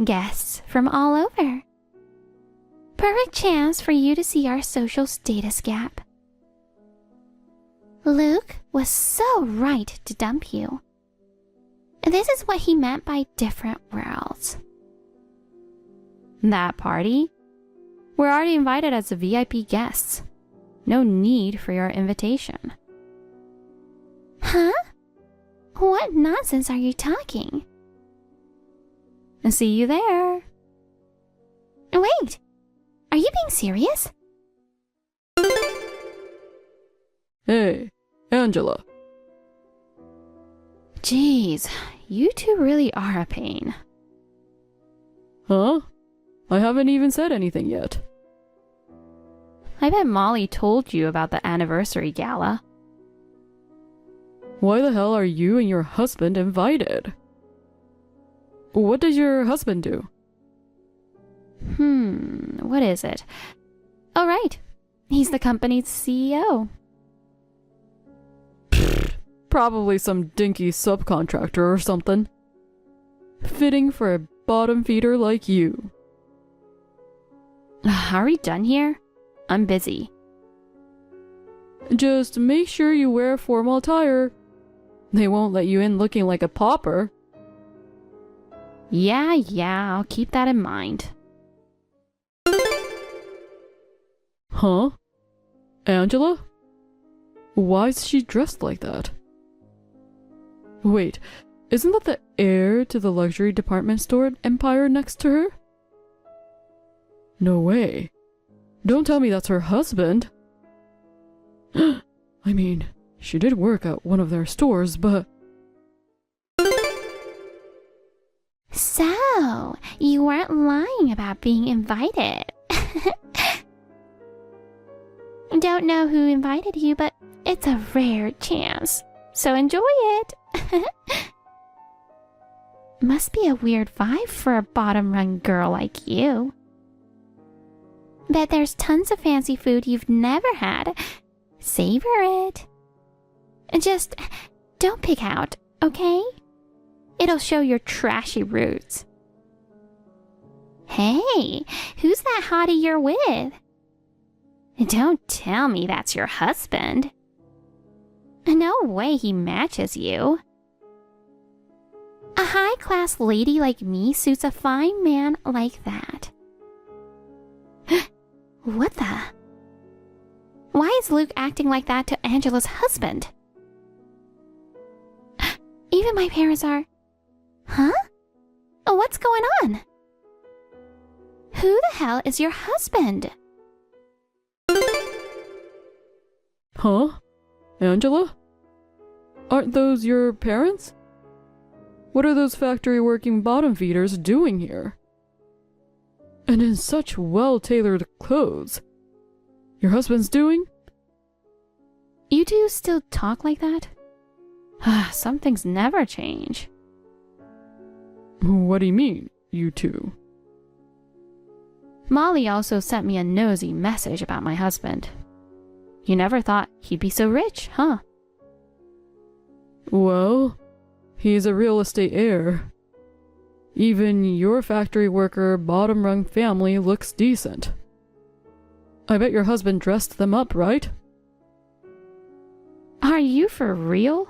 Guests from all over. Perfect chance for you to see our social status gap. Luke was so right to dump you. This is what he meant by different worlds. That party? We're already invited as VIP guests. No need for your invitation. Huh? What nonsense are you talking? See you there. Wait, are you being serious? Hey, Angela. Jeez, you two really are a pain. Huh? I haven't even said anything yet. I bet Molly told you about the anniversary gala. Why the hell are you and your husband invited? What does your husband do? What is it? Oh, right. He's the company's CEO. Probably some dinky subcontractor or something. Fitting for a bottom feeder like you. Are we done here? I'm busy. Just make sure you wear formal attire. They won't let you in looking like a pauper. Yeah, I'll keep that in mind. Huh? Angela? Why's she dressed like that? Wait, isn't that the heir to the luxury department store empire next to her? No way. Don't tell me that's her husband. I mean, she did work at one of their stores, but... So, you weren't lying about being invited. Don't know who invited you, but it's a rare chance. So enjoy it. Must be a weird vibe for a bottom-rung girl like you. Bet there's tons of fancy food you've never had. Savor it. Just don't pick out, okay? It'll show your trashy roots. Hey, who's that hottie you're with? Don't tell me that's your husband. No way he matches you. A high-class lady like me suits a fine man like that. What the? Why is Luke acting like that to Angela's husband? Even my parents are... Huh? What's going on? Who the hell is your husband? Huh? Angela? Aren't those your parents? What are those factory-working bottom feeders doing here? And in such well-tailored clothes. Your husband's doing? You two still talk like that? Some things never change. What do you mean, you two? Molly also sent me a nosy message about my husband. You never thought he'd be so rich, huh? Well, he's a real estate heir. Even your factory worker bottom-rung family looks decent. I bet your husband dressed them up, right? Are you for real?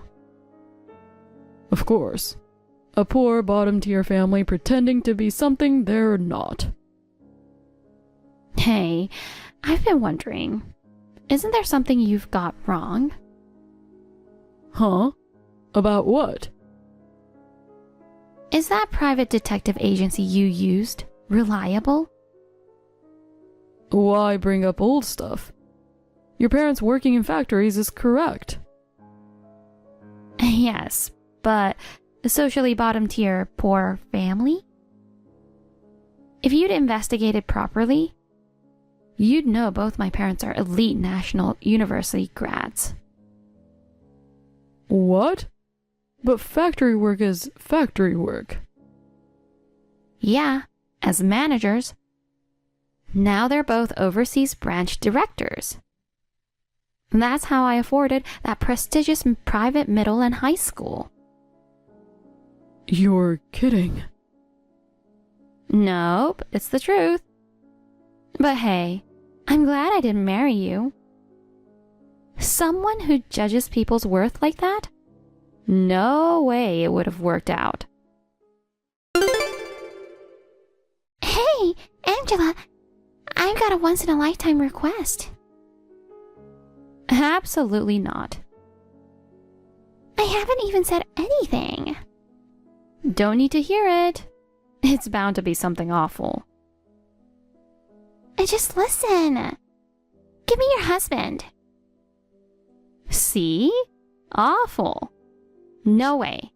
Of course. A poor bottom-tier family pretending to be something they're not. Hey, I've been wondering, isn't there something you've got wrong? Huh? About what? Is that private detective agency you used reliable? Why bring up old stuff? Your parents working in factories is correct. Yes, but a socially bottom-tier poor family? If you'd investigated properly, you'd know both my parents are elite national university grads. What? But factory work is factory work. Yeah, as managers. Now they're both overseas branch directors. That's how I afforded that prestigious private middle and high school. You're kidding. Nope, it's the truth. But hey, I'm glad I didn't marry you. Someone who judges people's worth like that? No way it would have worked out. Hey, Angela, I've got a once-in-a-lifetime request. Absolutely not. I haven't even said anything. Don't need to hear it. It's bound to be something awful. Just listen. Give me your husband. See? Awful. No way.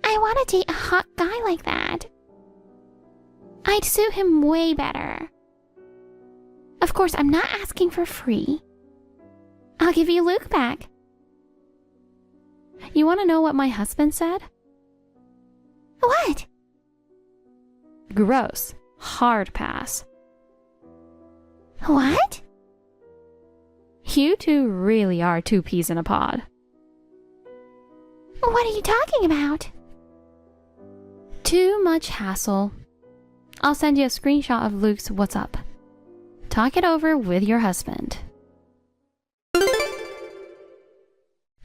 I want to date a hot guy like that. I'd suit him way better. Of course, I'm not asking for free. I'll give you Luke back. You want to know what my husband said? What? Gross. Hard pass. What? You two really are two peas in a pod. What are you talking about? Too much hassle. I'll send you a screenshot of Luke's what's up. Talk it over with your husband.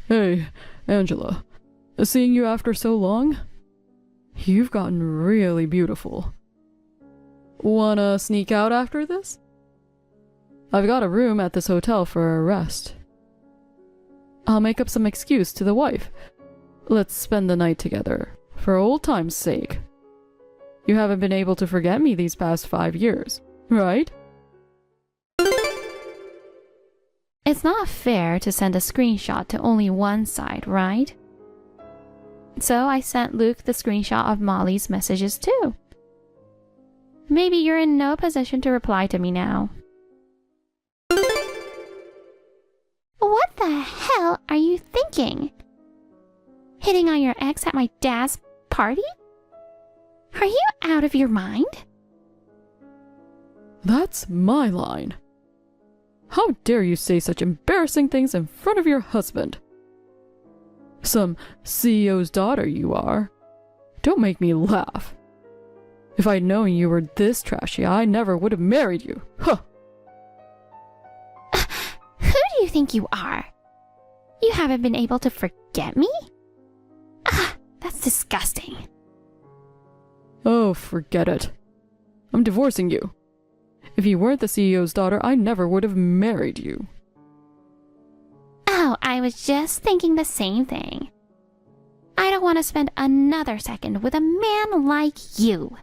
Hey, Angela. Seeing you after so long? You've gotten really beautiful. Wanna sneak out after this? I've got a room at this hotel for a rest. I'll make up some excuse to the wife. Let's spend the night together, for old time's sake. You haven't been able to forget me these past 5 years, right? It's not fair to send a screenshot to only one side, right? So I sent Luke the screenshot of Molly's messages too. Maybe you're in no position to reply to me now. What the hell are you thinking? Hitting on your ex at my dad's party? Are you out of your mind? That's my line. How dare you say such embarrassing things in front of your husband? Some CEO's daughter you are. Don't make me laugh. If I'd known you were this trashy, I never would have married you. Huh! Who do you think you are? You haven't been able to forget me? Ah, that's disgusting. Oh, forget it. I'm divorcing you. If you weren't the CEO's daughter, I never would have married you. Oh, I was just thinking the same thing. I don't want to spend another second with a man like you.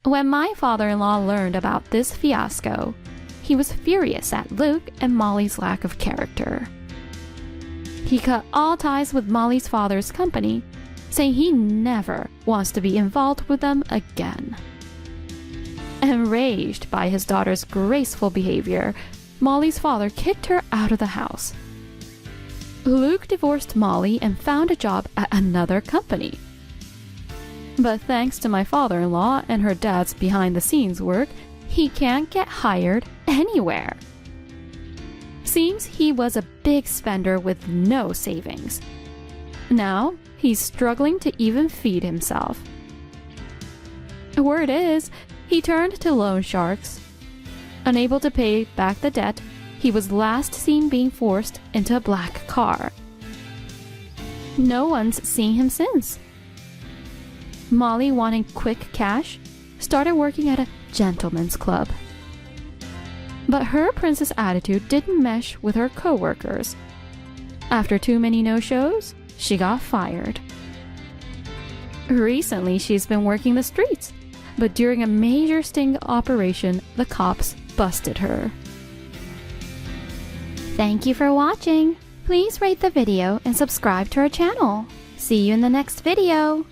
When my father-in-law learned about this fiasco, he was furious at Luke and Molly's lack of character. He cut all ties with Molly's father's company, saying he never wants to be involved with them again. Enraged by his daughter's graceful behavior, Molly's father kicked her out of the house. Luke divorced Molly and found a job at another company. But thanks to my father-in-law and her dad's behind-the-scenes work, he can't get hired anywhere. Seems he was a big spender with no savings. Now, he's struggling to even feed himself. Word is, he turned to loan sharks. Unable to pay back the debt, he was last seen being forced into a black car. No one's seen him since. Molly, wanting quick cash, started working at a gentleman's club. But her princess attitude didn't mesh with her co-workers. After too many no-shows, she got fired. Recently, she's been working the streets, but during a major sting operation, the cops busted her. Thank you for watching. Please rate the video and subscribe to our channel. See you in the next video.